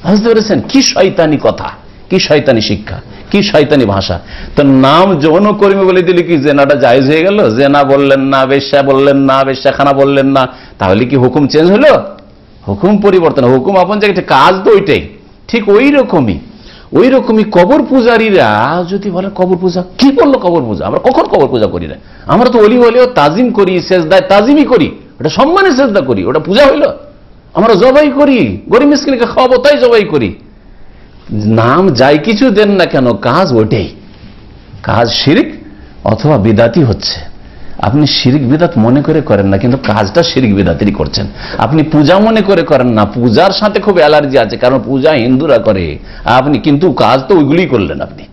বুঝতে পেরেছেন? কি শয়তানি কথা, কি শয়তানি শিক্ষা, কি শয়তানি ভাষা। তো নাম যৌনকর্মী বলে দিলে কি জেনাটা জায়েজ হয়ে গেল? জেনা বললেন না, বেশ্যা বললেন না, বেশ্যাখানা বললেন না, তাহলে কি হুকুম চেঞ্জ হলো? হুকুম পরিবর্তন। হুকুম আপন জায়গায়, কাজ তো ওইটাই। ঠিক ওই রকমই কবর পূজারীরা যদি বলে কবর পূজা, কি বললো কবর পূজা? আমরা কখন কবর পূজা করি না? আমরা তো অলি হলেও তাজিম করি, সেজদায় তাজিমই করি, ওটা সম্মানের সেজদা করি, ওটা পূজা হইল? আমরা জবাই করি, গরিব মিসকিনকে খাওয়াবো তাই জবাই করি। নাম যাই কিছু দেন না কেন, কাজ ওটাই, কাজ শিরক অথবা বিদাতি হচ্ছে। আপনি শিরক বিদাত মনে করে করেন না, কিন্তু কাজটা শিরক বিদাতেরই করছেন। আপনি পূজা মনে করে করেন না, পূজার সাথে খুব অ্যালার্জি আছে, কারণ পূজা হিন্দুরা করে, আপনি কিন্তু কাজ তো ওইগুলি করলেন। আপনি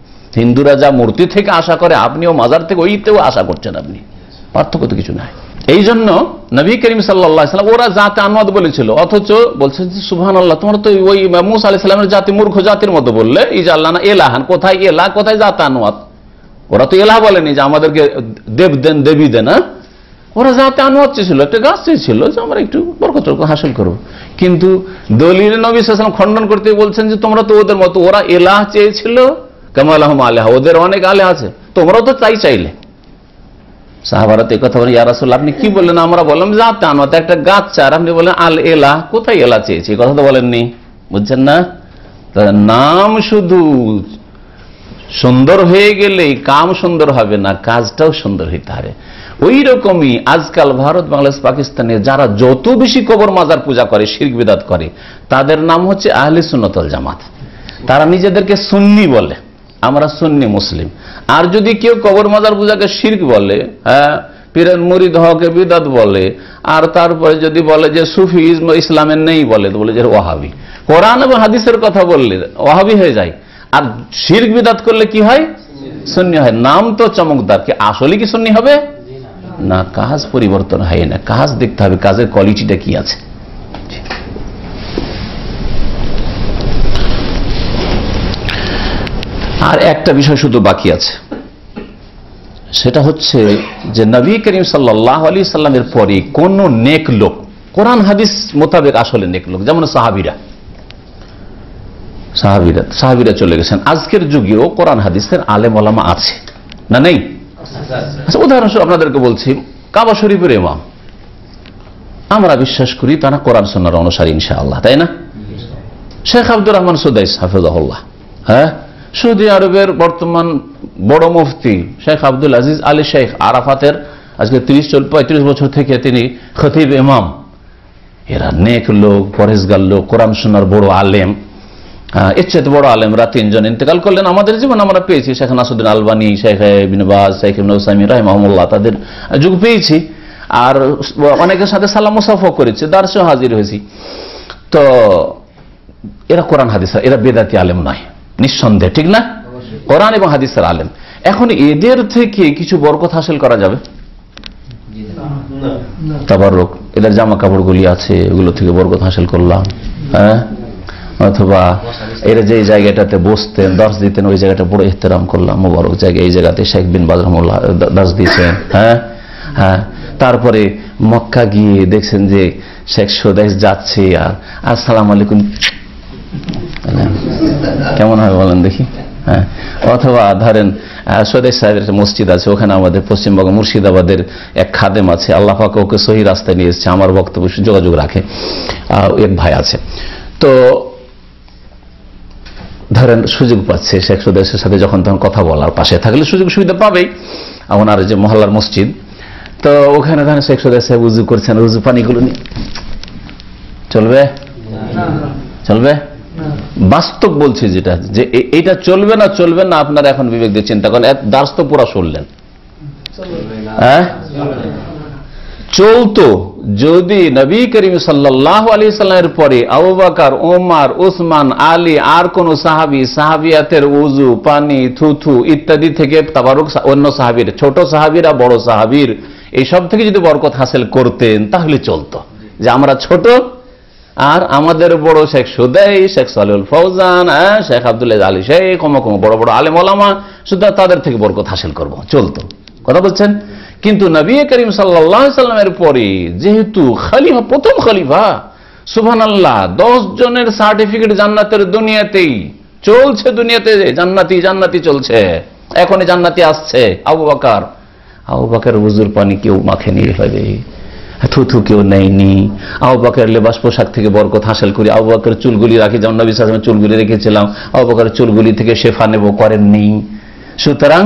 হিন্দুরা যা মূর্তি থেকে আশা করে, আপনিও মাজার থেকে ওইতেও আশা করছেন। আপনি পার্থক্য তো কিছু নাই। এই জন্য নবী করিম সাল্লাল্লাহু আলাইহি ওয়াসাল্লাম ওরা জাতে আনওয়াত বলেছিল, অথচ বলছে যে সুবহানাল্লাহ, তোমরা তো ওই মুসা আলাইহিস সালামের জাতি মূর্খ জাতির মতো বললে, ইজাল্লানা ইলাহান, কোথায় এলা, কোথায় জাতে আনওয়াত? ওরা তো এলাহ বলেনি যে আমাদেরকে দেব দেন, দেবী দেন। ওরা জাতে আনওয়াত চেয়েছিল, একটা গাছ চেয়েছিল যে আমরা একটু বরকত হাসিল করবো। কিন্তু দলিল নবী সাল্লাল্লাহু আলাইহি ওয়াসাল্লাম খণ্ডন করতে বলছেন যে তোমরা তো ওদের মতো, ওরা এলাহ চেয়েছিল, কামা লাহুম আলেহা, ওদের অনেক আলেহ আছে, তোমরাও তো তাই চাইলে। সাহাবারা তো এই কথা বলে, ইয়া রাসূলুল্লাহ আপনি কি বললেন? আমরা বললাম জাতে আনওয়াত, একটা গাছ চার, আপনি বলেন আল এলাহ, কোথায় এলাহ চেয়েছি? এই কথা তো বলেননি, বুঝছেন না? নাম শুধু সুন্দর হয়ে গেলে কাম সুন্দর হবে না, কাজটাও সুন্দর হইতে হবে। ওই রকমই আজকাল ভারত, বাংলাদেশ, পাকিস্তানে যারা যত বেশি কবর মাজার পূজা করে, শিরক বিদআত করে, তাদের নাম হচ্ছে আহলে সুন্নাত ওয়াল জামাত। তারা নিজেদেরকে সুন্নি বলে, আমরা সুন্নি মুসলিম। আর যদি কেউ কবর মাজার পূজাকে শিরক বলে, হ্যাঁ, পীরের মুরিদ হওয়াকে বিদআত বলে, আর তারপরে যদি বলে যে সুফি ইসলামের নেই বলে, তো বলে যে ওয়াহাবি। কোরআন এবং হাদিসের কথা বললে ওয়াহাবি হয়ে যায়, আর শিরক বিদআত করলে কি হয়? সুন্নি হয়। নাম তো চমকদার, কি আসলে কি সুন্নি হবে না? কাজ পরিবর্তন হয় না, কাজ দেখতে হবে, কাজের কোয়ালিটিটা কি আছে। আর একটা বিষয় শুধু বাকি আছে, সেটা হচ্ছে যে নবী করিম সাল্লাল্লাহু আলাইহি সাল্লামের পরে কোন নেক লোক, কোরআন হাদিস মোতাবেক আসলে নেক লোক, যেমন সাহাবীরা চলে গেছেন। আজকের যুগেও কোরআন হাদিসের আলেম ওলামা আছে না, নেই? আচ্ছা, উদাহরণস্বরূপ আপনাদেরকে বলছি, কাবা শরীফের ইমাম, আমরা বিশ্বাস করি তারা কোরআন সুন্নাহর অনুসারী ইনশাআল্লাহ, তাই না? শেখ আব্দুর রহমান সুদাইস হাফিজাহুল্লাহ, হ্যাঁ, সৌদি আরবের বর্তমান বড় মুফতি শেখ আব্দুল আজিজ আলী শেখ আরাফাতের আজকে 30-35 বছর থেকে তিনি খতিব ইমাম। এরা নেক লোক, পরেজগার লোক, কোরআন সুন্নাহর বড় আলেম। এর চেয়ে বড় আলেমরা 3 জন ইন্তেকাল করলেন আমাদের জীবন আমরা পেয়েছি। শেখ নাসিরউদ্দিন আলবানী, শেখ ইবনে বাজ, শেখ ইবনে উসাইমিন রাহিমাহুল্লাহ, তাদের যুগ পেয়েছি। আর অনেকের সাথে সালাম মুসাফা করেছি, দারসেও হাজির হয়েছি। তো এরা কোরআন হাদিস, এরা বেদাতি আলেম নয় নিঃসন্দেহে, ঠিক না? কোরআন এবং হাদিসের আলেম। এখন এদের থেকে কিছু বরকত হাসিল করা যাবে? তাবারুক, এদের জামা কাপড়গুলি আছে, এগুলো থেকে বরকত হাসিল করলাম, হ্যাঁ? অথবা এরা যে জায়গাটাতে বসতেন, দর্শ দিতেন, ওই জায়গাটা বড় ইহতেরাম করলাম, মোবারক জায়গা, এই জায়গাতে শেখ বিন বাজ রাহমাহুল্লাহ দর্শ দিয়েছেন, হ্যাঁ হ্যাঁ। তারপরে মক্কা গিয়ে দেখছেন যে শেখ সুদাইস যাচ্ছে, আর আসসালামু আলাইকুম কেমন হবে বলেন দেখি, হ্যাঁ। অথবা ধরেন সুদাইস সাহেবের একটা মসজিদ আছে, ওখানে আমাদের পশ্চিমবঙ্গ মুর্শিদাবাদের এক খাদেম আছে, আল্লাহ পাক ওকে সহি রাস্তায় নিয়ে এসেছে, আমার বক্তব্য যোগাযোগ রাখে, এক ভাই আছে। তো ধরেন সুযোগ পাচ্ছে শেখ সুদাইসের সাথে যখন তখন কথা বলার, পাশে থাকলে সুযোগ সুবিধা পাবেই। ওনার যে মহল্লার মসজিদ, তো ওখানে ধরেন শেখ সুদাইস সাহেব উজু করছেন, উজু পানিগুলো নিয়ে চলবে? চলবে? বাস্তব বলছে যেটা, যে এইটা চলবে না চলবে না, আপনারা এখন বিবেক দিয়ে চিন্তা করেন। দার্স তো পুরা শুনলেন, হ্যাঁ? চলতো যদি নবী করিম সাল্লাল্লাহু আলাইহি সাল্লামের পরে আবু বকর, ওমর, উসমান, আলী আর কোন সাহাবী সাহাবিয়াতের উজু, পানি, থুথু ইত্যাদি থেকে তাবারুক অন্য সাহাবীর, ছোট সাহাবীরা বড় সাহাবীর এইসব থেকে যদি বরকত হাসিল করতেন তাহলে চলতো। যে আমরা ছোট আর আমাদের বড় শেখ সুদাই, শেখ সালেহুল ফৌজান, শেখ আব্দুল্লাহ আলী শেখ, কম বড় বড় আলেম ওলামা, শুধু তাদের থেকে বরকত হাসিল করব, চলতো। কথা বলছেন? কিন্তু নবী করিম সাল্লাল্লাহু আলাইহি সাল্লামের পরে যেহেতু খলিফা, প্রথম খলিফা, সুবহানাল্লাহ, 10 জনের সার্টিফিকেট জান্নাতের দুনিয়াতেই চলছে, দুনিয়াতে জান্নাতি জান্নাতি চলছে, এখনই জান্নাতি আসছে। আবু বকর উজুর পানি কেউ মাখেনি, থুথু কেউ নেয়নি। আবু বকরের লেবাস পোশাক থেকে বরকত হাসিল করি, আবু বকরের চুলগুলি রাখি, যেমন নবী সাল্লাল্লাহু আলাইহি ওয়াসাল্লাম চুলগুলি রেখেছিলাম, আবু বকরের চুলগুলি থেকে শেফা নেব, করেননি। সুতরাং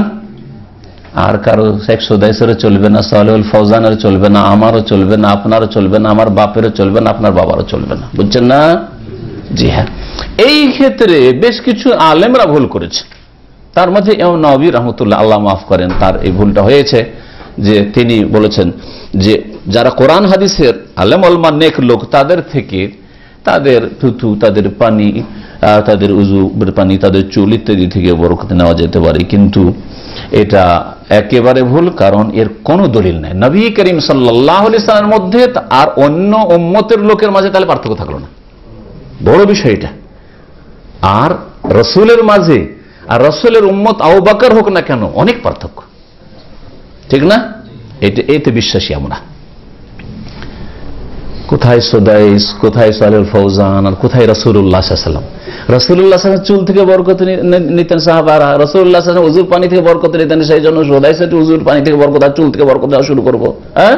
আর কারো শেখ সুদাইসেরও চলবে না, সালেহুল ফৌজানের চলবে না, আমারও চলবে না, আপনারও চলবে না, আমার বাপেরও চলবে না, আপনার বাবারও চলবে না। বুঝছেন না? জি হ্যাঁ। এই ক্ষেত্রে বেশ কিছু আলেমরা ভুল করেছে। তার মধ্যে ইমাম নববী রাহমাতুল্লাহ, আল্লাহ মাফ করেন, তার এই ভুলটা হয়েছে যে তিনি বলেছেন যে যারা কোরআন হাদিসের আলেম ওলামা নেক লোক, তাদের থেকে তাদের থুথু, তাদের পানি, তাদের উজু পানি, তাদের চুল ইত্যাদি থেকে বরকত নেওয়া যেতে পারে, কিন্তু এটা একেবারে ভুল, কারণ এর কোনো দলিল নাই। নবী করিম সাল্লাল্লাহু আলাইহি সাল্লামের মধ্যে আর অন্য উম্মতের লোকের মাঝে তাহলে পার্থক্য থাকলো না, বড় বিষয় এটা। আর রসুলের মাঝে আর রসুলের উম্মত আবু বকর হোক না কেন, অনেক পার্থক্য, ঠিক না? এতে বিশ্বাসী আমরা। কোথায় সুদাইস, কোথায় সালেহুল ফৌজান, আর কোথায় রাসূলুল্লাহ সাল্লাল্লাহু আলাইহি ওয়াসাল্লাম? রাসূলুল্লাহ সাল্লাল্লাহু আলাইহি ওয়াসাল্লাম চুল থেকে বরকত নিতেন সাহাবারা, রাসূলুল্লাহ সাল্লাল্লাহু আলাইহি ওয়াসাল্লাম উজুর পানি থেকে বরকত নিতেন, সেই জন্য সুদাইসের উজুর পানি থেকে বরকত আর চুল থেকে বরকত দেওয়া শুরু করবো, হ্যাঁ?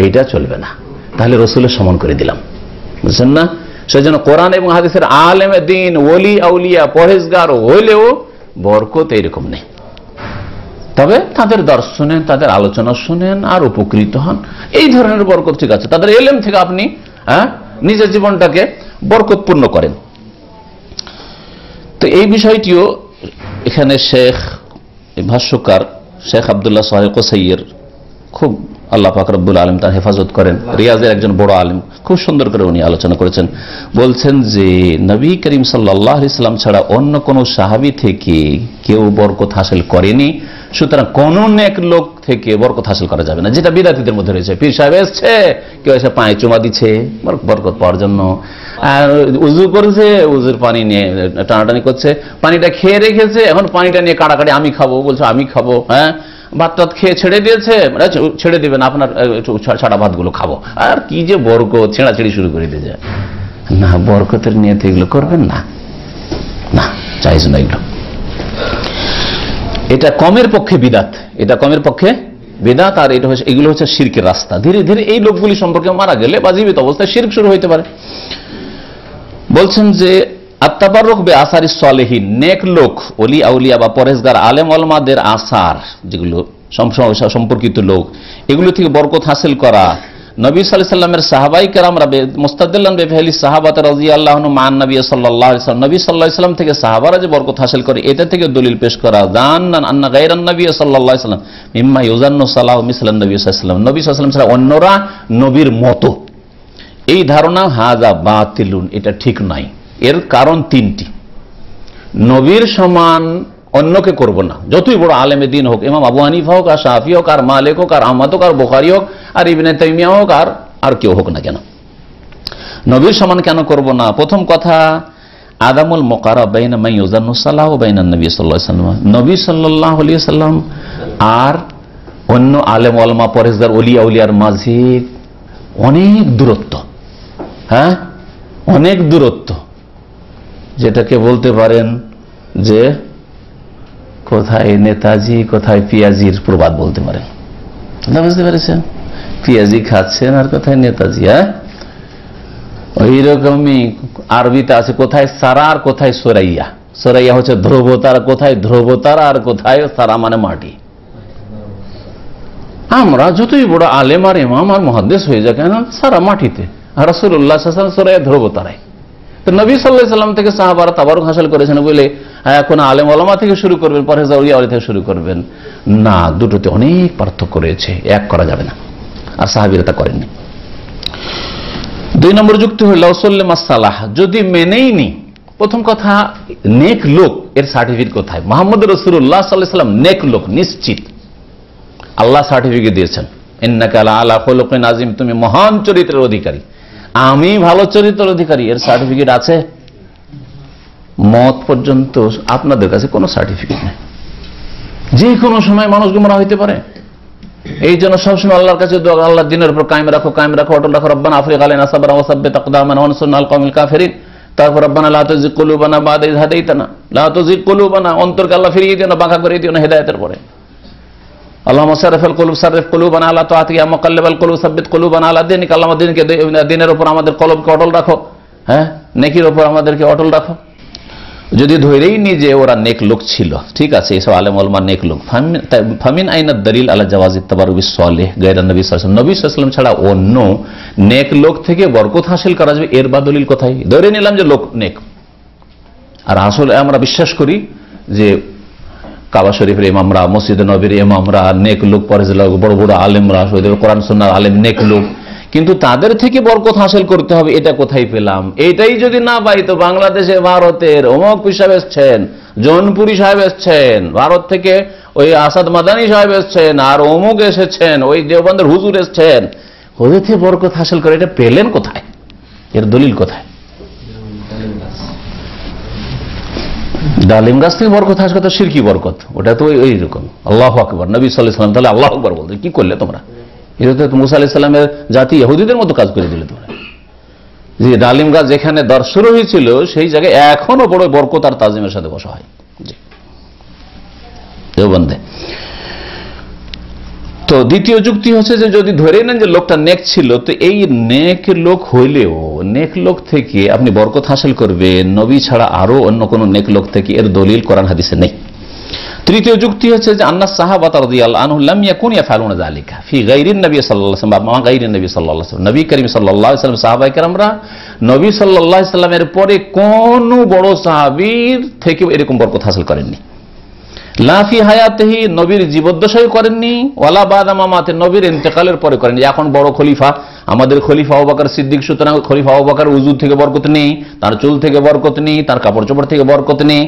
এইটা চলবে না, তাহলে রসুলের সমান করে দিলাম, বুঝছেন না? সেই জন্য কোরআন এবং হাদিসের আলেমে দ্বীন, ওলি আউলিয়া, পরহেজগার হইলেও বরকত এইরকম নেই। তবে তাদের দর্শনেন, তাদের আলোচনা শুনেন আর উপকৃত হন, এই ধরনের বরকত ঠিক আছে। তাদের এলেম থেকে আপনি নিজের জীবনটাকে বরকতপূর্ণ করেন। তো এই বিষয়টিও এখানে শেখ ভাষ্যকার শেখ আব্দুল্লাহ সাহেব কোসাইয়ের খুব, আল্লাহ পাক রব্বুল আলম তার হেফাজত করেন, রিয়াজের একজন বড় আলেম, খুব সুন্দর করে উনি আলোচনা করেছেন। বলছেন যে নবী করিম সাল্লাল্লাহু আলাইহি সাল্লাম ছাড়া অন্য কোন সাহাবী থেকে কেউ বরকত হাসিল করেনি, সুতরাং কোন নেক লোক থেকে বরকত হাসিল করা যাবে না, যেটা বিদাতীদের মধ্যে রয়েছে। পীর সাহেব এসছে, কেউ এসে পায়ে চুমা দিচ্ছে বরকত পাওয়ার জন্য, আর উজু করেছে, উজুর পানি নিয়ে টানাটানি করছে, পানিটা খেয়ে রেখেছে, এখন পানিটা নিয়ে কাড়াকাড়ি আমি খাবো বলছে, আমি খাবো, হ্যাঁ? ভাত টাত খেয়ে ছেড়ে দিয়েছে, ছেড়ে দিবেন আপনার ছাড়া ভাতগুলো খাবো, আর কি যে বরকত, ছেঁড়াছেড়ি শুরু করে দিয়েছে। না, বরকতের নিয়তে এগুলো করবেন না, না চাইজ না এগুলো। এটা কমের পক্ষে বিদাত, এটা কমের পক্ষে বিদাত, আর এটা হচ্ছে, এগুলো হচ্ছে শিরকের রাস্তা। ধীরে ধীরে এই লোকগুলি সম্পর্কে মারা গেলে বা জীবিত অবস্থায় শিরক শুরু হইতে পারে। বলছেন যে আত্তাবারুক বে আসারি সালেহিন, নেক লোক, ওলি আউলিয়া বা পরহেজগার আলেম ওলামাদের আসার, যেগুলো সম্পর্কিত লোক, এগুলো থেকে বরকত হাসিল করা। নবী সাল্লাল্লাহু আলাইহি ওয়াসাল্লামের সাহাবায়ে কেরামরা মুস্তাদিল্লান বিফিআলি সাহাবাতে রাদিয়াল্লাহু আনহুম মান নবী সাল্লাল্লাহু আলাইহি ওয়াসাল্লাম, নবী সাল্লাল্লাহু আলাইহি ওয়াসাল্লাম থেকে সাহাবারা যে বরকত হাসিল করে, এটা থেকে দলিল পেশ করা। জান্নান আন্না গায়রান নবী সাল্লাল্লাহু আলাইহি ওয়াসাল্লাম মিম্মা ইউজান্নু সালাহু মিসলান নবী সাল্লাল্লাহু আলাইহি ওয়াসাল্লাম, নবী সাল্লাল্লাহু আলাইহি ওয়াসাল্লাম ছাড়া অন্যরা নবীর মতো, এই ধারণা হাযা বাতিলুন, এটা ঠিক নয়। এর কারণ তিনটি। নবীর সমান অন্যকে করব না, যতই বড় আলেমে দিন হোক, ইমাম আবু হানিফা হোক, আর শাফি হোক, আর মালিক হোক, আর আহমদ হোক, আর বুখারী হোক, আর ইবনে তাইমিয়া হোক, আর কেউ হোক না কেন, নবীর সমান কেন করব না? প্রথম কথা, আদামুল মুকারা বাইনা মান ইউজান্নু সালাহু বাইনা নবী সাল্লাল্লাহু আলাইহি ওয়াসাল্লাম, নবী সাল্লাল্লাহু আলাইহি ওয়াসাল্লাম আর অন্য আলেম ওলামা পরেজগার ওলিয়া উলিয়ার মাঝে অনেক দূরত্ব, হ্যাঁ অনেক দূরত্ব, যেটাকে বলতে পারেন যে কোথায় নেতাজি কোথায় পিয়াজির প্রবাদ বলতে পারেন, বুঝতে পেরেছেন? পিয়াজি খাচ্ছেন আর কোথায় নেতাজি, হ্যাঁ ওই রকমই আরবিতে আছে কোথায় সারা আর কোথায় সোরাইয়া। সোরাইয়া হচ্ছে ধ্রুবতার, কোথায় ধ্রুবতার আর কোথায় সারা মানে মাটি। আমরা যতই বড় আলেম আর ইমাম আর মুহাদ্দিস হয়ে যায় কেন, সারা মাটিতে, আর রাসূলুল্লাহ সাল্লাল্লাহু আলাইহি ওয়াসাল্লাম সোরাইয়া ধ্রুবতারায়। তো নবী সাল্লাল্লাহু আলাইহি ওয়াসাল্লাম থেকে সাহাবারা তাবারুক হাসিল করেছেন বলে এখন আলেম ওলামা থেকে শুরু করবেন, পরহেজগার ওলিয়া ওলি থেকে শুরু করবেন না, দুটোতে অনেক পার্থক্য রয়েছে, এক করা যাবে না, আর সাহাবীরা তা করেননি। দুই নম্বর যুক্তি হল সালাহ, যদি মেনেই নি, প্রথম কথা নেক লোক এর সার্টিফিকেট কোথায়? মুহাম্মদ রাসূলুল্লাহ সাল্লাল্লাহু আলাইহি ওয়াসাল্লাম নেক লোক নিশ্চিত, আল্লাহ সার্টিফিকেট দিয়েছেন, ইন্নাকা আলা খুলুকিন আযীম, তুমি মহান চরিত্রের অধিকারী, আমি ভালো চরিত্রের অধিকারী, এর সার্টিফিকেট আছে? মত পর্যন্ত আপনাদের কাছে কোনো সার্টিফিকেট নেই, যে কোনো সময় মানুষ গুমরা হইতে পারে। এই জন্য সবসময় আল্লাহর কাছে দোয়া, আল্লাহ দিনের উপর কায়েম রাখো, কায়েম রাখো, অটল রাখো, রব্বানা আফরিগ আলাইনা সাবরান ওয়া সাব্বিত আকদামানা ওয়ানসুরনা আল কওমিল কাফিরিন। তারপর রব্বানা লা তুযিগ কুলুবানা বা'দা ইয হাদাইতানা, লা তুযিগ কুলুবানা, অন্তরকে আল্লাহ ফিরিয়ে দিও না, বাঁকা করে দিও না হেদায়েতের পরে। আল্লাহুম্মা সাররিফিল কুলুব, সাররিফ কুলুবানা আলা তাআতিকা, ইয়া মুকাল্লিবাল কুলুব সাব্বিত কুলুবানা আলা দীনিকা, আল্লাহ আমাদের দিনের উপর আমাদের কলবকে অটল রাখো, হ্যাঁ নেকির উপর আমাদেরকে অটল রাখো। যদি ধরেই নি যে ওরা নেক লোক ছিল, ঠিক আছে, এইসব আলেম ওলামা নেক লোক, ফামিন আইনা দলিল আলা জাওয়াজিত তাবারুবিস সালেহ গায়রা নবী সাল্লাল্লাহু আলাইহি ওয়াসাল্লাম, নবী সাল্লাল্লাহু আলাইহি ওয়াসাল্লাম ছাড়া অন্য নেক লোক থেকে বরকত হাসিল করা যাবে, এর বা দলিল কোথায়? ধরে নিলাম যে লোক নেক, আর আসলে আমরা বিশ্বাস করি যে কাবা শরীফের ইমামরা, মসজিদে নববীর ইমামরা নেক লোক, পরেজগার বড় বড় আলেমরা, কোরআন সুন্নাহর আলেম নেক লোক, কিন্তু তাদের থেকে বরকত হাসিল করতে হবে, এটা কোথায় পেলাম? এটাই যদি না পাই তো বাংলাদেশে ভারতের অমুক পীর সাহেব এসছেন, জৌনপুরি সাহেব এসছেন, ভারত থেকে ওই আসাদ মাদানী সাহেব এসছেন, আর অমুক এসেছেন, ওই দেওবন্দের হুজুর এসছেন, ওদের থেকে বরকত হাসিল করে, এটা পেলেন কোথায়? এর দলিল কোথায়? ডালিম গাছ থেকে বরকত হাসিল করতে শিরকি বরকত, ওটা তো ওই রকম। আল্লাহু আকবার, নবী সাল্লাল্লাহু আলাইহি ওয়াসাল্লাম তাহলে আল্লাহু আকবার বলতে কি করলে তোমরা? এটা তো মুসা আলাইহিস সালামের জাতি ইহুদিদের মতো কাজ করে দিলে তোমরা। যে ডালিম গাছ যেখানে দর্শন হয়েছিল সেই জায়গায় এখনো বড় বরকত আর তাজিমের সাথে বসা হয়। দেওবন্দে তো দ্বিতীয় যুক্তি হচ্ছে যে যদি ধরে নেন যে লোকটা নেক ছিল, তো এই নেক লোক হইলেও নেক লোক থেকে আপনি বরকত হাসিল করবেন নবী ছাড়া আরো অন্য কোন নেক লোক থেকে, এর দলিল কোরআন হাদিসে নেই। তৃতীয় যুক্তি হচ্ছে যে আন্নাস সাহাবাতা রাদিয়াল্লাহু আনহুম লাম ইয়াকুনু ইয়াফআলুনা যালিকা ফি গায়রিন নবী সাল্লাল্লাহু আলাইহি ওয়াসাল্লাম, মা গায়রিন নবী সাল্লাল্লাহু আলাইহি ওয়াসাল্লাম, নবী করিম সাল্লাল্লাহু আলাইহি ওয়াসাল্লাম সাহাবায়ে কেরামরা নবী সাল্লাল্লাহু আলাইহি ওয়াসাল্লামের পরে কোন বড় সাহাবীর থেকে এরকম বরকত হাসিল করেননি। লা ফি হায়াতিহি, নবীর জীবদ্দশায় করেননি, ওয়ালা বাদা মামাতে, নবীর ইন্তেকালের পরে করেননি। এখন বড় খলিফা আমাদের খলিফা আবু বকর সিদ্দিক, সুতরাং খলিফা আবু বকর উযু থেকে বরকত নেই, তার চুল থেকে বরকত নেই, তার কাপড় চোপড় থেকে বরকত নেই,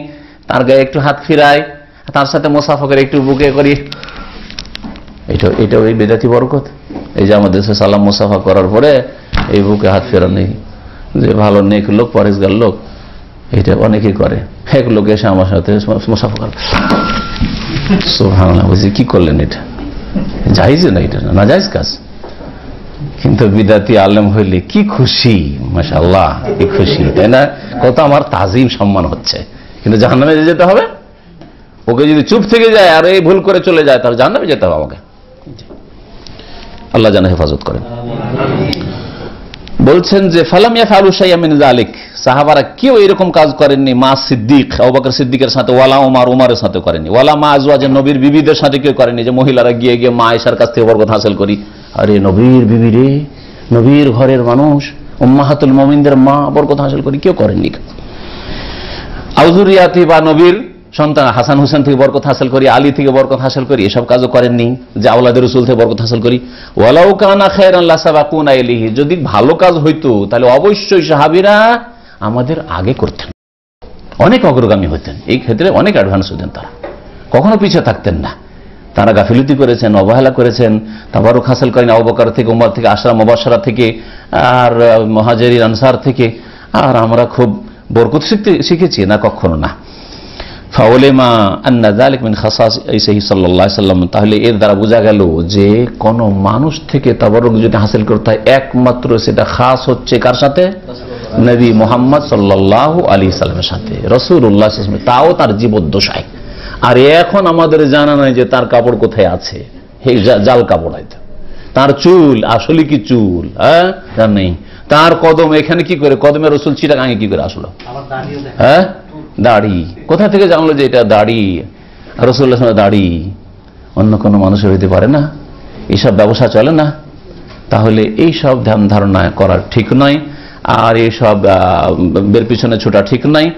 তার গায়ে একটু হাত ফিরায়, তার সাথে মুসাফা করে একটু বুকে করি, এটা ওই বেদাতি বরকত। এই যে আমাদের দেশে সালাম মুসাফা করার পরে এই বুকে হাত ফেরানো, যে ভালো নেক লোক পরেজগার লোক, এটা অনেকেই করে। এক লোক এসে আমার সাথে মুসাফা করে, সুবহানাল্লাহ, বুঝি কি করলেন? এটা জায়েজ না, এটা না জায়েজ কাজ। কিন্তু বিদাতি আলেম হইলে কি খুশি, মাশাআল্লাহ, কি খুশি, তাই না? কত আমার তাজিম সম্মান হচ্ছে। কিন্তু জাহান্নামে যেতে হবে ওকে, যদি চুপ থেকে যায় আর এই ভুল করে চলে যায় তাহলে জাহান্নামে যেতে হবে আমাকে। আল্লাহ যেন হেফাজত করেন। বলছেন যে ফালাম ইয়াফআলু শাইআন মিন যালিক, সাহাবারা কেউ এরকম কাজ করেননি মা সিদ্দিক, আবু বকর সিদ্দিকের সাথে, ওয়ালা ওমর, ওমরের সাথে করেননি, ওয়ালা মা আজওয়াজ, নবীর বিবিদের সাথে কেউ করেনি, যে মহিলারা গিয়ে গিয়ে মা আয়েশার কাছ থেকে বরকত হাসিল করি। আরে নবীর বিবি রে, নবীর ঘরের মানুষ, উম্মাহাতুল মুমিনদের মা, বরকত হাসিল করি, কেউ করেননি। আউযুরিয়াতি, বা নবীর সন্তান হাসান হুসেন থেকে বরকত হাসিল করি, আলী থেকে বরকত হাসিল করি, এসব কাজও করেননি। যে আওলাদে রাসূল থেকে বরকত হাসিল করি, ওয়ালাউ কানা খায়রান লাসাবাকুনা ইলাইহি, যদি ভালো কাজ হইতো তাহলে অবশ্যই সাহাবীরা আমাদের আগে করতেন, অনেক অগ্রগামী হতেন, এই ক্ষেত্রে অনেক অ্যাডভান্স হতেন, তারা কখনো পিছিয়ে থাকতেন না। তারা গাফিলতি করেছেন, অবহেলা করেছেন, তাবারুক হাসিল করেন আবু বকর থেকে, উমর থেকে, আশরা মুবাশশারা থেকে, আর মুহাজিরিন আনসার থেকে। আর আমরা খুব বরকত শিখেছি না? কখনো না। ফাউলেমা আন্না যালিক মিন খাসাইসিহি সাল্লাল্লাহু আলাইহি সাল্লাম, তাহলে এর দ্বারা বোঝা গেল যে কোন মানুষ থেকে তাবারুক যদি হাসিল করতে হয় একমাত্র সেটা খাস হচ্ছে কার সাথে? নবী মুহাম্মদ সাল্লাল্লাহু আলাইহি সাল্লামের সাথে, রাসূলুল্লাহ সাল্লাল্লাহু আলাইহি ওয়াসাল্লাম, তাও তার জীবদ্দশায়। আর এখন আমাদের জানা নাই যে তার কাপড় কোথায় আছে, জাল কাপড় হয়তো। তার চুল আসলে কি চুল, হ্যাঁ জানেই। তার কদম এখানে কি করে, কদমে রসুল চিটাগাঙে কি করে আসলো, হ্যাঁ দাড়ি কোথা থেকে জানলো যে এটা দাড়ি, রাসূলুল্লাহ সাল্লাল্লাহু আলাইহি ওয়াসাল্লামের দাড়ি? অন্য কোনো মানুষের হইতে পারে না? এইসব ব্যবসা চলে না? তাহলে এইসব ধ্যান ধারণা করা ঠিক নয়, আর এইসব বের পিছনে ছোটা ঠিক নয়।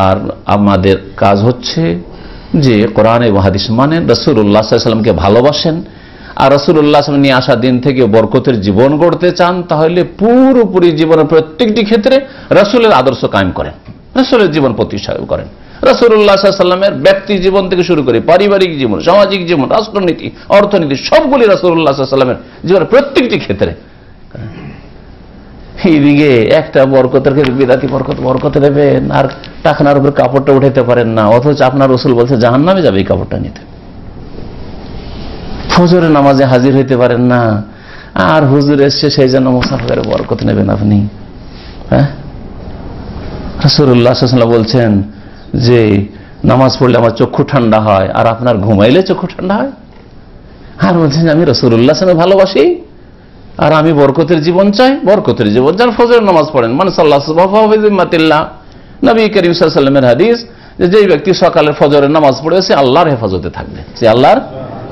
আর আমাদের কাজ হচ্ছে যে কোরআন এবং হাদিস মানেন, রাসূলুল্লাহ সাল্লাল্লাহু আলাইহি ওয়াসাল্লামকে ভালোবাসেন, আর রাসূলুল্লাহ সাল্লাল্লাহু আলাইহি ওয়াসাল্লাম নিয়ে আসা দিন থেকে বরকতের জীবন গড়তে চান, তাহলে পুরোপুরি জীবনের প্রত্যেকটি ক্ষেত্রে রাসূলের আদর্শ কায়েম করেন, রাসূলের জীবন প্রতিষ্ঠা করেন। রাসূলুল্লাহ সাল্লাল্লাহু আলাইহি ওয়াসাল্লামের ব্যক্তি জীবন থেকে শুরু করে পারিবারিক জীবন, সামাজিক জীবন, রাষ্ট্রনীতি, অর্থনীতি সবগুলি রাসূলুল্লাহ সাল্লাল্লাহু আলাইহি ওয়াসাল্লামের জীবনের প্রত্যেকটি ক্ষেত্রে। এইদিকে একটা বরকতের বিদাতি বরকত দেবেন, আর টাকনার উপর কাপড়টা উঠাইতে পারেন না, অথচ আপনার রাসূল বলছে জাহান্নামে যাবে এই কাপড়টা নিতে। ফজরের নামাজে হাজির হইতে পারেন না, আর হুজুর এসছে সেই জন্য মুসাফিরের বরকত নেবেন আপনি, হ্যাঁ? রাসূলুল্লাহ সাল্লাল্লাহু আলাইহি ওয়াসাল্লাম বলছেন যে নামাজ পড়লে আমার চক্ষু ঠান্ডা হয়, আর আপনার ঘুমাইলে চক্ষু ঠান্ডা হয়। আর বলছেন আমি রাসূলুল্লাহ সাল্লাল্লাহু আলাইহি ওয়াসাল্লাম ভালোবাসি, আর আমি বরকতের জীবন চাই। বরকতের জীবন যার ফজরের নামাজ পড়েন, মান সাল্লাল্লাহু ফি যিম্মাতিল্লাহ, নবী করিম সাল্লাল্লাহু আলাইহি ওয়াসাল্লামের হাদিস যে যেই ব্যক্তি সকালের ফজরের নামাজ পড়ে সে আল্লাহর হেফাজতে থাকবে, সে আল্লাহর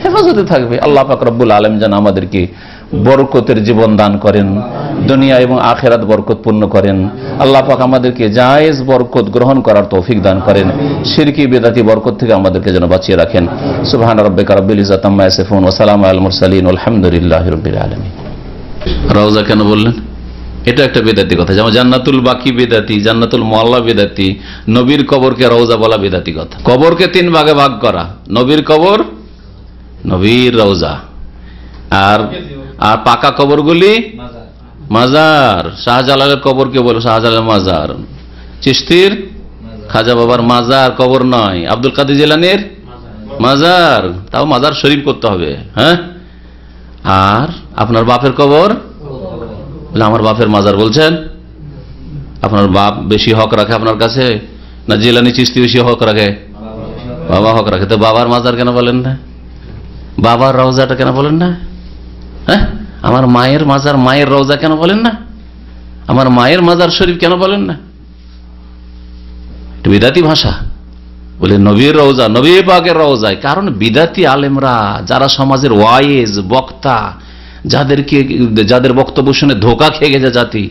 হেফাজতে থাকবে। আল্লাহ পাক রব্বুল আলামিন যেন আমাদেরকে বরকতের জীবন দান করেন, দুনিয়া এবং আখিরাত বরকতপূর্ণ করেন। আল্লাহ পাক আমাদেরকে জায়েজ বরকত গ্রহণ করার তৌফিক দান করেন, শিরকি বিদআতি বরকত থেকে আমাদেরকে যেন বাঁচিয়ে রাখেন। সুবহান রাব্বিকা রাব্বিল ইজ্জাতি আম্মা ইয়াসিফুন ওয়া সালামু আলাল মুরসালিন আলহামদুলিল্লাহি রাব্বিল আলামিন। রওজা কেন বললেন? এটা একটা বেদাতি কথা, যেমন জান্নাতুল বাকি বেদাতি, জান্নাতুল মুআল্লা বেদাতি, নবীর কবরকে রওজা বলা বেদাতি কথা। কবরকে তিন ভাগে ভাগ করা, নবীর কবর, নবীর রওজা, আর পাকা কবরগুলি মাজার। শাহজালালের কবরকে বলে শাহজালালের মাজার, চিশতির খাজা বাবার মাজার কবর নয়, আব্দুল কাদের জিলানীর মাজার, তাও মাজার শরীফ করতে হবে, হ্যাঁ। আর আপনার বাপের কবর, আমার বাপের মাজার বলছেন? আপনার বাপ বেশি হক রাখে আপনার কাছে, না জিলানী চিশতি বেশি হক রাখে? বাবা হক রাখে। তো বাবার মাজার কেন বলেন না? বাবার রওজাটা কেন বলেন না? হ্যাঁ, আমার মায়ের মাজার, মায়ের রওজা কেন বলেন না? আমার মায়ের মাজার শরীফ কেন বলেন না? বিদাতি ভাষা বলে নবীর রওজা, নবী পাকের রওজায়। কারণ বিদাতি আলেমরা যারা সমাজের ওয়াইজ বক্তা, যাদের বক্তব্য শুনে ধোকা খেয়ে গেছে জাতি,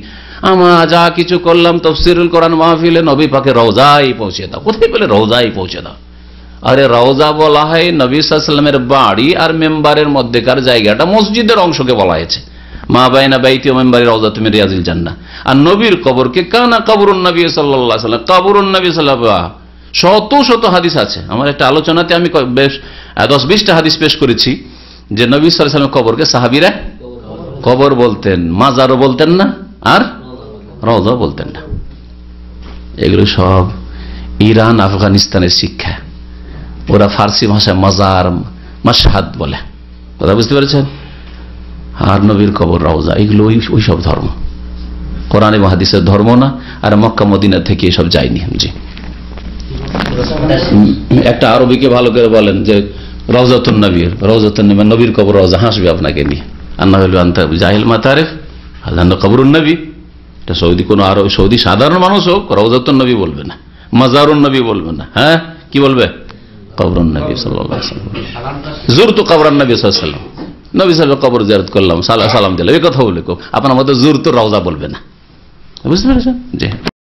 আমরা যা কিছু করলাম তাফসীরুল কোরআন মাহফিলে নবী পাকের রওজায় পৌঁছে দাও। কোথায় বলে রওজায় পৌঁছে দাও? আরে রওজা বলা হয় নবী সাল্লাল্লাহু আলাইহি ওয়াসাল্লামের বাড়ি আর মেম্বারের মধ্যেকার জায়গাটা, মসজিদের অংশকে বলা হয়েছে। মা বাইনা বাইতি ওয়া মিম্বারি রাওযাতু মিন রিয়াজিল জান্নাহ। আর নবীর কবরকে কানা কবরুন নবী সাল্লাল্লাহু আলাইহি ওয়াসাল্লাম, কবরুন নবী সাল্লাল্লাহু আলাইহি ওয়াসাল্লাম। শত শত হাদিস আছে। আমার একটা আলোচনাতে আমি বেশ 10-20টা হাদিস পেশ করেছি যে নবী সাল্লাল্লাহু আলাইহি ওয়াসাল্লাম কবরকে সাহাবীরা কবর বলতেন, মাজারও বলতেন না, আর রওজা বলতেন না। এগুলো সব ইরান আফগানিস্তানের শিক্ষা। ওরা ফার্সি ভাষায় মাজার মাশহাদ বলে, কথা বুঝতে পেরেছেন? আর নবীর কবর রওজা, এগুলো ওই সব ধর্ম, কোরআন এবং হাদিসের ধর্ম না। আর মক্কা মদিনা থেকে এসব যায়নি। জি, একটা আরবিকে ভালো করে বলেন যে রওজাতুন নবী, রওজাতুন নবী, নবীর কবর রওজা, হাসবে আপনাকে নিয়ে। আর না হলে আনতা জাহিল মাতারিফ আল্লাহ কবরুন নবী। এটা সৌদি কোনো আরব, সৌদি সাধারণ মানুষ হোক রওজাতুন নবী বলবে না, মাজারুন নবী বলবে না। হ্যাঁ, কি বলবে? কবরুন নবী সাল্লাল্লাহু আলাইহি ওয়াসাল্লাম। জুরতু কবরান নবী সাল্লাল্লাহু আলাইহি ওয়াসাল্লাম, নবী সাল্লাল্লাহু কবর জিয়ারত করলাম, সালাম দিলাম, এই কথা বলে আপনার মধ্যে জুরতু রওজা বলবে না। বুঝতে পেরেছেন? জি।